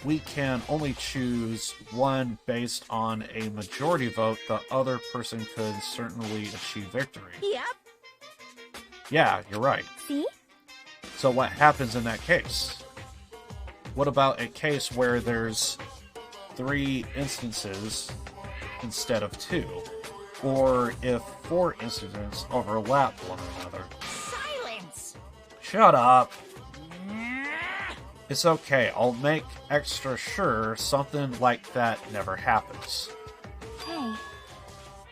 [SPEAKER 3] we can only choose one based on a majority vote, the other person could certainly achieve victory.
[SPEAKER 6] Yep.
[SPEAKER 3] Yeah, you're right.
[SPEAKER 7] See?
[SPEAKER 3] So what happens in that case? What about a case where there's 3 instances instead of 2? Or if 4 incidents overlap one another?
[SPEAKER 6] Silence!
[SPEAKER 3] Shut up! It's okay, I'll make extra sure something like that never happens.
[SPEAKER 7] Hey.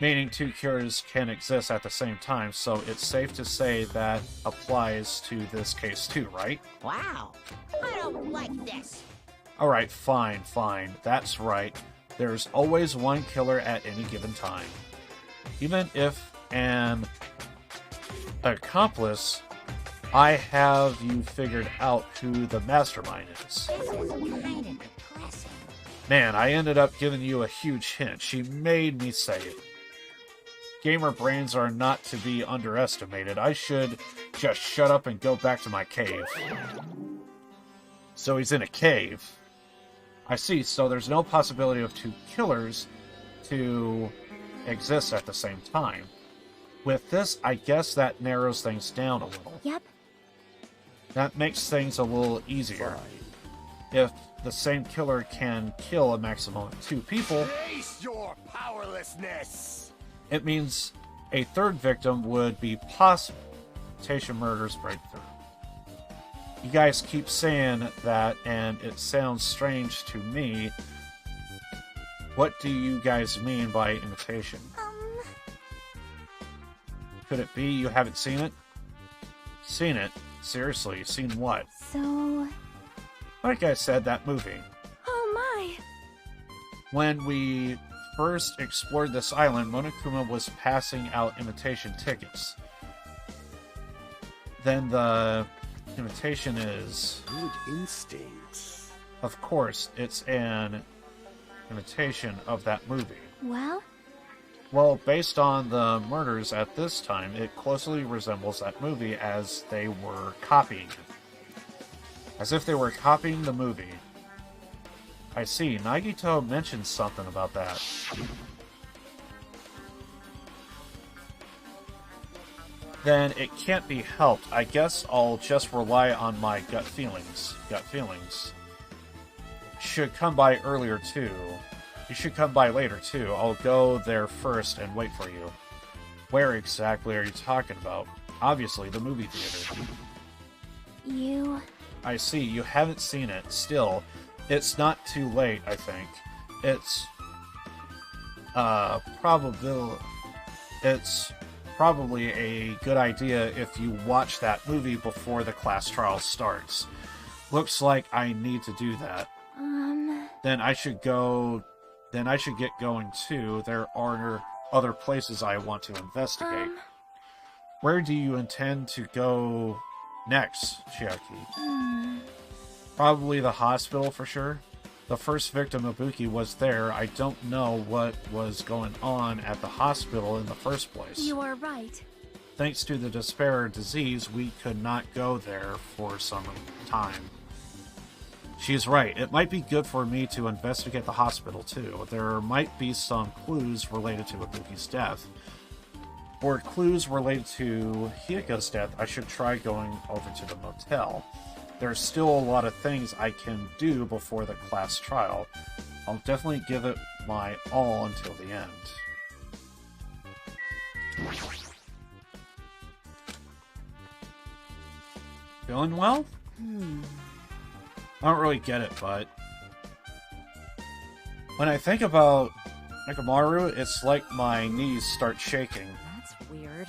[SPEAKER 3] Meaning 2 cures can exist at the same time, so it's safe to say that applies to this case too, right?
[SPEAKER 6] Wow. I don't like this.
[SPEAKER 3] Alright, fine. That's right. There's always one killer at any given time. Even if an accomplice, I have you figured out who the mastermind is.
[SPEAKER 6] This is kind of depressing.
[SPEAKER 3] Man, I ended up giving you a huge hint. She made me say it. Gamer brains are not to be underestimated. I should just shut up and go back to my cave. So he's in a cave. I see, so there's no possibility of 2 killers to exist at the same time. With this, I guess that narrows things down a little.
[SPEAKER 7] Yep.
[SPEAKER 3] That makes things a little easier. If the same killer can kill a maximum of 2 people,
[SPEAKER 8] Face your powerlessness!
[SPEAKER 3] it means a 3rd victim would be possible. Imitation murders breakthrough. You guys keep saying that, and it sounds strange to me. What do you guys mean by imitation? Could it be you haven't seen it? Seen it? Seriously, seen what?
[SPEAKER 7] So...
[SPEAKER 3] Like I said, that movie.
[SPEAKER 7] Oh my!
[SPEAKER 3] When we first explored this island, Monokuma was passing out imitation tickets. Then the imitation is...
[SPEAKER 8] Good instincts.
[SPEAKER 3] Of course, it's an imitation of that movie.
[SPEAKER 7] Well?
[SPEAKER 3] Well, based on the murders at this time, it closely resembles that movie as they were copying it. As if they were copying the movie. I see, Nagito mentioned something about that. Then it can't be helped. I guess I'll just rely on my gut feelings. Should come by earlier too. You should come by later, too. I'll go there first and wait for you. Where exactly are you talking about? Obviously, the movie theater.
[SPEAKER 7] You...
[SPEAKER 3] I see, you haven't seen it. Still, it's not too late, I think. It's... It's probably a good idea if you watch that movie before the class trial starts. Looks like I need to do that. Then I should get going too. There are other places I want to investigate. Where do you intend to go next, Chiaki? Probably the hospital for sure. The first victim, Ibuki, was there. I don't know what was going on at the hospital in the first place.
[SPEAKER 6] You are right.
[SPEAKER 3] Thanks to the despair disease, we could not go there for some time. She's right. It might be good for me to investigate the hospital, too. There might be some clues related to Ibuki's death. For clues related to Hiyuko's death, I should try going over to the motel. There's still a lot of things I can do before the class trial. I'll definitely give it my all until the end. Feeling well? I don't really get it, but... when I think about Nekomaru, it's like my knees start shaking.
[SPEAKER 6] That's weird.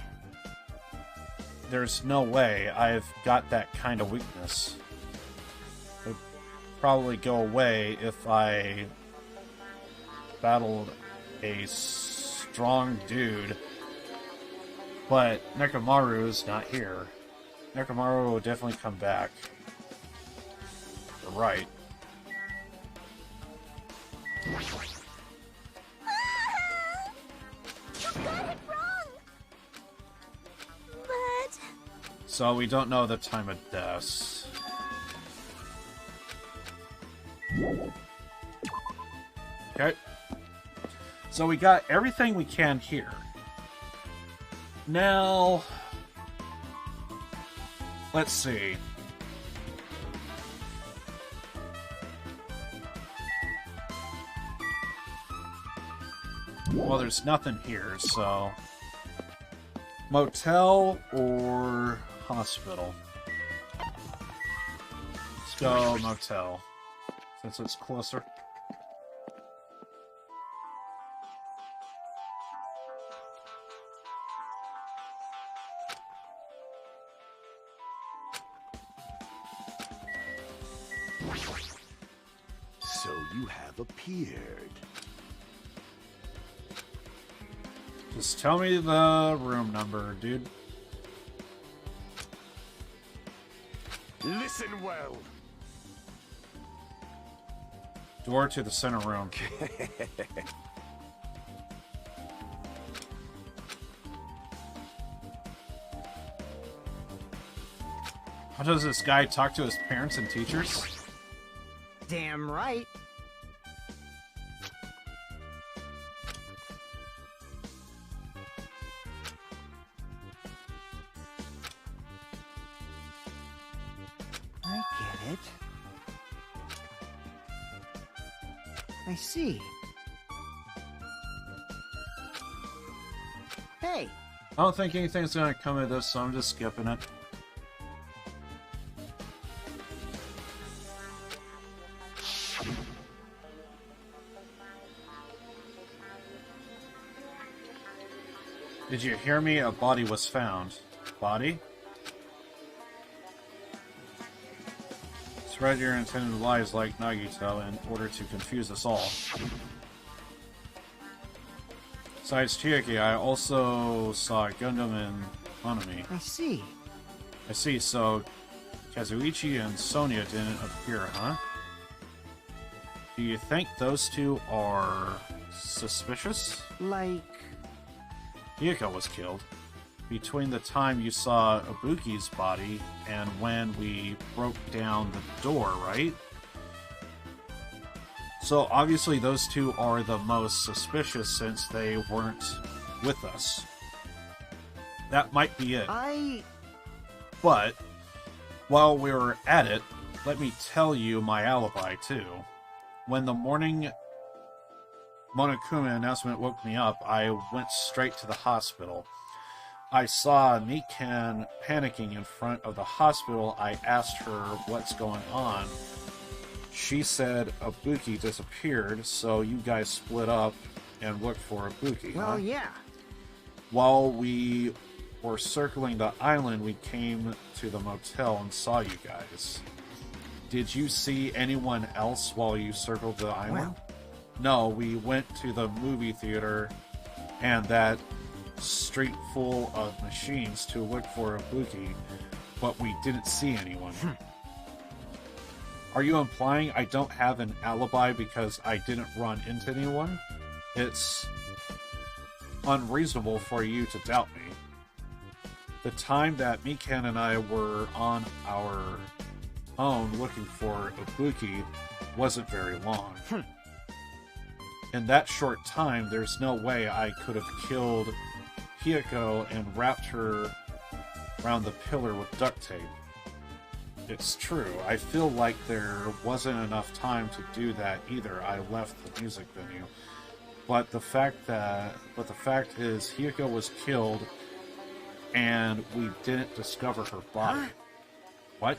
[SPEAKER 3] There's no way I've got that kind of weakness. It would probably go away if I battled a strong dude. But Nekomaru's not here. Nekomaru will definitely come back. You're right.
[SPEAKER 7] You got it wrong! But...
[SPEAKER 3] So we don't know the time of death. Okay. So we got everything we can here. Now... let's see. Well, there's nothing here, so... motel or hospital? Let's go motel, since it's closer.
[SPEAKER 8] So you have appeared.
[SPEAKER 3] Just tell me the room number, dude.
[SPEAKER 8] Listen well.
[SPEAKER 3] Door to the center room. How does this guy talk to his parents and teachers?
[SPEAKER 4] Damn right. I get it. I see. Hey,
[SPEAKER 3] I don't think anything's gonna come of this, so I'm just skipping it. Did you hear me? A body was found. Body? Spread your intended lies like Nagito in order to confuse us all. Besides Chiaki, I also saw Gundam and Monami.
[SPEAKER 4] I see.
[SPEAKER 3] I see, so Kazuichi and Sonia didn't appear, huh? Do you think those two are suspicious?
[SPEAKER 4] Like,
[SPEAKER 3] Hiyuko was killed. Between the time you saw Ibuki's body and when we broke down the door, right? So obviously those two are the most suspicious since they weren't with us. That might be it. But, while we were at it, let me tell you my alibi too. When the morning Monokuma announcement woke me up, I went straight to the hospital. I saw Mikan panicking in front of the hospital. I asked her what's going on. She said Ibuki disappeared, so you guys split up and looked for Ibuki.
[SPEAKER 4] Well, yeah.
[SPEAKER 3] While we were circling the island, we came to the motel and saw you guys. Did you see anyone else while you circled the island?
[SPEAKER 4] Well,
[SPEAKER 3] no, we went to the movie theater and that street full of machines to look for Ibuki, but we didn't see anyone. Are you implying I don't have an alibi because I didn't run into anyone? It's unreasonable for you to doubt me. The time that Mikan and I were on our own looking for Ibuki wasn't very long. In that short time, there's no way I could have killed Hiyoko and wrapped her around the pillar with duct tape. It's true, I feel like there wasn't enough time to do that either. I left the music venue. But the fact is Hiyoko was killed and we didn't discover her body.
[SPEAKER 4] Huh?
[SPEAKER 3] What?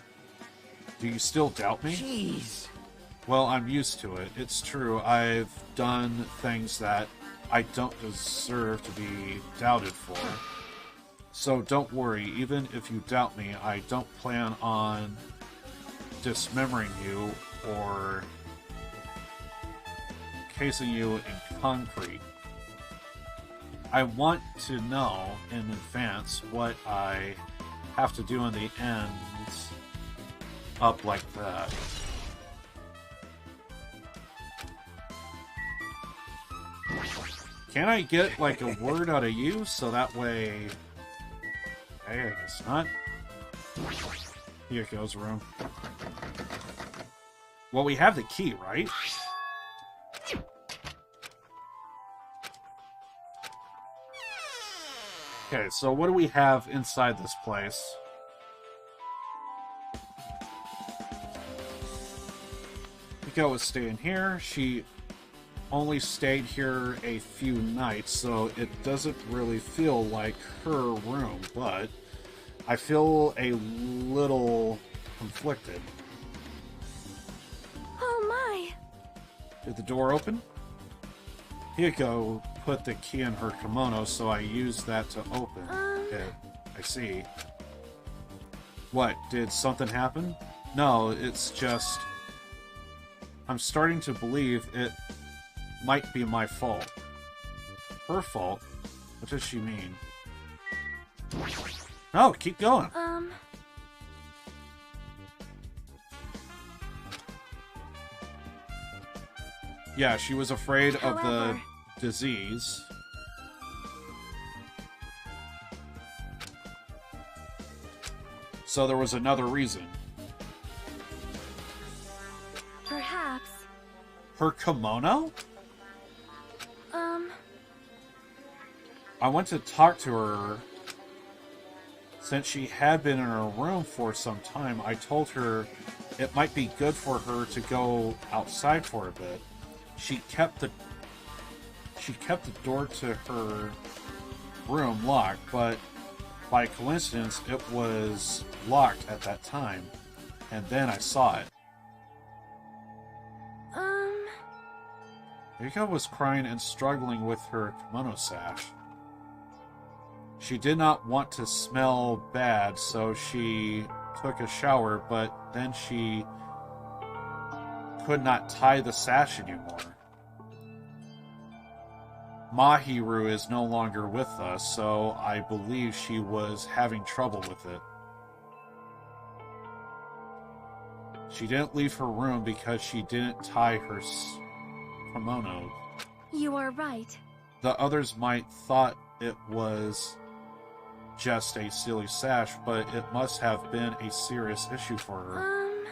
[SPEAKER 3] Do you still doubt me?
[SPEAKER 4] Jeez.
[SPEAKER 3] Well, I'm used to it. It's true, I've done things that I don't deserve to be doubted for. So don't worry, even if you doubt me, I don't plan on dismembering you or casing you in concrete. I want to know in advance what I have to do in the end up like that. Can I get like a word out of you so that way... Hey, I guess not. Here goes room. Well, we have the key, right? Okay, so what do we have inside this place? Hiko was staying here. She only stayed here a few nights, so it doesn't really feel like her room, but I feel a little conflicted.
[SPEAKER 6] Oh my!
[SPEAKER 3] Did the door open? Hiko put the key in her kimono, so I used that to open it. I see. What, did something happen? No, it's just... I'm starting to believe it might be my fault. Her fault? What does she mean? No, keep going. Yeah, she was afraid of the disease. So there was another reason.
[SPEAKER 6] Perhaps.
[SPEAKER 3] Her kimono? I went to talk to her. Since she had been in her room for some time, I told her it might be good for her to go outside for a bit. She kept the door to her room locked, but by coincidence it was locked at that time, and then I saw it. Rika was crying and struggling with her kimono sash. She did not want to smell bad, so she took a shower, but then she could not tie the sash anymore. Mahiru is no longer with us, so I believe she was having trouble with it. She didn't leave her room because she didn't tie her kimono.
[SPEAKER 6] You are right.
[SPEAKER 3] The others might thought it was just a silly sash, but it must have been a serious issue for her.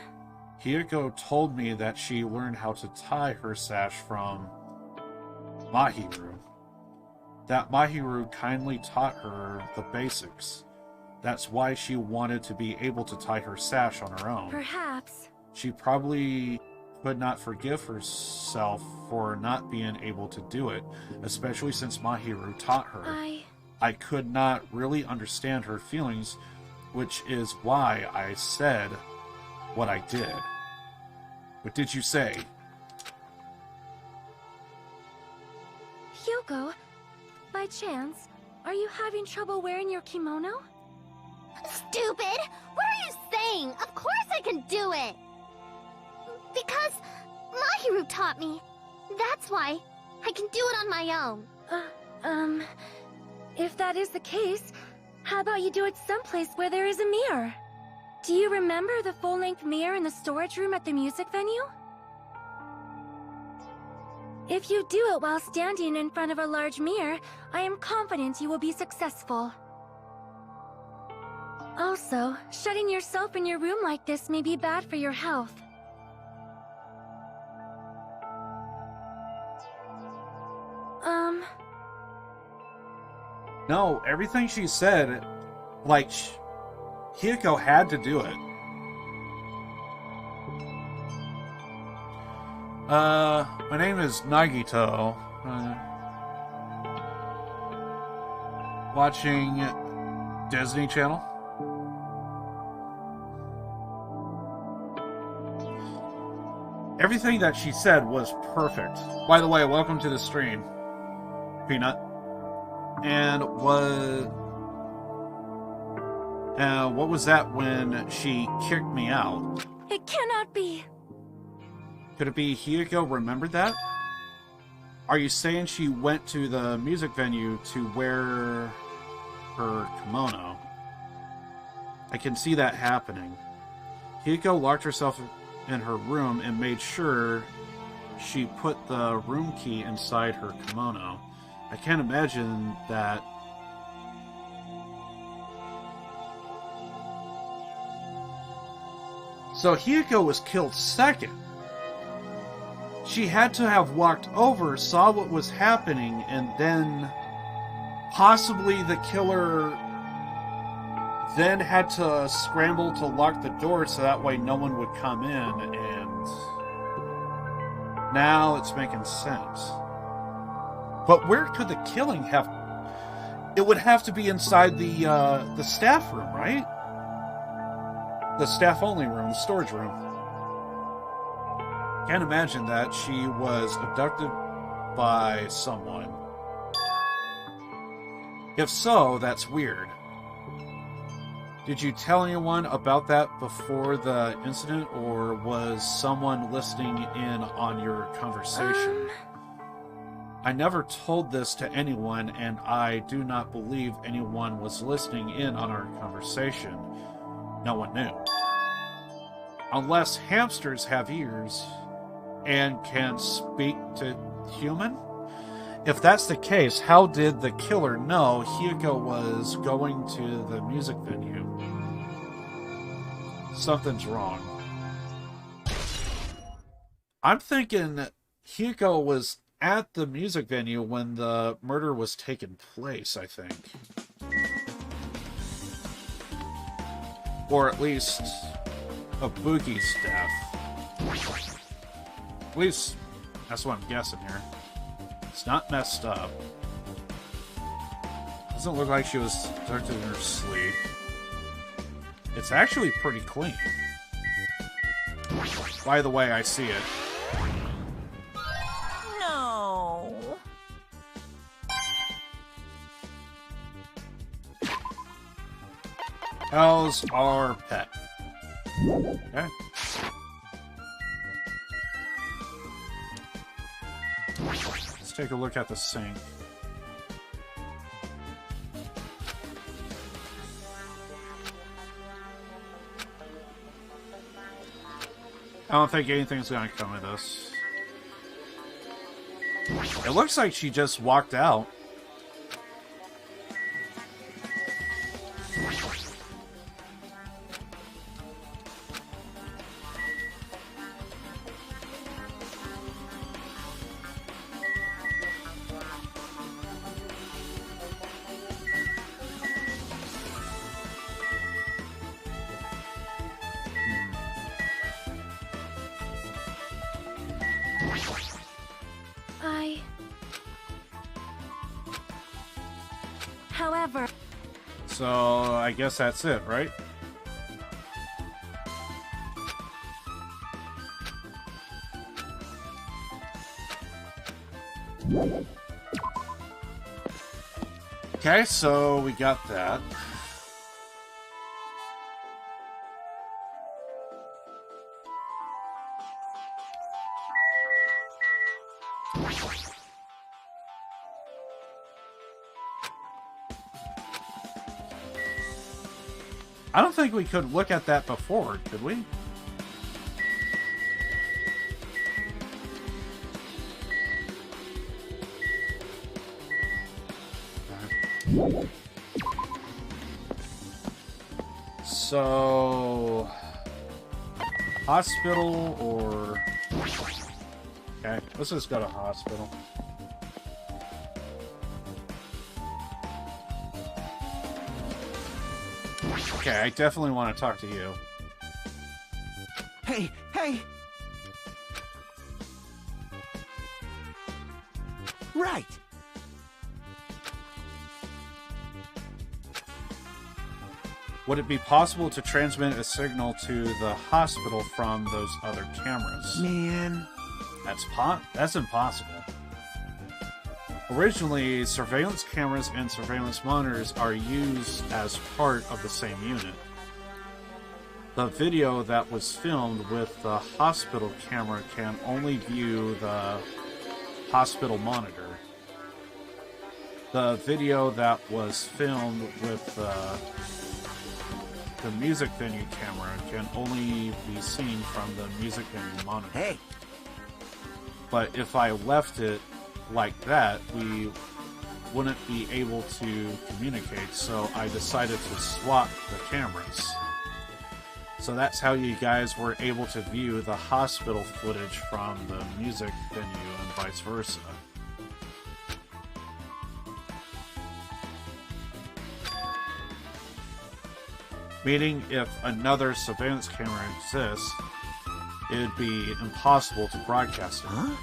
[SPEAKER 3] Hiyoko told me that she learned how to tie her sash from Mahiru. That Mahiru kindly taught her the basics. That's why she wanted to be able to tie her sash on her own.
[SPEAKER 6] Perhaps.
[SPEAKER 3] She probably could not forgive herself for not being able to do it, especially since Mahiru taught her. I could not really understand her feelings, which is why I said what I did. What did you say?
[SPEAKER 6] Hyuko, by chance, are you having trouble wearing your kimono?
[SPEAKER 7] Stupid! What are you saying? Of course I can do it! Because Mahiru taught me. That's why I can do it on my own.
[SPEAKER 6] If that is the case, how about you do it someplace where there is a mirror? Do you remember the full-length mirror in the storage room at the music venue? If you do it while standing in front of a large mirror, I am confident you will be successful. Also, shutting yourself in your room like this may be bad for your health.
[SPEAKER 3] No, everything she said, like, Hiko had to do it. My name is Nagito. Watching Disney Channel. Everything that she said was perfect. By the way, welcome to the stream, Peanut. And what was that when she kicked me out?
[SPEAKER 6] It cannot be.
[SPEAKER 3] Could it be Hiyoko remembered that? Are you saying she went to the music venue to wear her kimono? I can see that happening. Hiyoko locked herself in her room and made sure she put the room key inside her kimono. I can't imagine that. So Hiyoko was killed second. She had to have walked over, saw what was happening, and then possibly the killer then had to scramble to lock the door so that way no one would come in, and now it's making sense. But where could the killing have... It would have to be inside the staff room, right? The staff-only room, the storage room. Can't imagine that she was abducted by someone. If so, that's weird. Did you tell anyone about that before the incident, or was someone listening in on your conversation? I never told this to anyone, and I do not believe anyone was listening in on our conversation. No one knew. Unless hamsters have ears and can speak to human? If that's the case, how did the killer know Hiyoko was going to the music venue? Something's wrong. I'm thinking Hiyoko was at the music venue when the murder was taking place, I think. Or at least a boogie staff. At least that's what I'm guessing here. It's not messed up. Doesn't look like she was abducted in her sleep. It's actually pretty clean. By the way, I see it.
[SPEAKER 9] No.
[SPEAKER 3] How's our pet? Okay. Let's take a look at the sink. I don't think anything's gonna come of this. It looks like she just walked out.
[SPEAKER 6] However...
[SPEAKER 3] So, I guess that's it, right? Okay, so we got that. I don't think we could look at that before, could we? So, hospital or... Okay, let's just go to hospital. Okay, I definitely want to talk to you.
[SPEAKER 4] Hey, hey! Right!
[SPEAKER 3] Would it be possible to transmit a signal to the hospital from those other cameras?
[SPEAKER 4] Man.
[SPEAKER 3] That's impossible. Originally, surveillance cameras and surveillance monitors are used as part of the same unit. The video that was filmed with the hospital camera can only view the hospital monitor. The video that was filmed with the music venue camera can only be seen from the music venue monitor.
[SPEAKER 4] Hey!
[SPEAKER 3] But if I left it like that, we wouldn't be able to communicate, so I decided to swap the cameras. So that's how you guys were able to view the hospital footage from the music venue and vice versa. Meaning, if another surveillance camera exists, it'd be impossible to broadcast it.
[SPEAKER 4] Huh?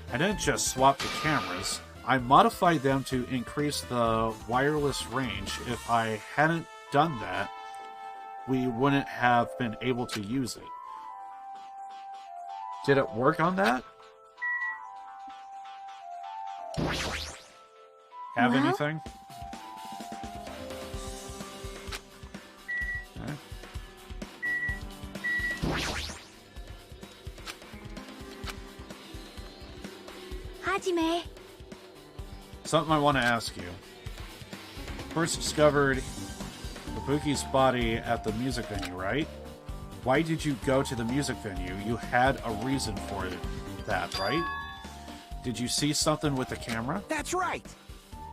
[SPEAKER 3] I didn't just swap the cameras, I modified them to increase the wireless range. If I hadn't done that, we wouldn't have been able to use it. Did it work on that? Have
[SPEAKER 6] Well?
[SPEAKER 3] anything? Okay.
[SPEAKER 6] Hajime.
[SPEAKER 3] Something I want to ask you. First discovered Ibuki's body at the music venue, right? Why did you go to the music venue? You had a reason for it, that, right? Did you see something with the camera?
[SPEAKER 4] That's right!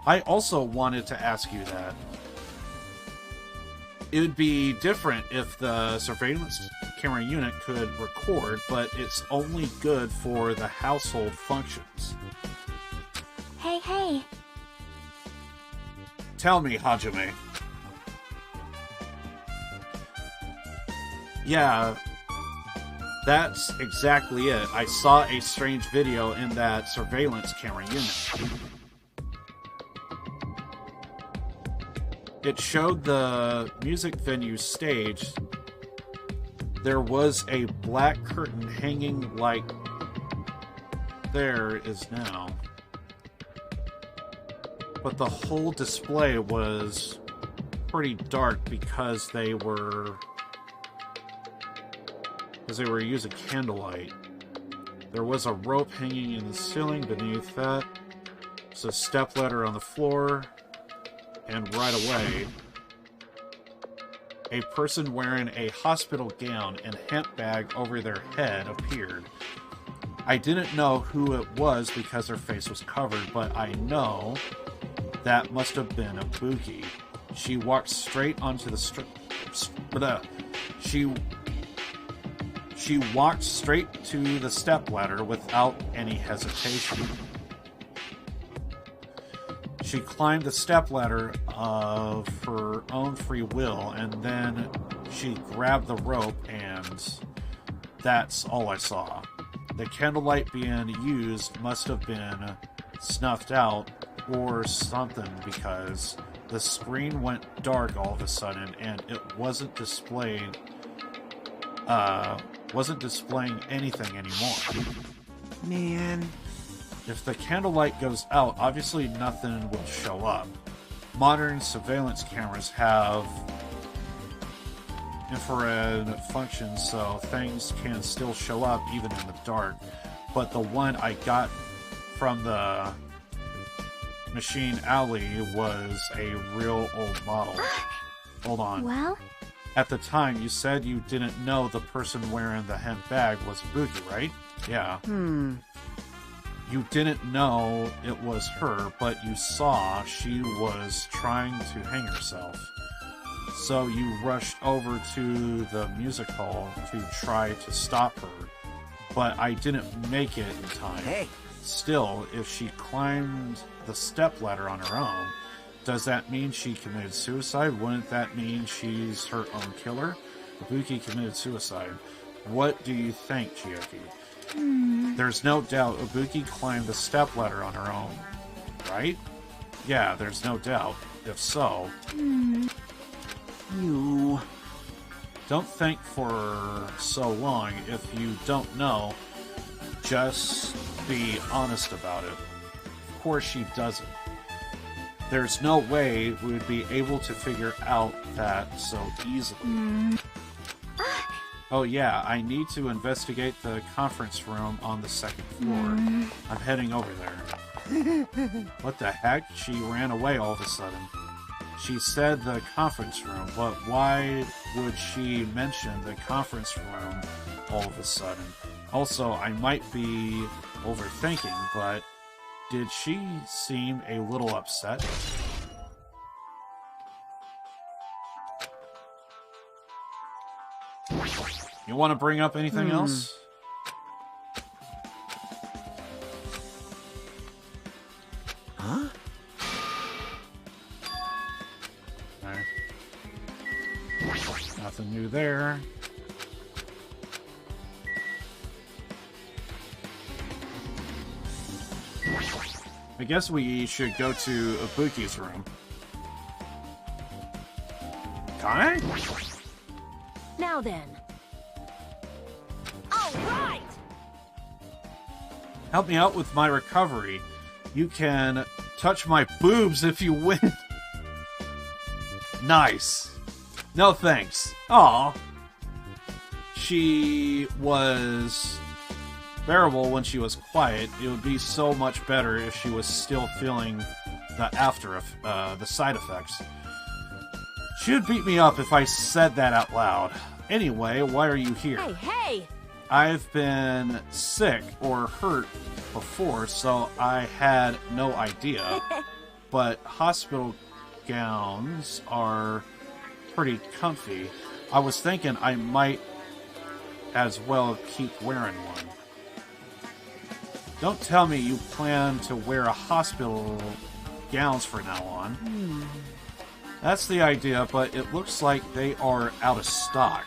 [SPEAKER 3] I also wanted to ask you that. It would be different if the surveillance camera unit could record, but it's only good for the household functions.
[SPEAKER 6] Hey, hey.
[SPEAKER 3] Tell me, Hajime. Yeah, that's exactly it. I saw a strange video in that surveillance camera unit. It showed the music venue stage. There was a black curtain hanging like there is now. But the whole display was pretty dark because they were using candlelight. There was a rope hanging in the ceiling beneath that. There's a stepladder on the floor. And right away, a person wearing a hospital gown and hemp bag over their head appeared. I didn't know who it was because their face was covered, but I know that must have been Ibuki. She walked straight onto the She walked straight to the stepladder without any hesitation. She climbed the stepladder of her own free will, and then she grabbed the rope, and that's all I saw. The candlelight being used must have been snuffed out or something, because the screen went dark all of a sudden and it wasn't displaying anything anymore.
[SPEAKER 4] Man.
[SPEAKER 3] If the candlelight goes out, obviously nothing will show up. Modern surveillance cameras have infrared functions, so things can still show up even in the dark. But the one I got from the Machine Alley was a real old model. Hold on.
[SPEAKER 6] Well?
[SPEAKER 3] At the time, you said you didn't know the person wearing the hemp bag was Ibuki, right? Yeah. You didn't know it was her, but you saw she was trying to hang herself. So you rushed over to the music hall to try to stop her, but I didn't make it in time.
[SPEAKER 4] Hey.
[SPEAKER 3] Still, if she climbed the stepladder on her own, does that mean she committed suicide? Wouldn't that mean she's her own killer? Ibuki committed suicide. What do you think, Chiyoki? There's no doubt Ibuki climbed the stepladder on her own, right? Yeah, there's no doubt. If so... You... Don't think for so long. If you don't know, just be honest about it. Of course she doesn't. There's no way we would be able to figure out that so easily. Oh yeah, I need to investigate the conference room on the second floor. I'm heading over there. What the heck? She ran away all of a sudden. She said the conference room, but why would she mention the conference room all of a sudden? Also, I might be overthinking, but did she seem a little upset? You want to bring up anything else?
[SPEAKER 4] Huh?
[SPEAKER 3] Okay. Nothing new there. I guess we should go to Ibuki's room. Kane?
[SPEAKER 6] Now then. All right.
[SPEAKER 3] Help me out with my recovery. You can touch my boobs if you win. Nice. No thanks. Aw. She was bearable when she was quiet. It would be so much better if she was still feeling the side effects. She would beat me up if I said that out loud. Anyway, why are you here?
[SPEAKER 6] Hey!
[SPEAKER 3] I've been sick or hurt before, so I had no idea. But hospital gowns are pretty comfy. I was thinking I might as well keep wearing one. Don't tell me you plan to wear a hospital gowns from now on. That's the idea, but it looks like they are out of stock.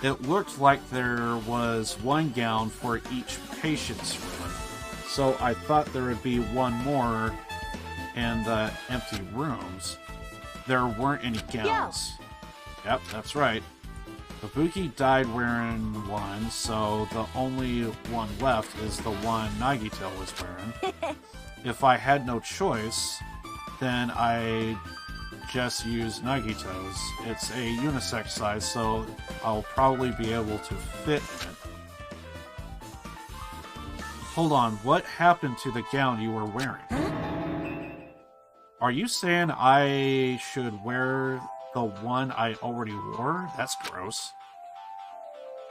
[SPEAKER 3] It looked like there was one gown for each patient's room, so I thought there would be one more in the empty rooms. There weren't any gowns. Yep, that's right. Ibuki died wearing one, so the only one left is the one Nagito was wearing. If I had no choice, then I just use Nagito's. It's a unisex size, so I'll probably be able to fit in it. Hold on, what happened to the gown you were wearing? Are you saying I should wear the one I already wore? That's gross.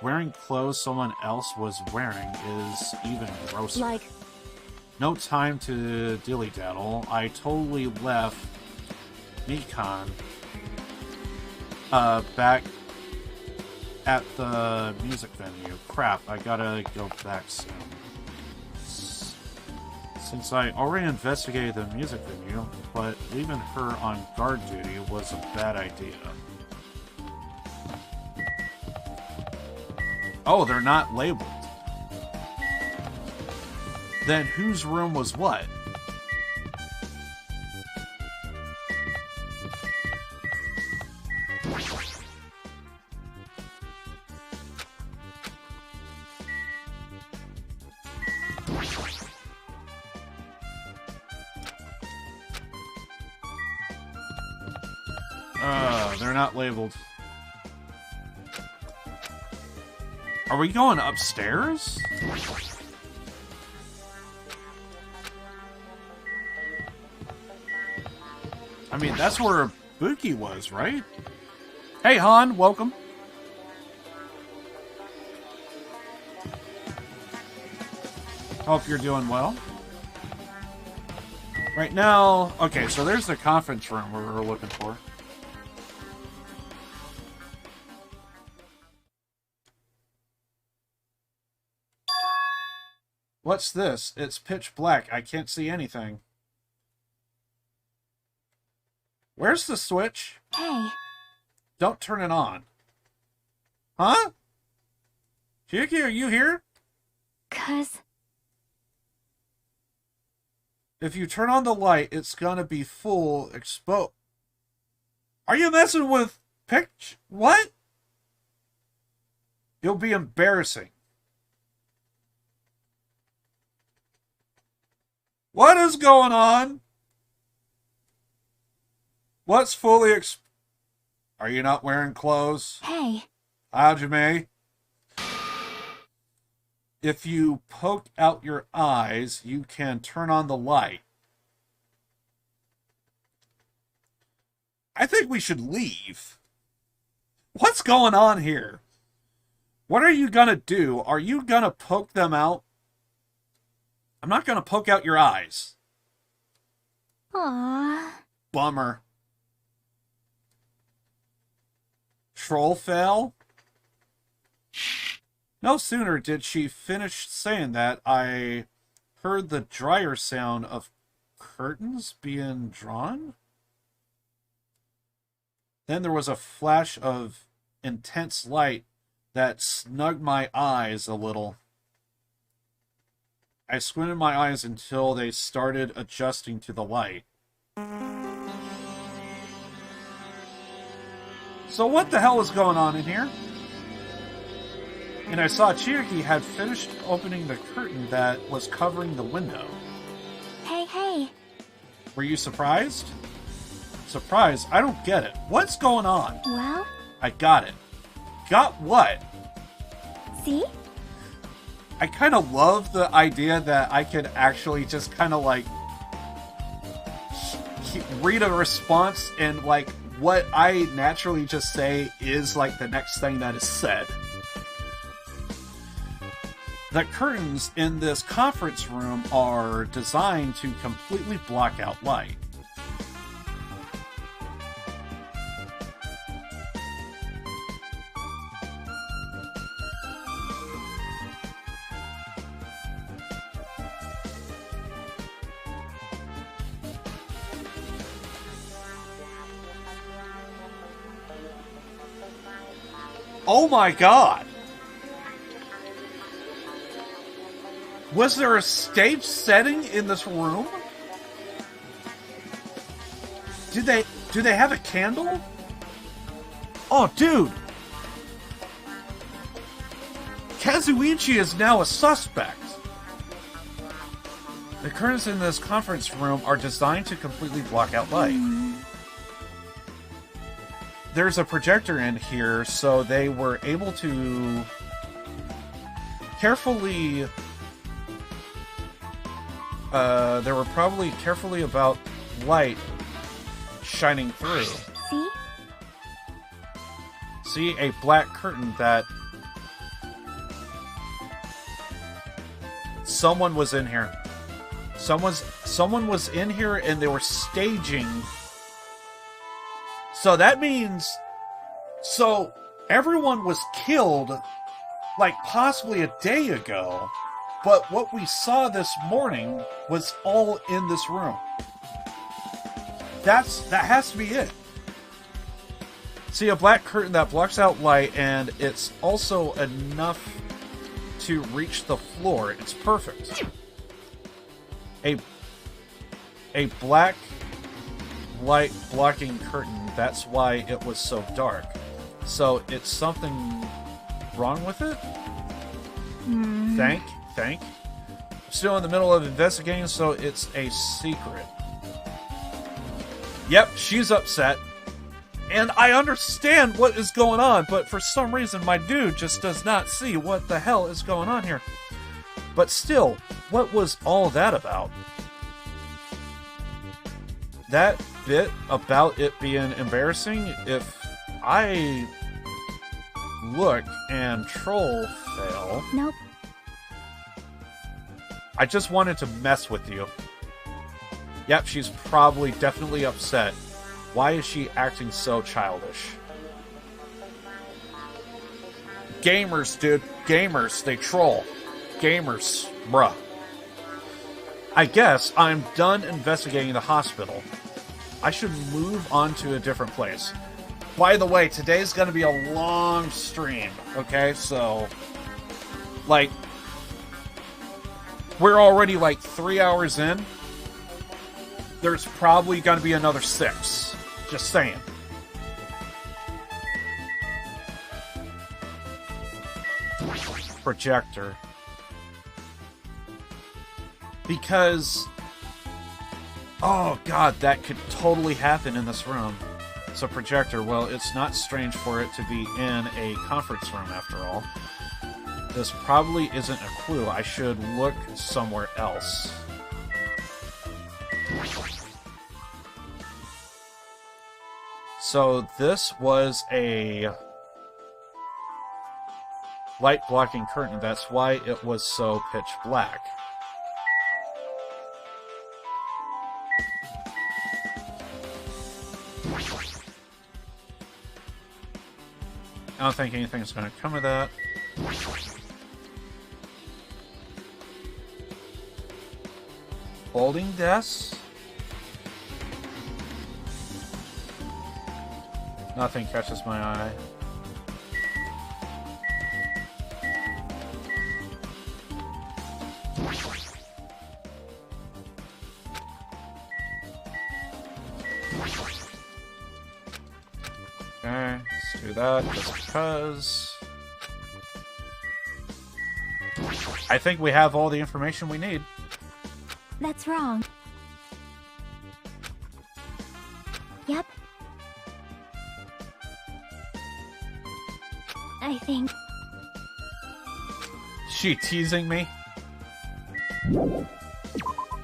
[SPEAKER 3] Wearing clothes someone else was wearing is even grosser.
[SPEAKER 6] Like...
[SPEAKER 3] No time to dilly-daddle. I totally left Nikon back at the music venue. Crap, I gotta go back soon. Since I already investigated the music venue, but leaving her on guard duty was a bad idea. Oh, they're not labeled. Then whose room was what? they're not labeled. Are we going upstairs? I mean, that's where Buki was, right? Hey, Han, welcome. Hope you're doing well. Right now, okay, so there's the conference room we were looking for. What's this? It's pitch black. I can't see anything. Where's the switch?
[SPEAKER 6] Hey.
[SPEAKER 3] Don't turn it on. Huh? Chiaki, are you here?
[SPEAKER 6] 'Cause...
[SPEAKER 3] If you turn on the light, it's gonna be full exposed. Are you messing with pitch? What? It'll be embarrassing. What is going on? What's fully Are you not wearing clothes?
[SPEAKER 6] Hey.
[SPEAKER 3] Hajime. If you poke out your eyes, you can turn on the light. I think we should leave. What's going on here? What are you gonna do? Are you gonna poke them out? I'm not gonna poke out your eyes.
[SPEAKER 6] Aww.
[SPEAKER 3] Bummer. Troll fell? No sooner did she finish saying that, I heard the dryer sound of curtains being drawn. Then there was a flash of intense light that snugged my eyes a little. I squinted my eyes until they started adjusting to the light. So what the hell is going on in here? And I saw Chiaki had finished opening the curtain that was covering the window.
[SPEAKER 6] Hey, hey.
[SPEAKER 3] Were you surprised? Surprised? I don't get it. What's going on?
[SPEAKER 6] Well?
[SPEAKER 3] I got it. Got what?
[SPEAKER 6] See?
[SPEAKER 3] I kind of love the idea that I could actually just kind of like read a response and like what I naturally just say is like the next thing that is said. The curtains in this conference room are designed to completely block out light. Oh my god! Was there a stage setting in this room? Do they have a candle? Oh, dude! Kazuichi is now a suspect. The curtains in this conference room are designed to completely block out light. There's a projector in here, so they were able to carefully... they were probably carefully about light shining through.
[SPEAKER 6] See?
[SPEAKER 3] See, a black curtain that... Someone was in here. Someone was in here and they were staging... So that means... So, everyone was killed, like, possibly a day ago, but what we saw this morning was all in this room. That has to be it. See, a black curtain that blocks out light, and it's also enough to reach the floor. It's perfect. A black light blocking curtain, that's why it was so dark. So it's something wrong with it? Think. I'm still in the middle of investigating, so it's a secret. Yep, she's upset. And I understand what is going on, but for some reason my dude just does not see what the hell is going on here. But still, what was all that about? That bit about it being embarrassing, if I look and troll fail...
[SPEAKER 7] Nope.
[SPEAKER 3] I just wanted to mess with you. Yep, she's probably definitely upset. Why is she acting so childish? Gamers, dude. Gamers. They troll. Gamers. Bruh. I guess I'm done investigating the hospital. I should move on to a different place. By the way, today's gonna be a long stream, okay? So, like, we're already like 3 hours in. There's probably gonna be another 6. Just saying. Projector. Because... oh god, that could totally happen in this room. So projector, well, it's not strange for it to be in a conference room after all. This probably isn't a clue. I should look somewhere else. So this was a light blocking curtain. That's why it was so pitch black. I don't think anything's going to come of that. Folding desks. Nothing catches my eye. Okay, let's do that just because. I think we have all the information we need.
[SPEAKER 7] That's wrong. Yep. I think...
[SPEAKER 3] She teasing me?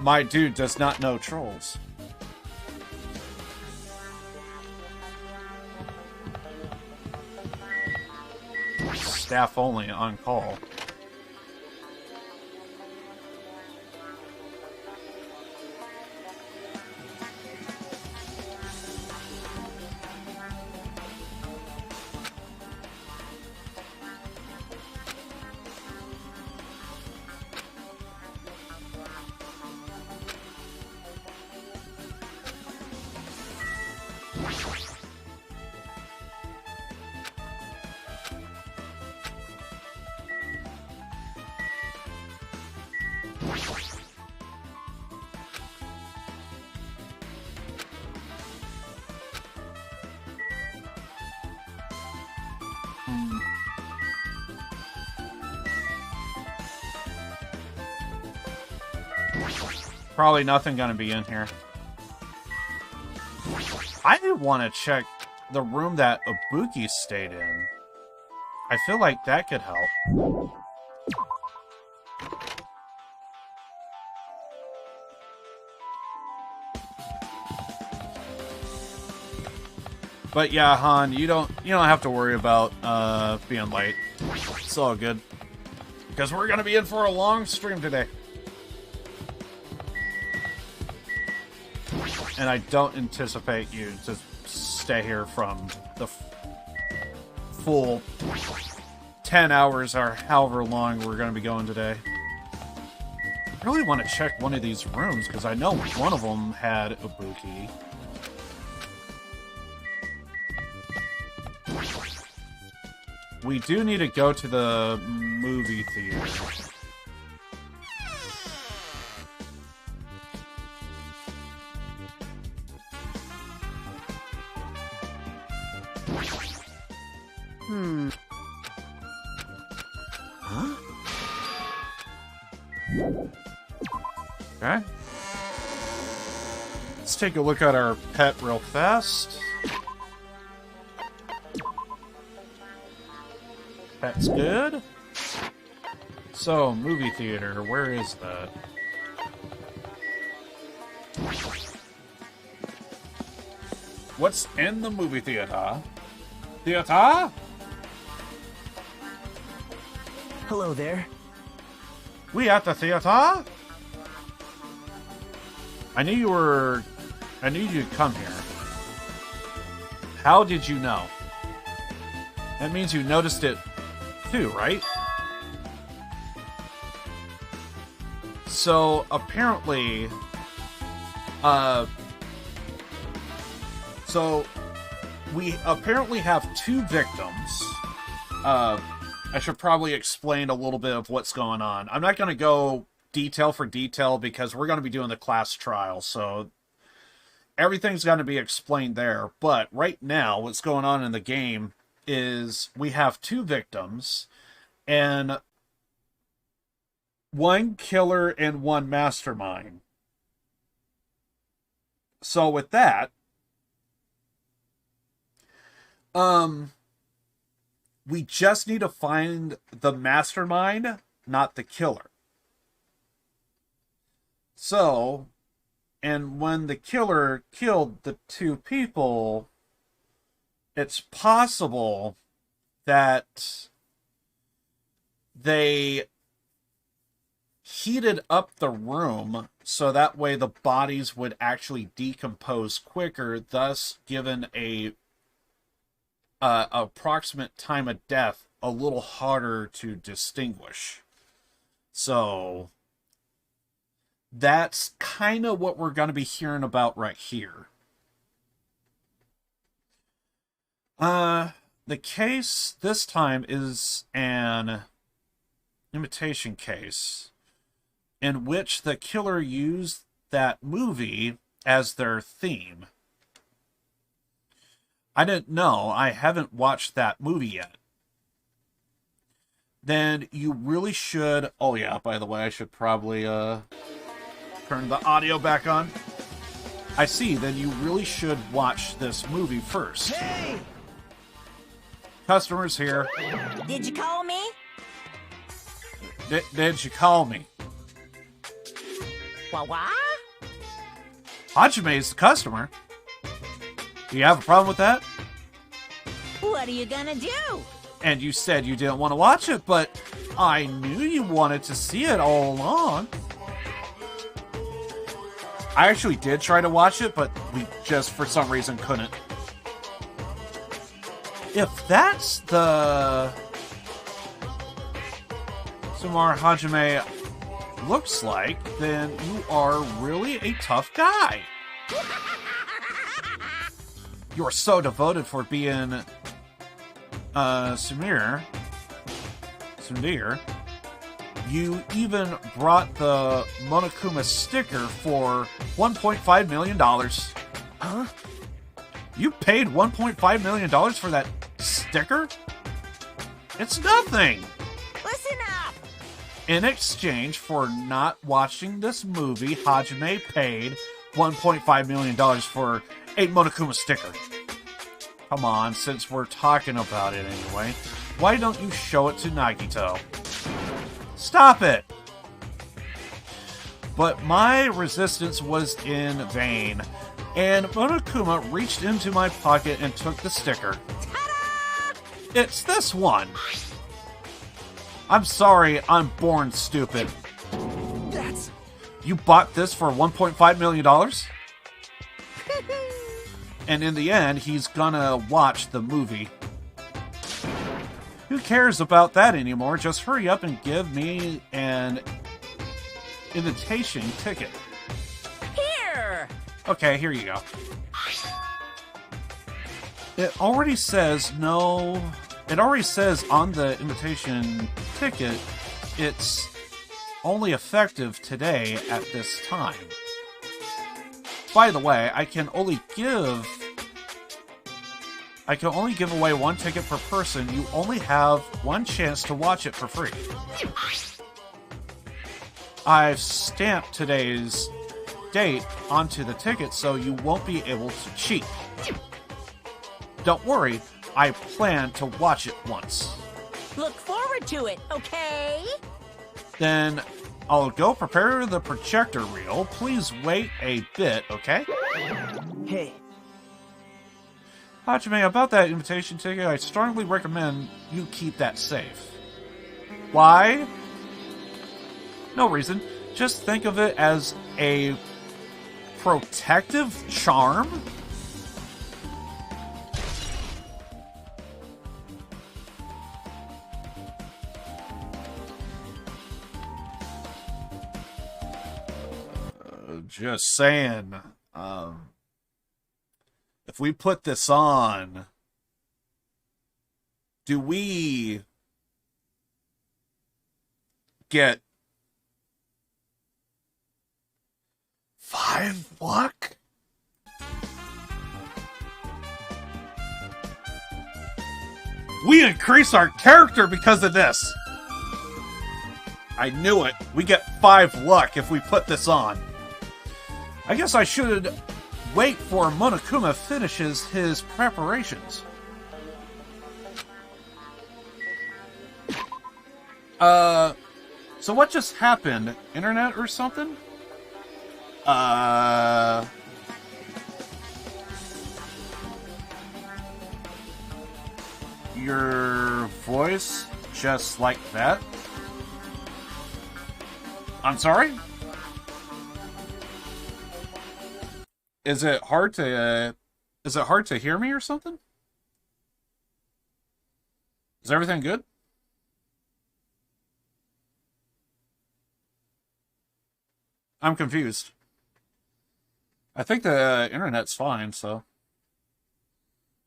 [SPEAKER 3] My dude does not know trolls. Staff only on call. Probably nothing gonna be in here. I do want to check the room that Ibuki stayed in. I feel like that could help. But yeah, Han, you don't have to worry about being late. It's all good. Because we're gonna be in for a long stream today. And I don't anticipate you to stay here from the full 10 hours or however long we're going to be going today. I really want to check one of these rooms because I know one of them had Ibuki. We do need to go to the movie theater.
[SPEAKER 4] Huh?
[SPEAKER 3] Okay. Let's take a look at our pet real fast. That's good. So, movie theater, where is that? What's in the movie theater? Theater?
[SPEAKER 4] Hello there.
[SPEAKER 3] We at the theater? I knew you'd come here. How did you know? That means you noticed it too, right? So, apparently, we apparently have 2 victims. I should probably explain a little bit of what's going on. I'm not going to go detail for detail because we're going to be doing the class trial, so everything's going to be explained there. But right now, what's going on in the game is we have 2 victims, and 1 killer and 1 mastermind. So with that, we just need to find the mastermind, not the killer. So, and when the killer killed the 2 people, it's possible that they heated up the room so that way the bodies would actually decompose quicker, thus given a approximate time of death a little harder to distinguish. So that's kind of what we're going to be hearing about right here. The case this time is an imitation case in which the killer used that movie as their theme. I didn't know. I haven't watched that movie yet. Then you really should... Oh yeah, by the way, I should probably turn the audio back on. I see, then you really should watch this movie first.
[SPEAKER 4] Hey!
[SPEAKER 3] Customers here.
[SPEAKER 9] Did you call me?
[SPEAKER 3] Did you call me?
[SPEAKER 9] What?
[SPEAKER 3] Hajime's the customer. Do you have a problem with that?
[SPEAKER 9] What are you gonna do?
[SPEAKER 3] And you said you didn't want to watch it, but I knew you wanted to see it all along. I actually did try to watch it, but we just, for some reason, couldn't. If that's the Sumar Hajime looks like, then you are really a tough guy. You are so devoted for being Sumire. You even brought the Monokuma sticker for $1.5 million.
[SPEAKER 4] Huh?
[SPEAKER 3] You paid $1.5 million for that sticker? It's nothing!
[SPEAKER 9] Listen up!
[SPEAKER 3] In exchange for not watching this movie, Hajime paid $1.5 million for a Monokuma sticker. Come on, since we're talking about it anyway, why don't you show it to Nagito? Stop it! But my resistance was in vain, and Monokuma reached into my pocket and took the sticker.
[SPEAKER 9] Ta-da!
[SPEAKER 3] It's this one! I'm sorry, I'm born stupid.
[SPEAKER 4] That's...
[SPEAKER 3] You bought this for $1.5 million? And in the end, he's gonna watch the movie. Who cares about that anymore? Just hurry up and give me an invitation ticket.
[SPEAKER 9] Here!
[SPEAKER 3] Okay, here you go. It already says no... It already says on the invitation ticket, it's only effective today at this time. By the way, I can only give away 1 ticket per person. You only have 1 chance to watch it for free. I've stamped today's date onto the ticket so you won't be able to cheat. Don't worry, I plan to watch it once.
[SPEAKER 9] Look forward to it, okay?
[SPEAKER 3] Then I'll go prepare the projector reel. Please wait a bit, okay?
[SPEAKER 4] Hey,
[SPEAKER 3] Hajime, about that invitation ticket, I strongly recommend you keep that safe. Why? No reason. Just think of it as a protective charm? Just saying. If we put this on, do we get 5 luck? We increase our character because of this. I knew it. We get 5 luck if we put this on. I guess I should wait for Monokuma finishes his preparations. So what just happened? Internet or something? Your voice just like that? I'm sorry? Is it hard to hear me or something? Is everything good? I'm confused. I think the internet's fine, so.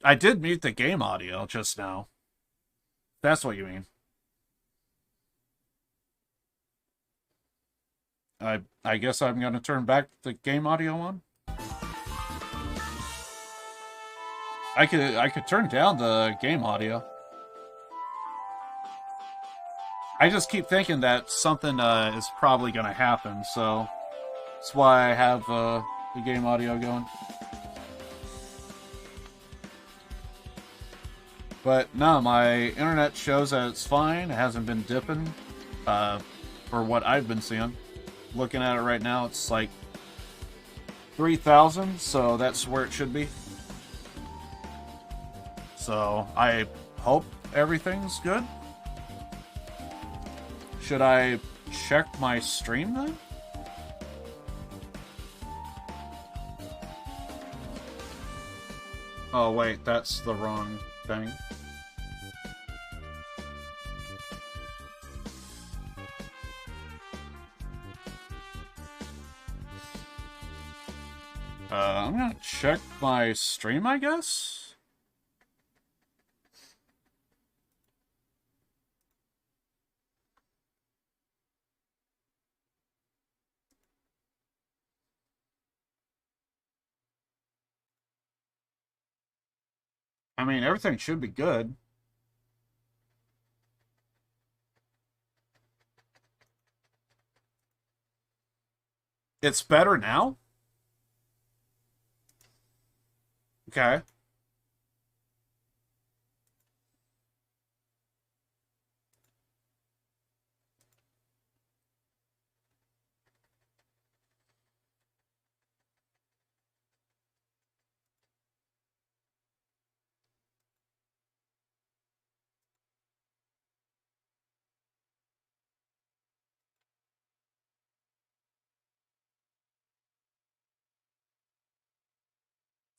[SPEAKER 3] I did mute the game audio just now. That's what you mean. I guess I'm gonna turn back the game audio on. I could turn down the game audio. I just keep thinking that something is probably gonna happen, so that's why I have the game audio going. But no, my internet shows that it's fine. It hasn't been dipping for what I've been seeing. Looking at it right now, it's like 3,000, so that's where it should be. So I hope everything's good. Should I check my stream then? Oh wait, that's the wrong thing. I'm gonna check my stream, I guess? I mean, everything should be good. It's better now? Okay.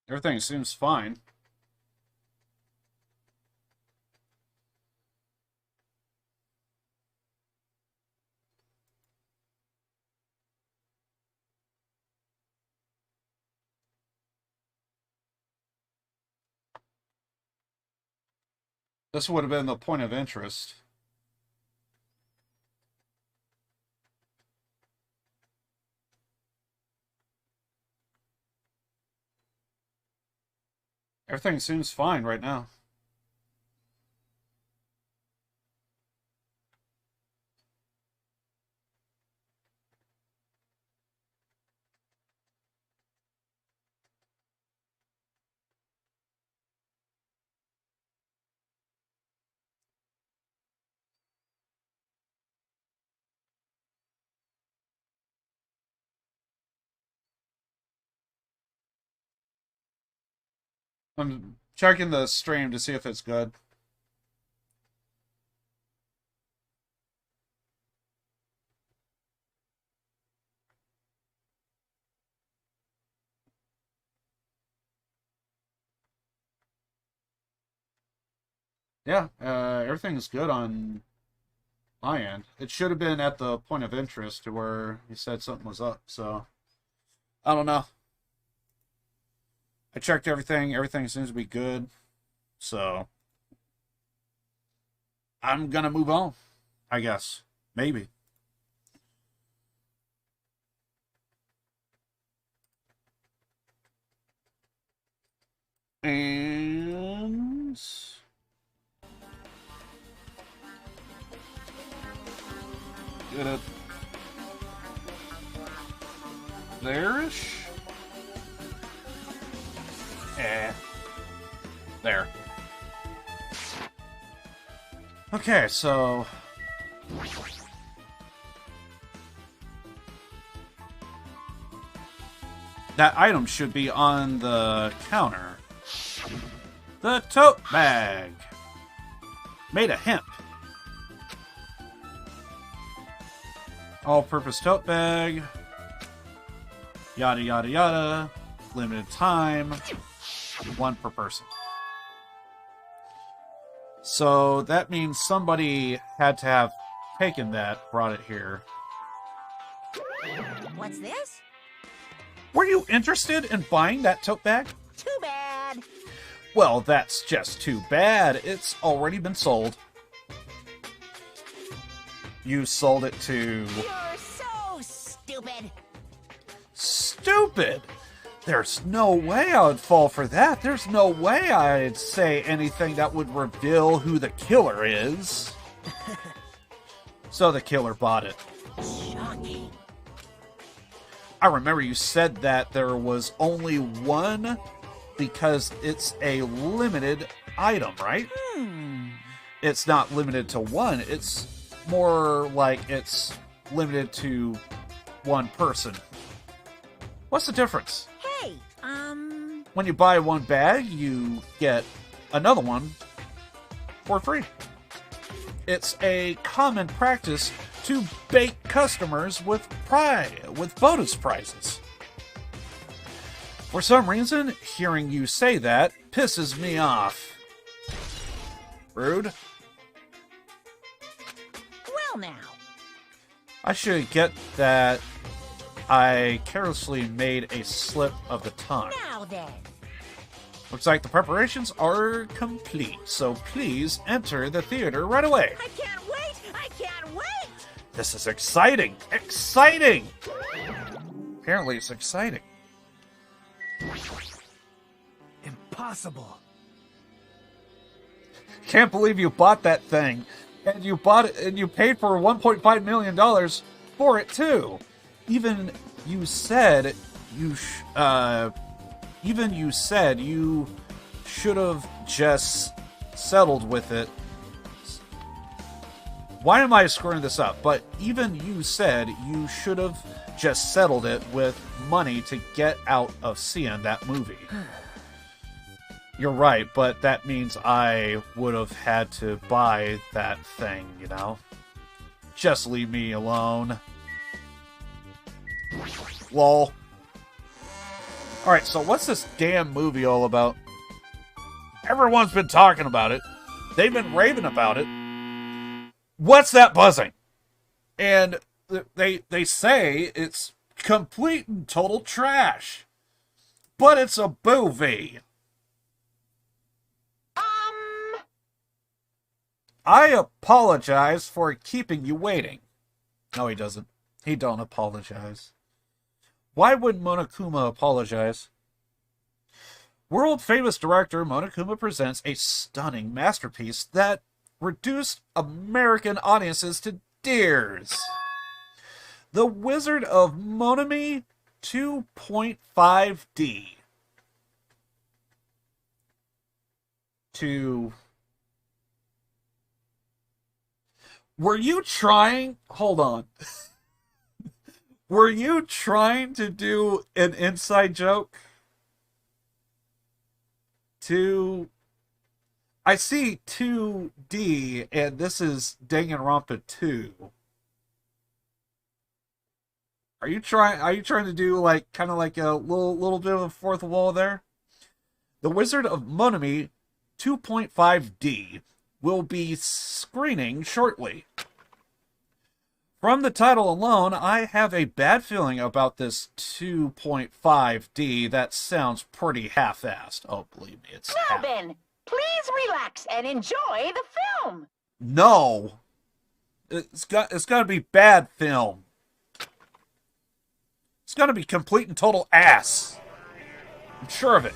[SPEAKER 3] Everything seems fine. This would have been the point of interest. Everything seems fine right now. I'm checking the stream to see if it's good. Yeah, everything's good on my end. It should have been at the point of interest to where he said something was up, so I don't know. I checked everything. Everything seems to be good. So I'm gonna move on, I guess. Maybe. And get it there-ish. There. Okay, so that item should be on the counter. The tote bag. Made of hemp. All-purpose tote bag. Yada, yada, yada. Limited time. 1 per person. So that means somebody had to have taken that, brought it here.
[SPEAKER 9] What's this?
[SPEAKER 3] Were you interested in buying that tote bag?
[SPEAKER 9] Too bad.
[SPEAKER 3] Well, that's just too bad. It's already been sold. You sold it to...
[SPEAKER 9] You're so stupid.
[SPEAKER 3] Stupid? There's no way I would fall for that. There's no way I'd say anything that would reveal who the killer is. So the killer bought it.
[SPEAKER 9] Shocking.
[SPEAKER 3] I remember you said that there was only one because it's a limited item, right? It's not limited to one. It's more like it's limited to one person. What's the difference?
[SPEAKER 9] Hey,
[SPEAKER 3] When you buy one bag, you get another one for free. It's a common practice to bait customers with bonus prizes. For some reason, hearing you say that pisses me off. Rude.
[SPEAKER 9] well now.
[SPEAKER 3] I should get that I carelessly made a slip of the tongue.
[SPEAKER 9] Now then.
[SPEAKER 3] Looks like the preparations are complete, so please enter the theater right away.
[SPEAKER 9] I can't wait! I can't wait!
[SPEAKER 3] This is exciting! Exciting! Apparently it's exciting.
[SPEAKER 4] Impossible.
[SPEAKER 3] Can't believe you bought that thing. And you bought it and you paid for $1.5 million for it too. Even you said you should have just settled with it. Why am I screwing this up? But even you said you should have just settled it with money to get out of seeing that movie. You're right, but that means I would have had to buy that thing, you know? Just leave me alone. Lol. Alright, so what's this damn movie all about? Everyone's been talking about it. They've been raving about it. What's that buzzing? And they say it's complete and total trash. But it's a movie. I apologize for keeping you waiting. No, he doesn't. He don't apologize. Why would Monokuma apologize? World-famous director Monokuma presents a stunning masterpiece that reduced American audiences to tears. The Wizard of Monomi 2.5D. Were you trying... Hold on. Were you trying to do an inside joke? I see 2D, and this is Danganronpa 2. Are you trying to do like kind of like a little bit of a fourth wall there? The Wizard of Monami 2.5D will be screening shortly. From the title alone, I have a bad feeling about this 2.5D. That sounds pretty half-assed. Oh, believe me, it's
[SPEAKER 5] Now then, please relax and enjoy the film.
[SPEAKER 3] No, it's got to be bad film. It's got to be complete and total ass. I'm sure of it.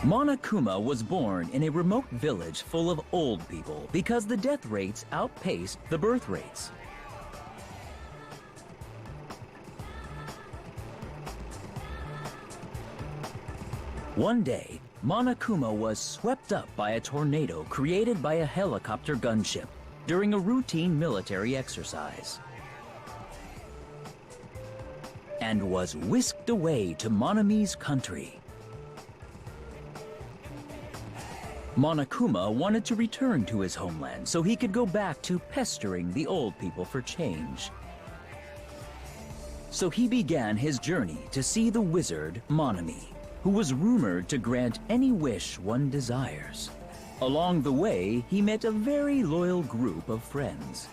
[SPEAKER 10] Monokuma was born in a remote village full of old people because the death rates outpaced the birth rates. One day, Monokuma was swept up by a tornado created by a helicopter gunship during a routine military exercise, and was whisked away to Monami's country. Monokuma wanted to return to his homeland so he could go back to pestering the old people for change. So he began his journey to see the wizard Monami, who was rumored to grant any wish one desires. Along the way, he met a very loyal group of friends.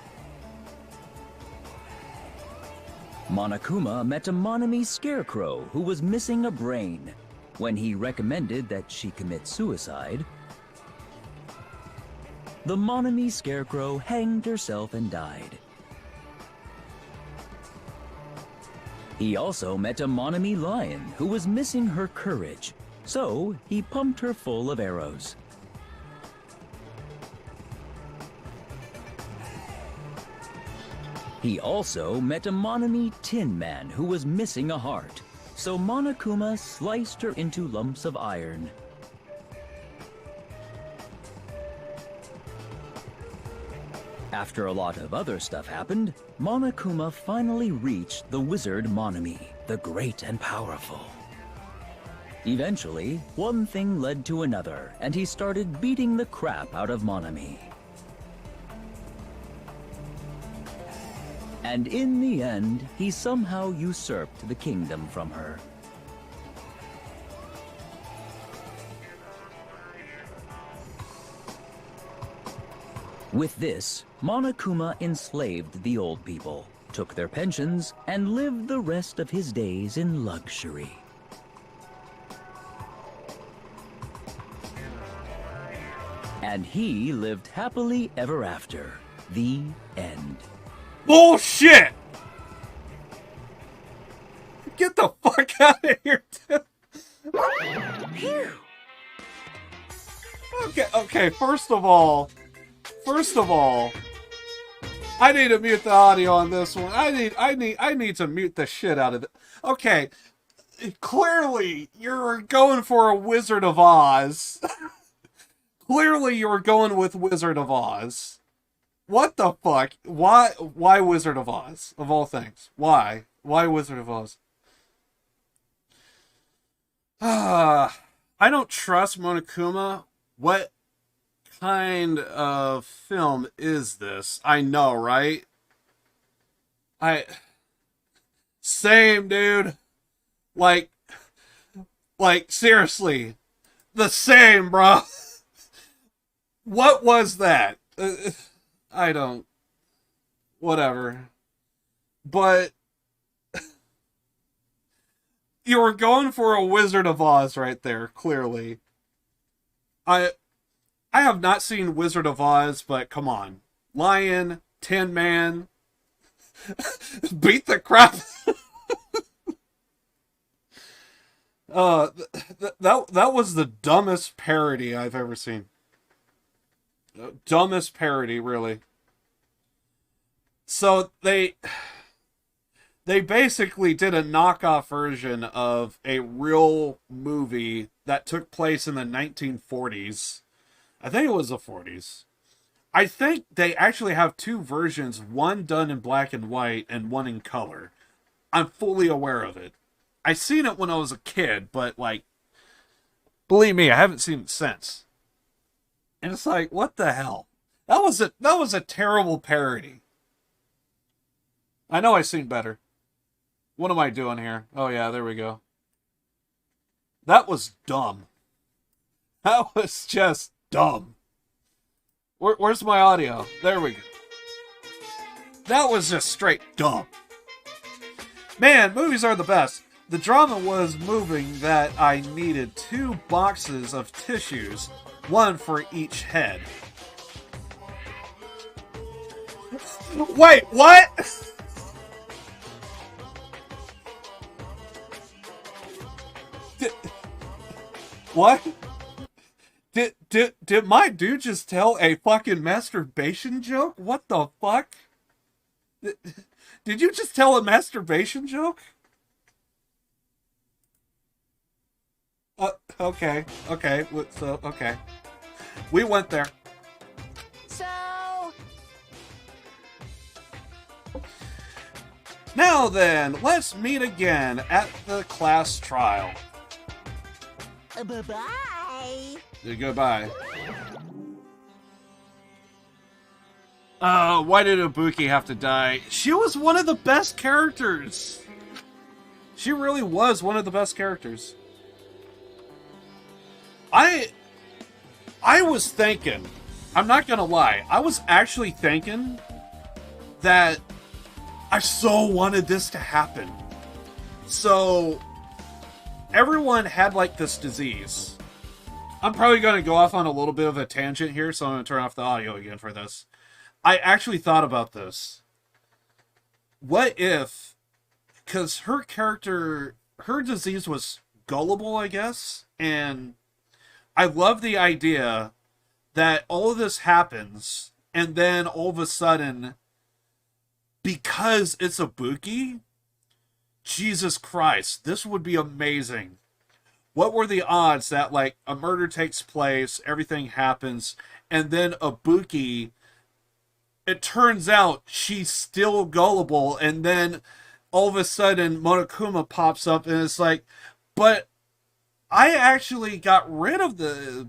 [SPEAKER 10] Monokuma met a Monami scarecrow who was missing a brain. When he recommended that she commit suicide, the Monami scarecrow hanged herself and died. He also met a Monami lion who was missing her courage, so he pumped her full of arrows. He also met a Monami tin man who was missing a heart, so Monokuma sliced her into lumps of iron. After a lot of other stuff happened, Monokuma finally reached the wizard Monami, the great and powerful. Eventually, one thing led to another, and he started beating the crap out of Monami. And in the end, he somehow usurped the kingdom from her. With this, Monokuma enslaved the old people, took their pensions, and lived the rest of his days in luxury. And he lived happily ever after. The end.
[SPEAKER 3] Bullshit! Get the fuck out of here, dude. Okay, first of all, I need to mute the audio on this one. I need to mute the shit out of it. Okay, clearly you're going for a Wizard of Oz. Clearly you were going with Wizard of Oz. What the fuck? Why Wizard of Oz, of all things? Why Wizard of Oz? I don't trust Monokuma. What kind of film is this? I know, right? Same, dude. Like, seriously. The same, bro. What was that? I don't... Whatever. But... You were going for a Wizard of Oz right there, clearly. I have not seen Wizard of Oz, but come on. Lion, Tin Man, beat the crap. That was the dumbest parody I've ever seen. Dumbest parody, really. So they basically did a knockoff version of a real movie that took place in the 1940s. I think it was the 40s. I think they actually have two versions, one done in black and white and one in color. I'm fully aware of it. I seen it when I was a kid, but like, believe me, I haven't seen it since. And it's like, what the hell? That was a terrible parody. I know I've seen better. What am I doing here? Oh yeah, there we go. That was dumb. That was just dumb. Where's my audio? There we go. That was just straight dumb. Man, movies are the best. The drama was moving that I needed 2 boxes of tissues, one for each head. Wait, what? What? Did my dude just tell a fucking masturbation joke? What the fuck? Did you just tell a masturbation joke? Okay. So, okay. We went there.
[SPEAKER 9] So...
[SPEAKER 3] Now then, let's meet again at the class trial.
[SPEAKER 9] Bye-bye.
[SPEAKER 3] Goodbye. Why did Ibuki have to die? She was one of the best characters. She really was one of the best characters. I was thinking, I'm not gonna lie, I was actually thinking that I so wanted this to happen. So, everyone had like this disease. I'm probably going to go off on a little bit of a tangent here, so I'm going to turn off the audio again for this. I actually thought about this. What if, because her character, her disease was gullible, I guess, and I love the idea that all of this happens, and then all of a sudden, because it's Ibuki, Jesus Christ, this would be amazing. What were the odds that, like, a murder takes place, everything happens, and then Ibuki, it turns out she's still gullible, and then all of a sudden Monokuma pops up, and it's like, but I actually got rid of the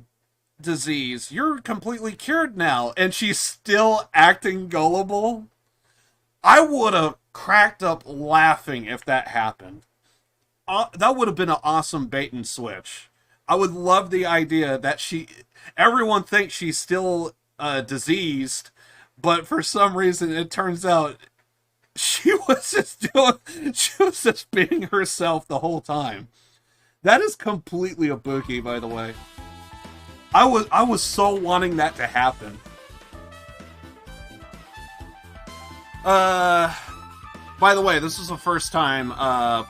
[SPEAKER 3] disease. You're completely cured now, and she's still acting gullible? I would have cracked up laughing if that happened. That would have been an awesome bait and switch. I would love the idea that everyone thinks she's still diseased, but for some reason it turns out she was just being herself the whole time. That is completely Ibuki, by the way. I was so wanting that to happen. By the way, this is the first time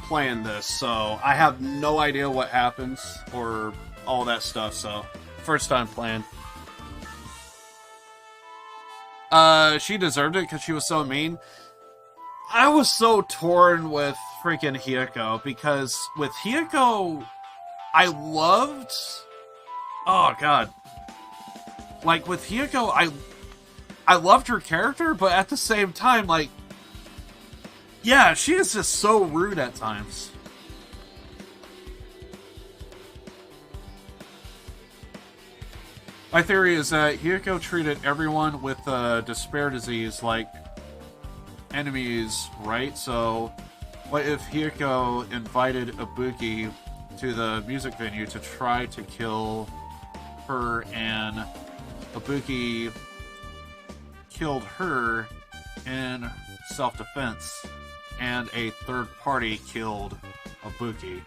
[SPEAKER 3] playing this, so I have no idea what happens or all that stuff, so first time playing. She deserved it because she was so mean. I was so torn with freaking Hiyoko, because with Hiyoko, I loved... Oh, God. Like, with Hiyoko, I loved her character, but at the same time, like, yeah, she is just so rude at times. My theory is that Hiyoko treated everyone with despair disease like enemies, right? So, what if Hiyoko invited Ibuki to the music venue to try to kill her, and Ibuki killed her in self-defense, and a third party killed Ibuki?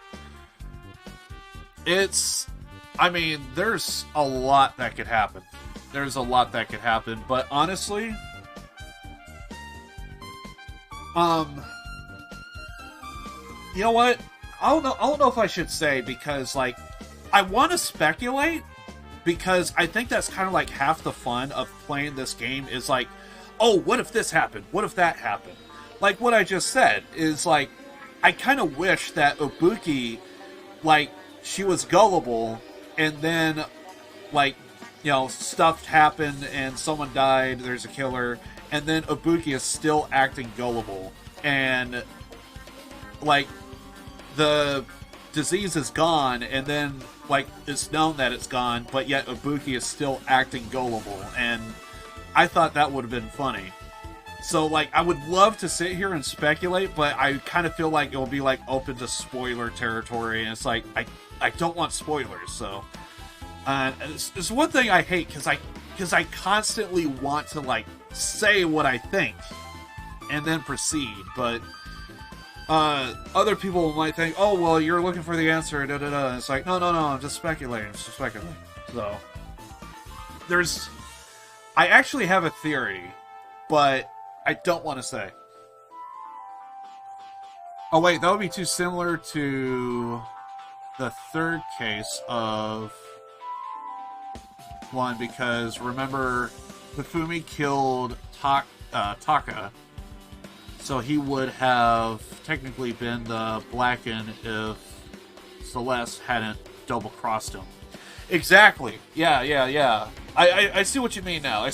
[SPEAKER 3] I mean, there's a lot that could happen. There's a lot that could happen, but honestly, you know what? I don't know if I should say, because, like, I want to speculate, because I think that's kind of like half the fun of playing this game is like, oh, what if this happened? What if that happened? Like what I just said is like, I kind of wish that Ibuki, like, she was gullible, and then, like, you know, stuff happened and someone died, there's a killer, and then Ibuki is still acting gullible. And, like, the disease is gone, and then, like, it's known that it's gone, but yet Ibuki is still acting gullible. And I thought that would have been funny. So, like, I would love to sit here and speculate, but I kind of feel like it will be, like, open to spoiler territory, and it's like, I don't want spoilers, so... it's one thing I hate, because I constantly want to, like, say what I think, and then proceed, but... other people might think, oh, well, you're looking for the answer, da-da-da, and it's like, no, I'm just speculating, So... I actually have a theory, but... I don't want to say. Oh, wait, that would be too similar to the third case of one, because remember, Hifumi killed Taka, so he would have technically been the Blacken if Celeste hadn't double-crossed him. Exactly. Yeah. I see what you mean now.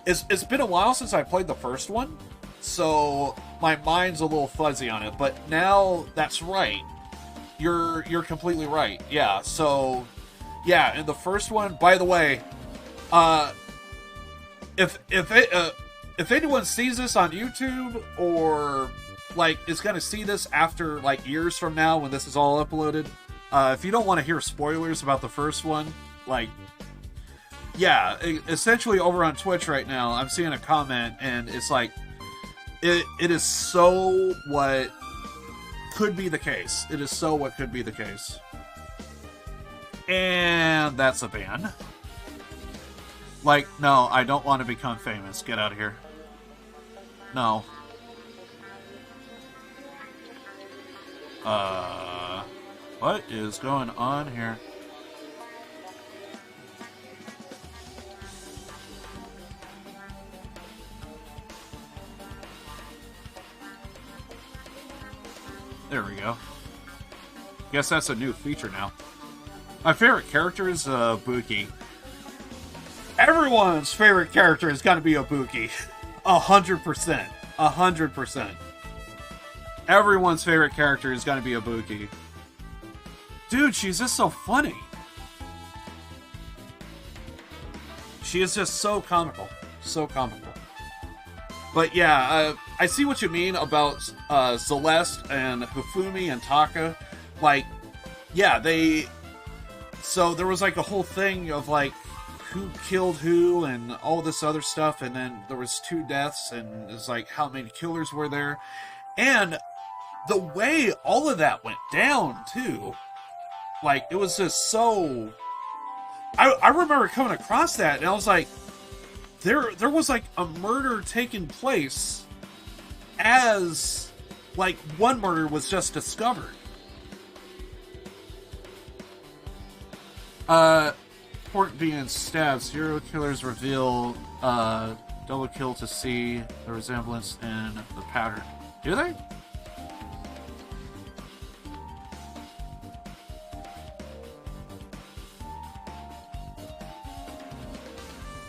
[SPEAKER 3] It's been a while since I played the first one, so my mind's a little fuzzy on it. But now that's right. You're completely right. Yeah. So, yeah. In the first one, by the way, if anyone sees this on YouTube or like is gonna see this after like years from now when this is all uploaded, if you don't want to hear spoilers about the first one, like. Yeah, essentially over on Twitch right now, I'm seeing a comment, and it's like, it is so what could be the case. It is so what could be the case. And that's a ban. Like, no, I don't want to become famous. Get out of here. No. What is going on here? There we go. Guess that's a new feature now. My favorite character is Buki. Everyone's favorite character is gotta be Ibuki. 100%. 100%. Everyone's favorite character is gonna be Ibuki. Dude, she's just so funny. She is just so comical. So comical. But yeah, I see what you mean about Celeste and Hifumi and Taka. Like, yeah, so there was like a whole thing of like who killed who and all this other stuff, and then there was 2 deaths, and it's like how many killers were there, and the way all of that went down too, like it was just so. I remember coming across that, and I was like. There was like a murder taking place as like one murder was just discovered. Port being stabbed, serial killers reveal double kill to see the resemblance in the pattern. Do they?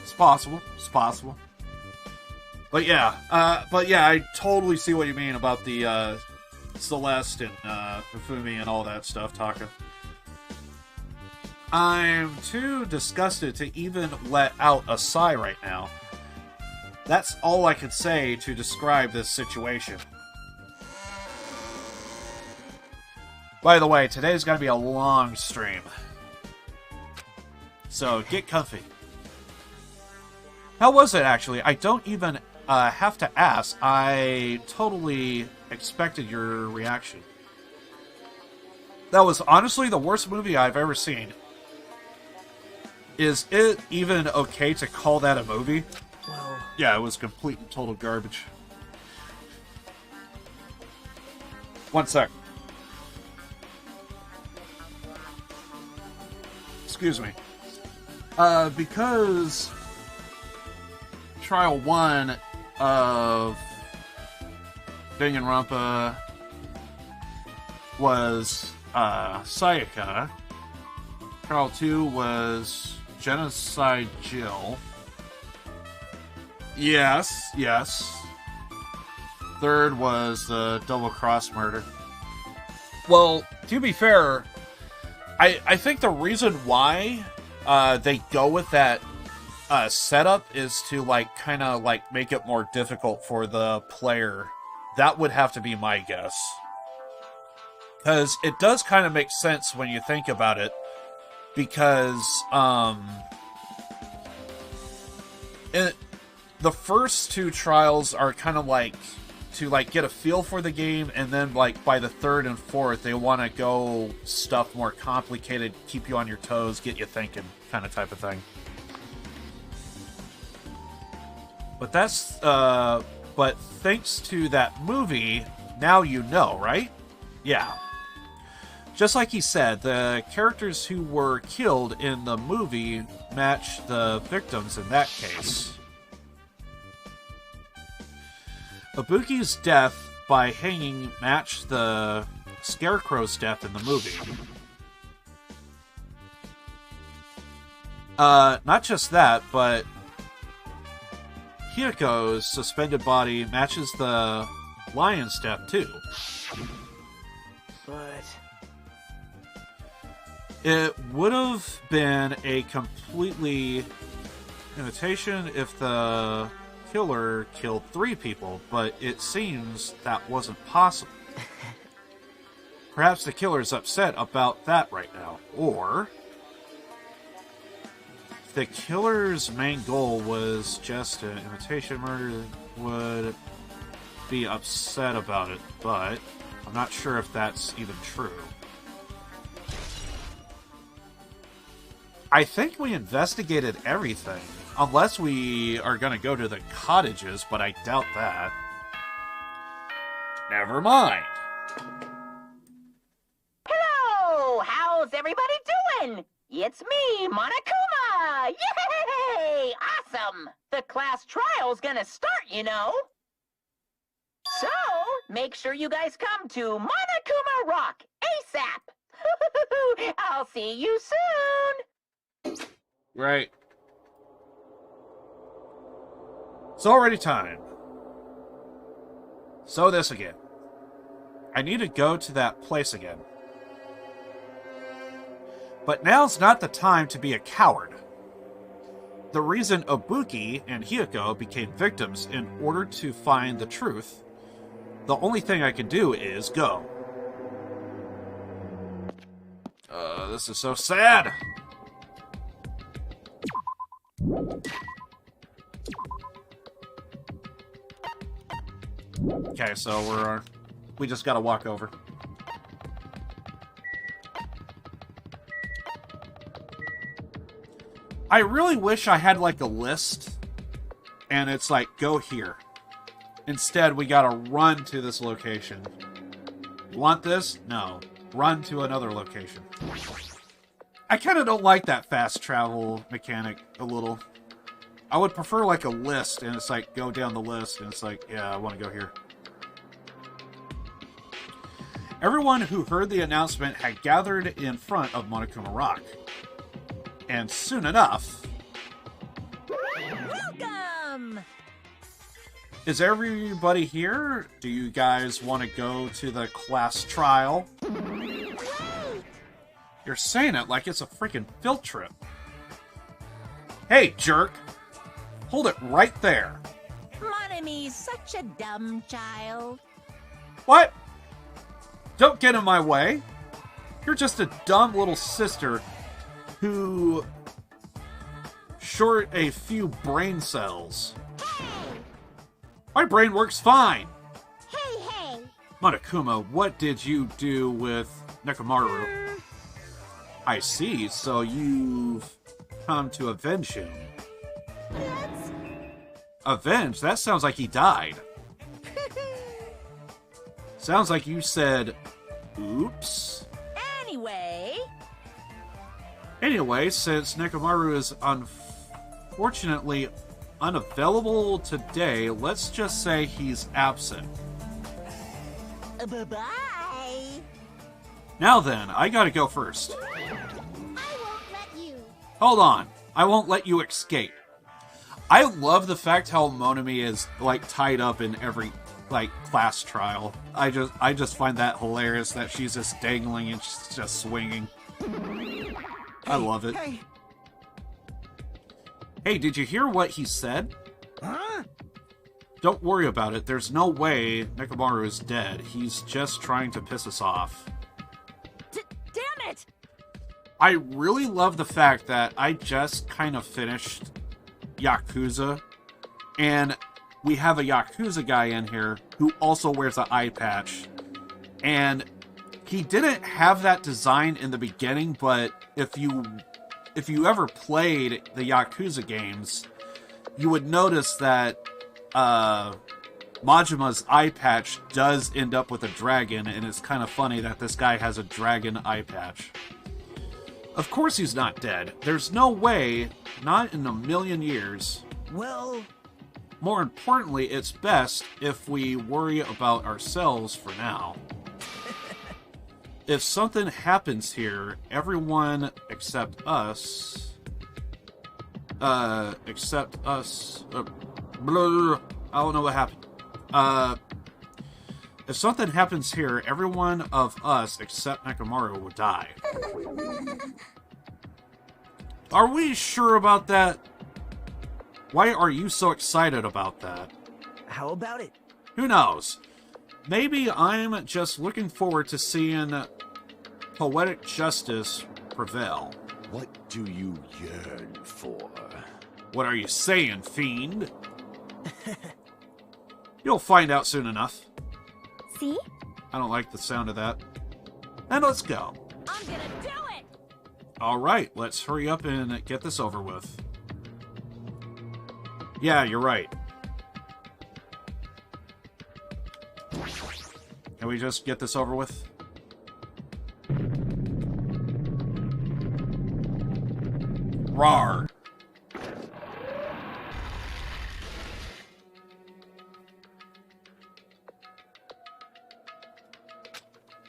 [SPEAKER 3] It's possible. But yeah, I totally see what you mean about the Celeste and Hifumi and all that stuff, Taka. I'm too disgusted to even let out a sigh right now. That's all I could say to describe this situation. By the way, today's gonna be a long stream. So get comfy. How was it, actually? I don't even have to ask. I totally expected your reaction. That was honestly the worst movie I've ever seen. Is it even okay to call that a movie? Well, yeah, it was complete and total garbage. One sec. Excuse me. Because Trial 1 of Danganronpa was Sayaka. Trial 2 was Genocide Jill. Yes, yes. Third was the double cross murder. Well, to be fair, I think the reason why they go with that setup is to kind of make it more difficult for the player. That would have to be my guess. Because it does kind of make sense when you think about it. Because the first two trials are kind of to get a feel for the game, and then by the third and fourth they want to go stuff more complicated, keep you on your toes, get you thinking, kind of type of thing. But that's but thanks to that movie, now you know, right? Yeah. Just like he said, the characters who were killed in the movie match the victims in that case. Ibuki's death by hanging matched the Scarecrow's death in the movie. Not just that, but Hiyako's suspended body matches the lion's death too.
[SPEAKER 4] But
[SPEAKER 3] it would have been a completely imitation if the killer killed 3 people, but it seems that wasn't possible. Perhaps the killer's upset about that right now. Or if the killer's main goal was just an imitation murder, would be upset about it, but I'm not sure if that's even true. I think we investigated everything. Unless we are going to go to the cottages, but I doubt that. Never mind.
[SPEAKER 5] Hello! How's everybody doing? It's me, Monokuma! Yay! Awesome! The class trial's gonna start, you know. So, make sure you guys come to Monokuma Rock ASAP! I'll see you soon!
[SPEAKER 3] Right. It's already time. So this again. I need to go to that place again. But now's not the time to be a coward. The reason Ibuki and Hiyako became victims in order to find the truth, the only thing I can do is go. This is so sad. Okay, so we just gotta walk over. I really wish I had a list and it's go here. Instead, we gotta run to this location. You want this? No. Run to another location. I kind of don't like that fast travel mechanic a little. I would prefer a list, and it's go down the list, and it's yeah, I want to go here. Everyone who heard the announcement had gathered in front of Monokuma Rock. And soon enough...
[SPEAKER 9] Welcome!
[SPEAKER 3] Is everybody here? Do you guys want to go to the class trial? You're saying it like it's a freaking field trip. Hey, jerk! Hold it right there.
[SPEAKER 9] Monomi's such a dumb child.
[SPEAKER 3] What? Don't get in my way. You're just a dumb little sister who short a few brain cells. My brain works fine.
[SPEAKER 7] Hey!
[SPEAKER 3] Monokuma, what did you do with Nekomaru? I see, so you've come to avenge him. Avenge? That sounds like he died. Sounds like you said, oops. Anyway, since Nekomaru is unfortunately unavailable today, let's just say he's absent.
[SPEAKER 9] Bye-bye.
[SPEAKER 3] Now then, I gotta go first.
[SPEAKER 7] I won't let you.
[SPEAKER 3] Hold on. I won't let you escape. I love the fact how Monami is, like, tied up in every, like, class trial. I just find that hilarious that she's just dangling and she's just swinging. I love it. Hey, did you hear what he said?
[SPEAKER 4] Huh?
[SPEAKER 3] Don't worry about it. There's no way Nekomaru is dead. He's just trying to piss us off.
[SPEAKER 6] Damn it!
[SPEAKER 3] I really love the fact that I just kind of finished Yakuza, and we have a Yakuza guy in here who also wears an eye patch, and he didn't have that design in the beginning, but if you ever played the Yakuza games, you would notice that Majima's eye patch does end up with a dragon, and it's kind of funny that this guy has a dragon eye patch. Of course he's not dead. There's no way, not in a million years.
[SPEAKER 4] Well...
[SPEAKER 3] More importantly, it's best if we worry about ourselves for now. If something happens here, everyone except us... except us... blah, I don't know what happened. If something happens here, everyone of us except Nekomaru will die. Are we sure about that? Why are you so excited about that?
[SPEAKER 4] How about it?
[SPEAKER 3] Who knows? Maybe I'm just looking forward to seeing poetic justice prevail.
[SPEAKER 8] What do you yearn for?
[SPEAKER 3] What are you saying, fiend? You'll find out soon enough.
[SPEAKER 6] See?
[SPEAKER 3] I don't like the sound of that. And let's go.
[SPEAKER 6] I'm gonna do it!
[SPEAKER 3] Alright, let's hurry up and get this over with. Yeah, you're right. Can we just get this over with? Rawr!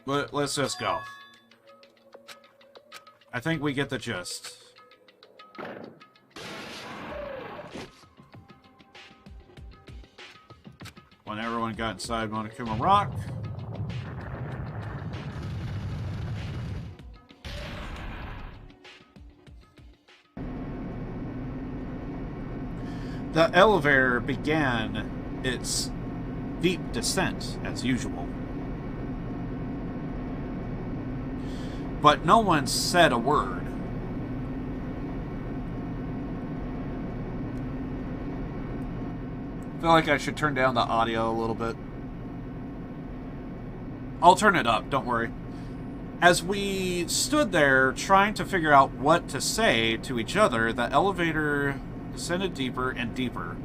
[SPEAKER 3] Let's just go. I think we get the gist. When everyone got inside Monokuma Rock. The elevator began its deep descent, as usual. But no one said a word. I feel like I should turn down the audio a little bit. I'll turn it up, don't worry. As we stood there trying to figure out what to say to each other, the elevator descended deeper and deeper.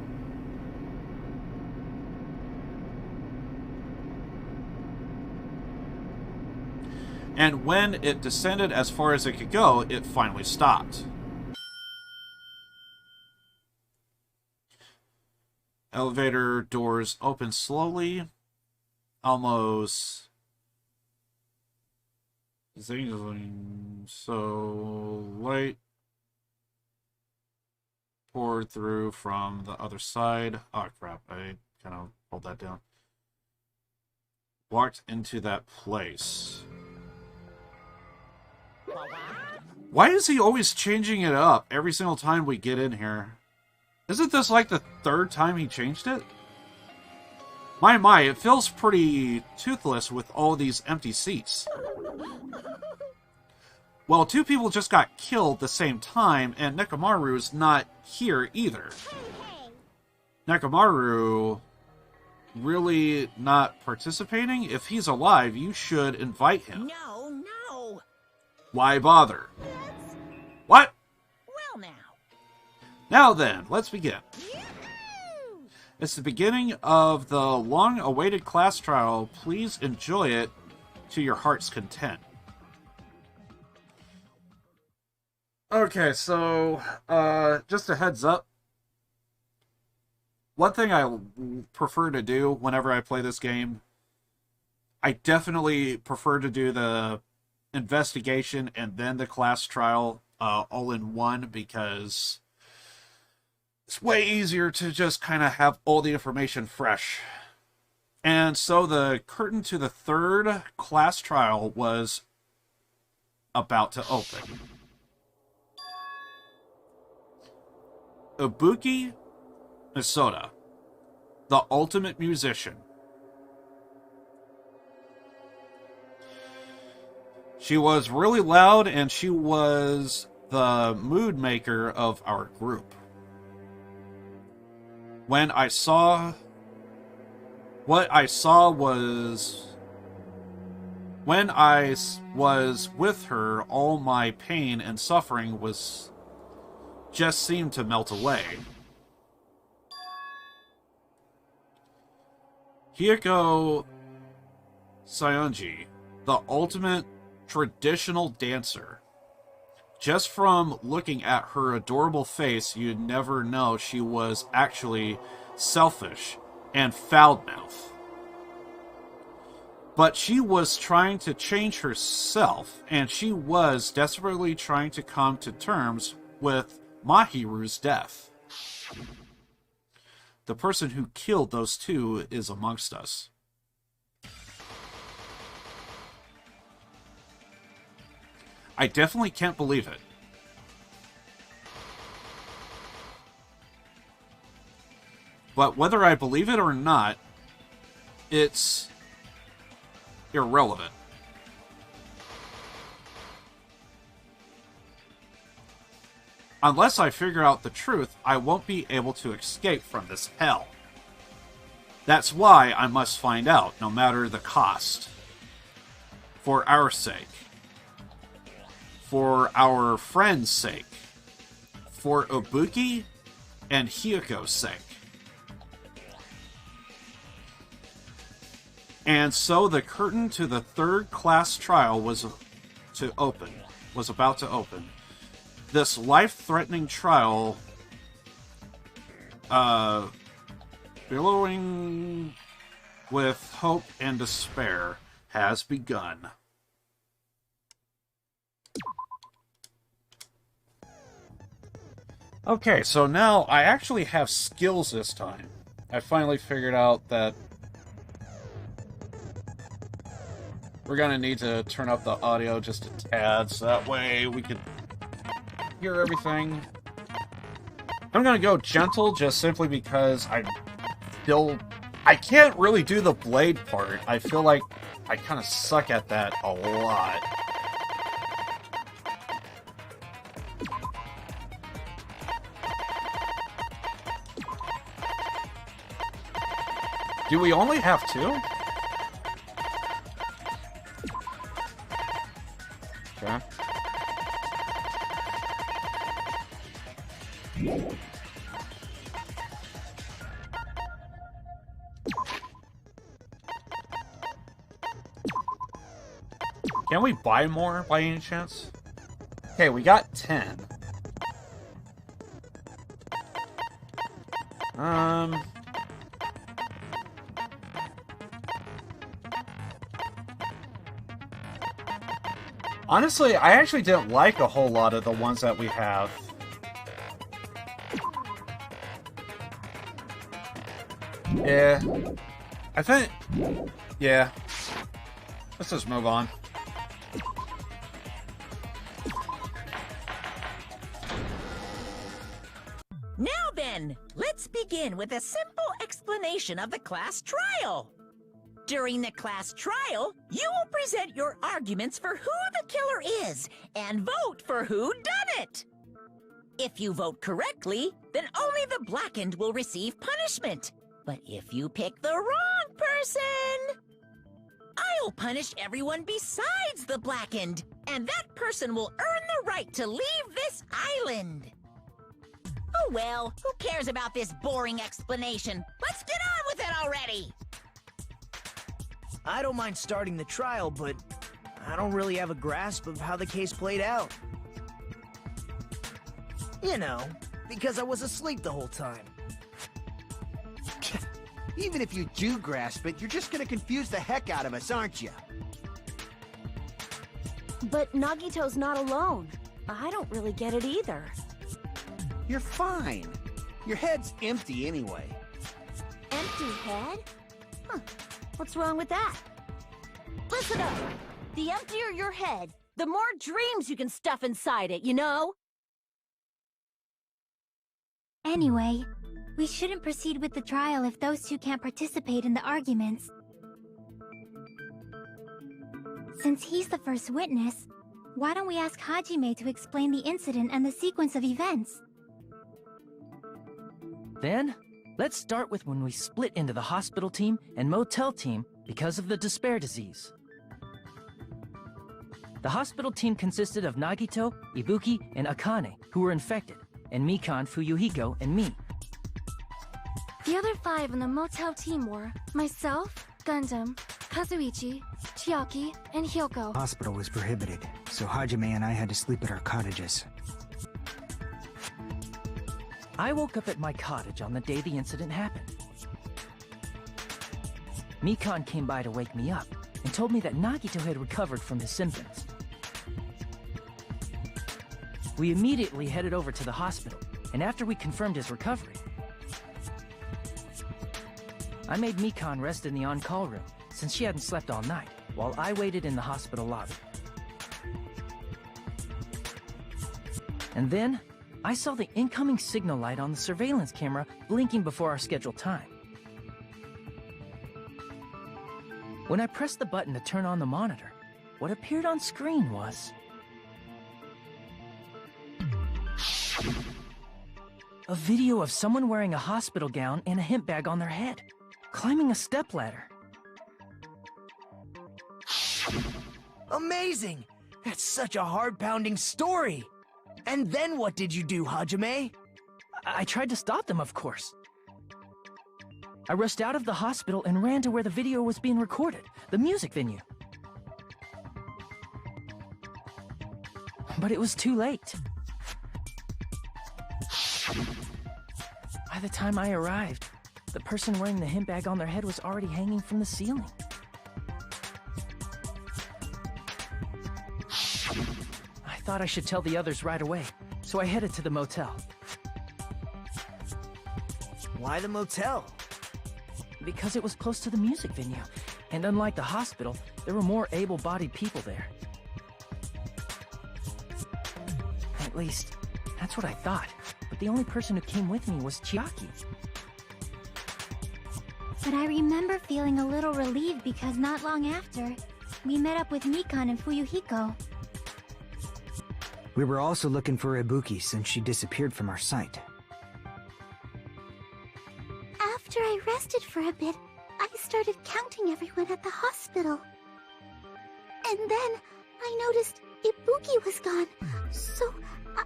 [SPEAKER 3] And when it descended as far as it could go, it finally stopped. Elevator doors open slowly, almost zingling, so light poured through from the other side. Oh crap, I kind of pulled that down. Walked into that place. Why is he always changing it up every single time we get in here? Isn't this like the third time he changed it? My, it feels pretty toothless with all these empty seats. Well, two people just got killed at the same time, and Nekomaru's not here either. Nekomaru really not participating? If he's alive, you should invite him.
[SPEAKER 9] No.
[SPEAKER 3] Why bother? What?
[SPEAKER 9] Well, now.
[SPEAKER 3] Now then, let's begin. It's the beginning of the long-awaited class trial. Please enjoy it to your heart's content. Okay, so, just a heads up. One thing I prefer to do whenever I play this game, I definitely prefer to do the investigation and then the class trial all in one, because it's way easier to just kind of have all the information fresh. And so the curtain to the third class trial was about to open. Ibuki Misoda, the ultimate musician. She was really loud, and she was the mood maker of our group. When I saw with her, all my pain and suffering just seemed to melt away. Hiyoko Sayonji, the ultimate traditional dancer. Just from looking at her adorable face, you'd never know she was actually selfish and foul-mouthed. But she was trying to change herself, and she was desperately trying to come to terms with Mahiru's death. The person who killed those two is amongst us. I definitely can't believe it. But whether I believe it or not, it's irrelevant. Unless I figure out the truth, I won't be able to escape from this hell. That's why I must find out, no matter the cost. For our sake. For our friend's sake. For Ibuki and Hiyoko's sake. And so the curtain to the third class trial was about to open. This life-threatening trial, billowing with hope and despair, has begun. Okay, so now I actually have skills this time. I finally figured out that we're gonna need to turn up the audio just a tad, so that way we can hear everything. I'm gonna go gentle just simply because I can't really do the blade part. I feel like I kind of suck at that a lot. Do we only have two? Okay. Can we buy more by any chance? Okay, we got 10. Honestly, I actually didn't like a whole lot of the ones that we have. Yeah. I think... Yeah. Let's just move on.
[SPEAKER 9] Now then, let's begin with a simple explanation of the class trial. During the class trial, you will present your arguments for who the killer is and vote for who done it. If you vote correctly, then only the blackened will receive punishment. But if you pick the wrong person, I'll punish everyone besides the blackened, and that person will earn the right to leave this island. Oh well, who cares about this boring explanation? Let's get on with it already!
[SPEAKER 4] I don't mind starting the trial, but I don't really have a grasp of how the case played out. You know, because I was asleep the whole time.
[SPEAKER 11] Even if you do grasp it, you're just gonna confuse the heck out of us, aren't you? But Nagito's not alone. I don't really get it either.
[SPEAKER 12] You're fine. Your head's empty anyway.
[SPEAKER 11] Empty head? Huh. What's wrong with that? Listen up! The emptier your head, the more dreams you can stuff inside it, you know?
[SPEAKER 6] Anyway, we shouldn't proceed with the trial if those two can't participate in the arguments. Since he's the first witness, why don't we ask Hajime to explain the incident and the sequence of events?
[SPEAKER 13] Then, let's start with when we split into the hospital team and motel team because of the despair disease. The hospital team consisted of Nagito, Ibuki, and Akane, who were infected, and Mikan, Fuyuhiko, and me.
[SPEAKER 6] The other 5 on the motel team were myself, Gundam, Kazuichi, Chiaki, and Hyoko.
[SPEAKER 14] Hospital was prohibited, so Hajime and I had to sleep at our cottages.
[SPEAKER 13] I woke up at my cottage on the day the incident happened. Mikan came by to wake me up and told me that Nagito had recovered from his symptoms. We immediately headed over to the hospital, and after we confirmed his recovery, I made Mikan rest in the on-call room, since she hadn't slept all night, while I waited in the hospital lobby. And then, I saw the incoming signal light on the surveillance camera blinking before our scheduled time. When I pressed the button to turn on the monitor, what appeared on screen was a video of someone wearing a hospital gown and a hemp bag on their head, climbing a stepladder.
[SPEAKER 4] Amazing! That's such a heart-pounding story! And then what did you do, Hajime?
[SPEAKER 13] I tried to stop them, of course. I rushed out of the hospital and ran to where the video was being recorded, the music venue. But it was too late. By the time I arrived, the person wearing the hemp bag on their head was already hanging from the ceiling. I thought I should tell the others right away, so I headed to the motel.
[SPEAKER 4] Why the motel?
[SPEAKER 13] Because it was close to the music venue, and unlike the hospital, there were more able-bodied people there. At least, that's what I thought, but the only person who came with me was Chiaki.
[SPEAKER 6] But I remember feeling a little relieved because not long after, we met up with Mikan and Fuyuhiko.
[SPEAKER 14] We were also looking for Ibuki since she disappeared from our sight.
[SPEAKER 15] After I rested for a bit, I started counting everyone at the hospital. And then I noticed Ibuki was gone, so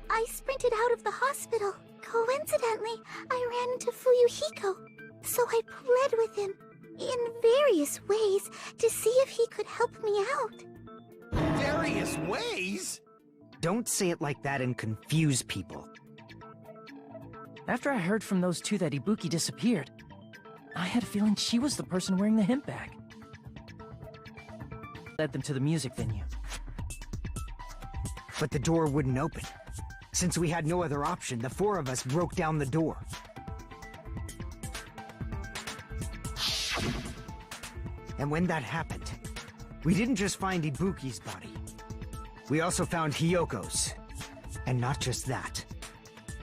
[SPEAKER 15] I sprinted out of the hospital. Coincidentally, I ran into Fuyuhiko, so I pled with him in various ways to see if he could help me out.
[SPEAKER 12] Various ways?
[SPEAKER 14] Don't say it like that and confuse people.
[SPEAKER 13] After I heard from those two that Ibuki disappeared, I had a feeling she was the person wearing the hemp bag. Led them to the music venue.
[SPEAKER 14] But the door wouldn't open. Since we had no other option, the 4 of us broke down the door. And when that happened, we didn't just find Ibuki's body. We also found Hyoko's. And not just that.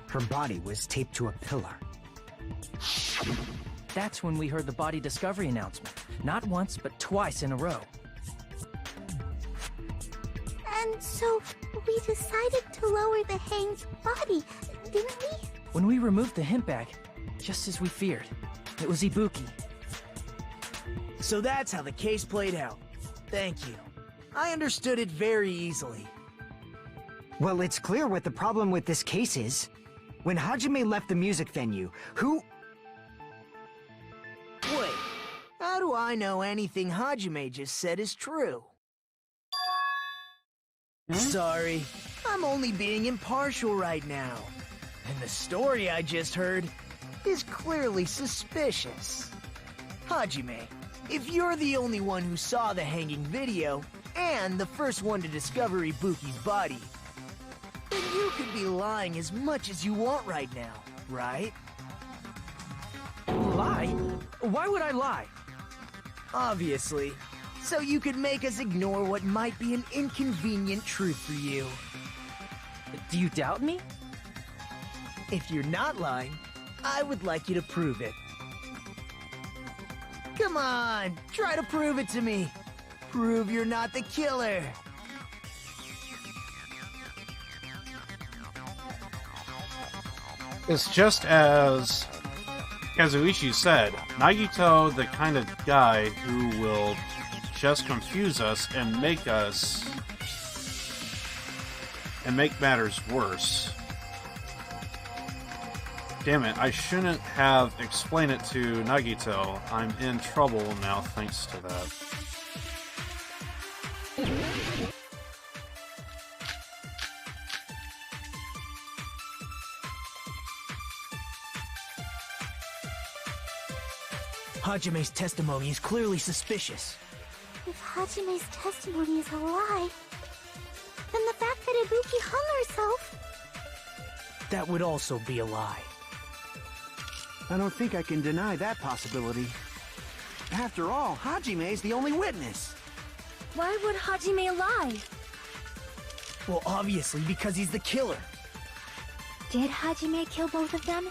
[SPEAKER 14] Her body was taped to a pillar.
[SPEAKER 13] That's when we heard the body discovery announcement. Not once, but twice in a row.
[SPEAKER 15] And so, we decided to lower the hanged body, didn't we?
[SPEAKER 13] When we removed the hemp bag, just as we feared, it was Ibuki.
[SPEAKER 4] So that's how the case played out. Thank you. I understood it very easily.
[SPEAKER 14] Well, it's clear what the problem with this case is. When Hajime left the music venue, who...
[SPEAKER 4] Wait, how do I know anything Hajime just said is true? Sorry, I'm only being impartial right now. And the story I just heard is clearly suspicious. Hajime, if you're the only one who saw the hanging video, and the first one to discover Ibuki's body, then you could be lying as much as you want right now, right?
[SPEAKER 13] Lie? Why would I lie?
[SPEAKER 4] Obviously. So you could make us ignore what might be an inconvenient truth for you.
[SPEAKER 13] Do you doubt me?
[SPEAKER 4] If you're not lying, I would like you to prove it. Come on, try to prove it to me. Prove you're not the killer.
[SPEAKER 3] It's just as Kazuichi said, Nagito the kind of guy who will just confuse us and make matters worse. Damn it, I shouldn't have explained it to Nagito. I'm in trouble now thanks to that.
[SPEAKER 4] Hajime's testimony is clearly suspicious.
[SPEAKER 15] If Hajime's testimony is a lie, then the fact that Ibuki hung herself...
[SPEAKER 4] That would also be a lie.
[SPEAKER 12] I don't think I can deny that possibility. After all, Hajime's the only witness.
[SPEAKER 6] Why would Hajime lie?
[SPEAKER 4] Well, obviously because he's the killer.
[SPEAKER 6] Did Hajime kill both of them?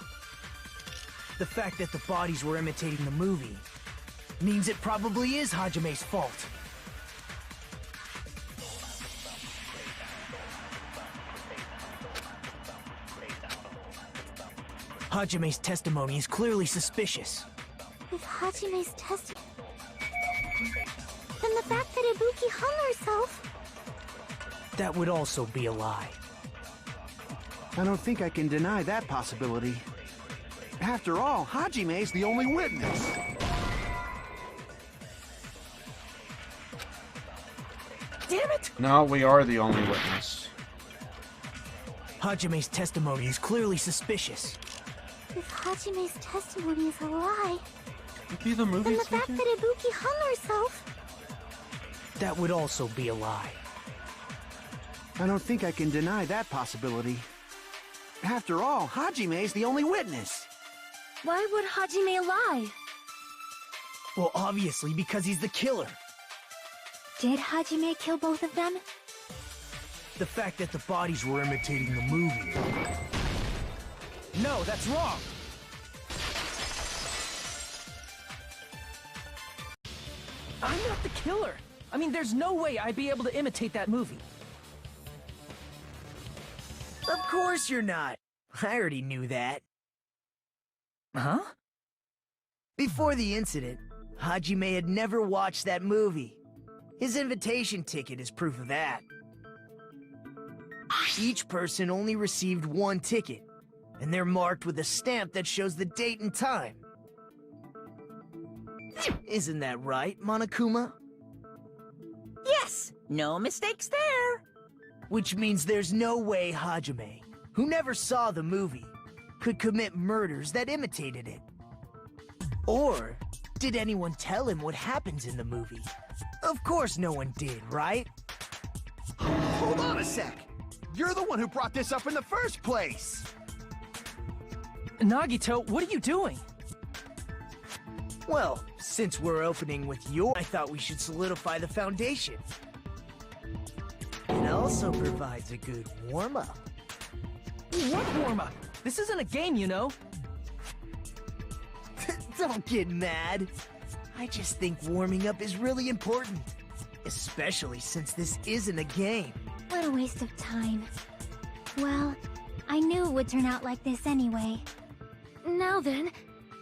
[SPEAKER 4] The fact that the bodies were imitating the movie means it probably is Hajime's fault. Hajime's testimony is clearly suspicious.
[SPEAKER 15] If Hajime's testimony... then the fact that Ibuki hung herself...
[SPEAKER 4] That would also be a lie.
[SPEAKER 12] I don't think I can deny that possibility. After all, Hajime's the only witness.
[SPEAKER 4] Damn it!
[SPEAKER 3] No, we are the only witness.
[SPEAKER 4] Hajime's testimony is clearly suspicious.
[SPEAKER 15] If Hajime's testimony is a lie...
[SPEAKER 3] Be the movie
[SPEAKER 15] then the fact that Ibuki hung herself...
[SPEAKER 4] That would also be a lie.
[SPEAKER 12] I don't think I can deny that possibility. After all, Hajime's the only witness.
[SPEAKER 6] Why would Hajime lie?
[SPEAKER 4] Well, obviously because he's the killer.
[SPEAKER 6] Did Hajime kill both of them?
[SPEAKER 4] The fact that the bodies were imitating the movie... No, that's wrong!
[SPEAKER 13] I'm not the killer! I mean, there's no way I'd be able to imitate that movie.
[SPEAKER 4] Of course you're not. I already knew that.
[SPEAKER 13] Huh?
[SPEAKER 4] Before the incident, Hajime had never watched that movie. His invitation ticket is proof of that. Each person only received one ticket, and they're marked with a stamp that shows the date and time. Isn't that right, Monokuma?
[SPEAKER 9] Yes, no mistakes there.
[SPEAKER 4] Which means there's no way Hajime, who never saw the movie, could commit murders that imitated it. Or did anyone tell him what happens in the movie? Of course no one did, right?
[SPEAKER 12] Hold on a sec! You're the one who brought this up in the first place!
[SPEAKER 13] Nagito, what are you doing?
[SPEAKER 4] Well, since we're opening with I thought we should solidify the foundation. It also provides a good warm-up.
[SPEAKER 13] What warm-up? This isn't a game, you know.
[SPEAKER 4] Don't get mad. I just think warming up is really important. Especially since this isn't a game.
[SPEAKER 15] What a waste of time. Well, I knew it would turn out like this anyway.
[SPEAKER 6] Now then,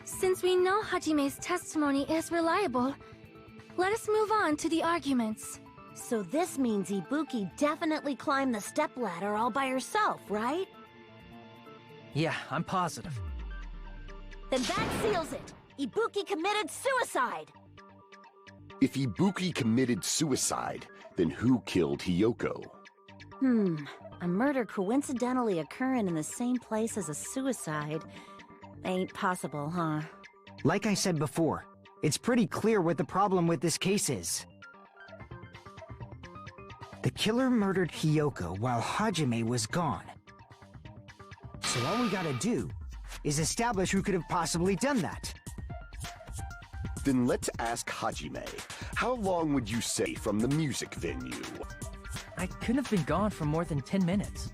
[SPEAKER 6] since we know Hajime's testimony is reliable, let us move on to the arguments.
[SPEAKER 11] So this means Ibuki definitely climbed the stepladder all by herself, right?
[SPEAKER 13] Yeah, I'm positive.
[SPEAKER 11] Then that seals it! Ibuki committed suicide!
[SPEAKER 8] If Ibuki committed suicide, then who killed Hiyoko?
[SPEAKER 11] A murder coincidentally occurring in the same place as a suicide ain't possible, huh?
[SPEAKER 14] Like I said before, it's pretty clear what the problem with this case is. The killer murdered Hiyoko while Hajime was gone. So all we gotta do is establish who could have possibly done that.
[SPEAKER 8] Then let's ask Hajime. How long would you say from the music venue?
[SPEAKER 13] I couldn't have been gone for more than 10 minutes.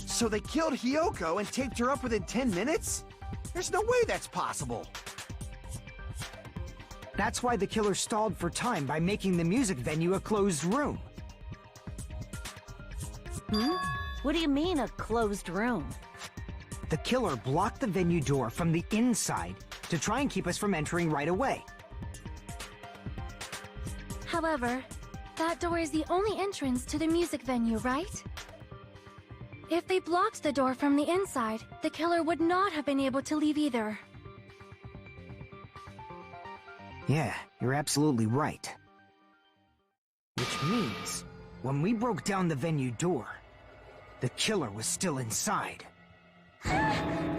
[SPEAKER 12] So they killed Hiyoko and taped her up within 10 minutes? There's no way that's possible.
[SPEAKER 14] That's why the killer stalled for time by making the music venue a closed room.
[SPEAKER 11] What do you mean, a closed room?
[SPEAKER 14] The killer blocked the venue door from the inside to try and keep us from entering right away.
[SPEAKER 6] However, that door is the only entrance to the music venue, right? If they blocked the door from the inside, the killer would not have been able to leave either.
[SPEAKER 14] Yeah, you're absolutely right. Which means, when we broke down the venue door, the killer was still inside.
[SPEAKER 15] They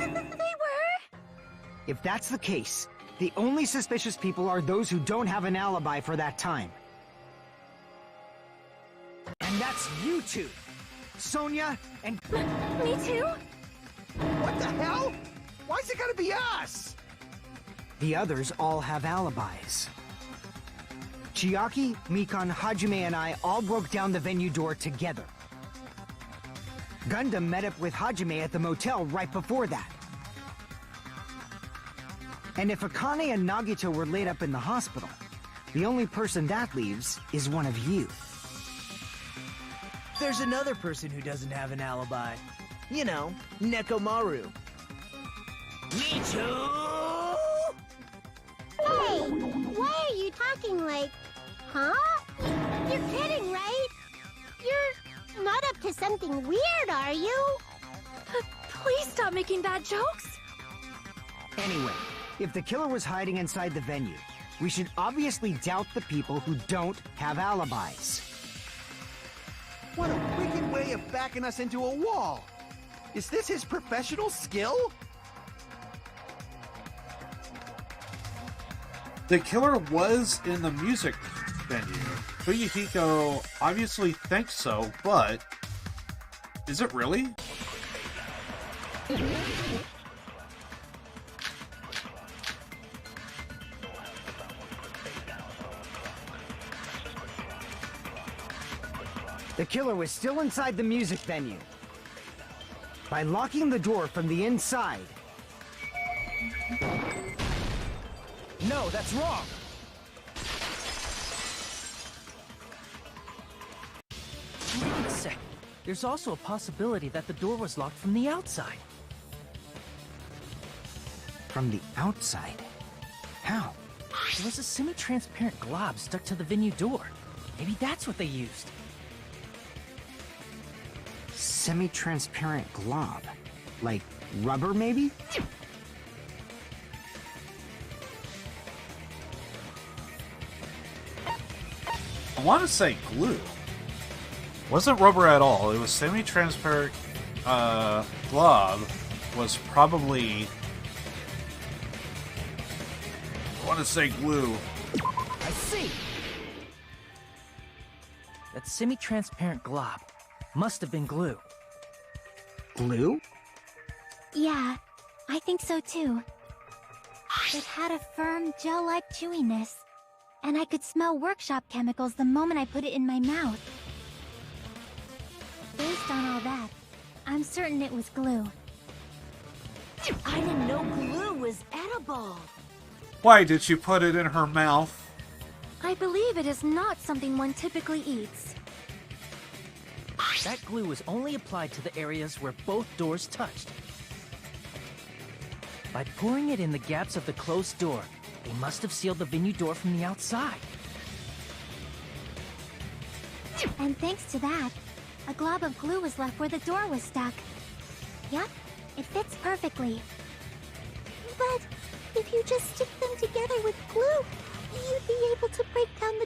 [SPEAKER 15] were?
[SPEAKER 14] If that's the case, the only suspicious people are those who don't have an alibi for that time. And that's you two! Sonia and...
[SPEAKER 6] Me too?
[SPEAKER 12] What the hell? Why's it gotta be us?
[SPEAKER 14] The others all have alibis. Chiaki, Mikan, Hajime, and I all broke down the venue door together. Gundam met up with Hajime at the motel right before that. And if Akane and Nagito were laid up in the hospital, the only person that leaves is one of you.
[SPEAKER 4] There's another person who doesn't have an alibi. You know, Nekomaru.
[SPEAKER 9] Me too!
[SPEAKER 15] Hey, why are you talking like... Huh? You're kidding, right? You're not up to something weird, are you?
[SPEAKER 6] Please stop making bad jokes.
[SPEAKER 14] Anyway, if the killer was hiding inside the venue, we should obviously doubt the people who don't have alibis.
[SPEAKER 12] What a wicked way of backing us into a wall! Is this his professional skill?
[SPEAKER 3] The killer was in the music venue. Fuyuhiko obviously thinks so, but is it really?
[SPEAKER 14] The killer was still inside the music venue. By locking the door from the inside...
[SPEAKER 4] No, that's wrong! Wait a sec. There's also a possibility that the door was locked from the outside.
[SPEAKER 14] From the outside? How?
[SPEAKER 4] There was a semi-transparent glob stuck to the venue door. Maybe that's what they used.
[SPEAKER 14] Semi-transparent glob? Like rubber, maybe?
[SPEAKER 3] I want to say glue. Wasn't rubber at all. It was semi-transparent. Glob was probably... I want to say glue.
[SPEAKER 4] I see! That semi-transparent glob must have been glue.
[SPEAKER 14] Glue?
[SPEAKER 15] Yeah, I think so too. It had a firm, gel-like chewiness. And I could smell workshop chemicals the moment I put it in my mouth. Based on all that, I'm certain it was glue.
[SPEAKER 11] I didn't know glue was edible.
[SPEAKER 3] Why did she put it in her mouth?
[SPEAKER 6] I believe it is not something one typically eats.
[SPEAKER 4] That glue was only applied to the areas where both doors touched. By pouring it in the gaps of the closed door, they must have sealed the venue door from the outside.
[SPEAKER 15] And thanks to that, a glob of glue was left where the door was stuck. Yep, it fits perfectly. But if you just stick them together with glue, you'd be able to break down the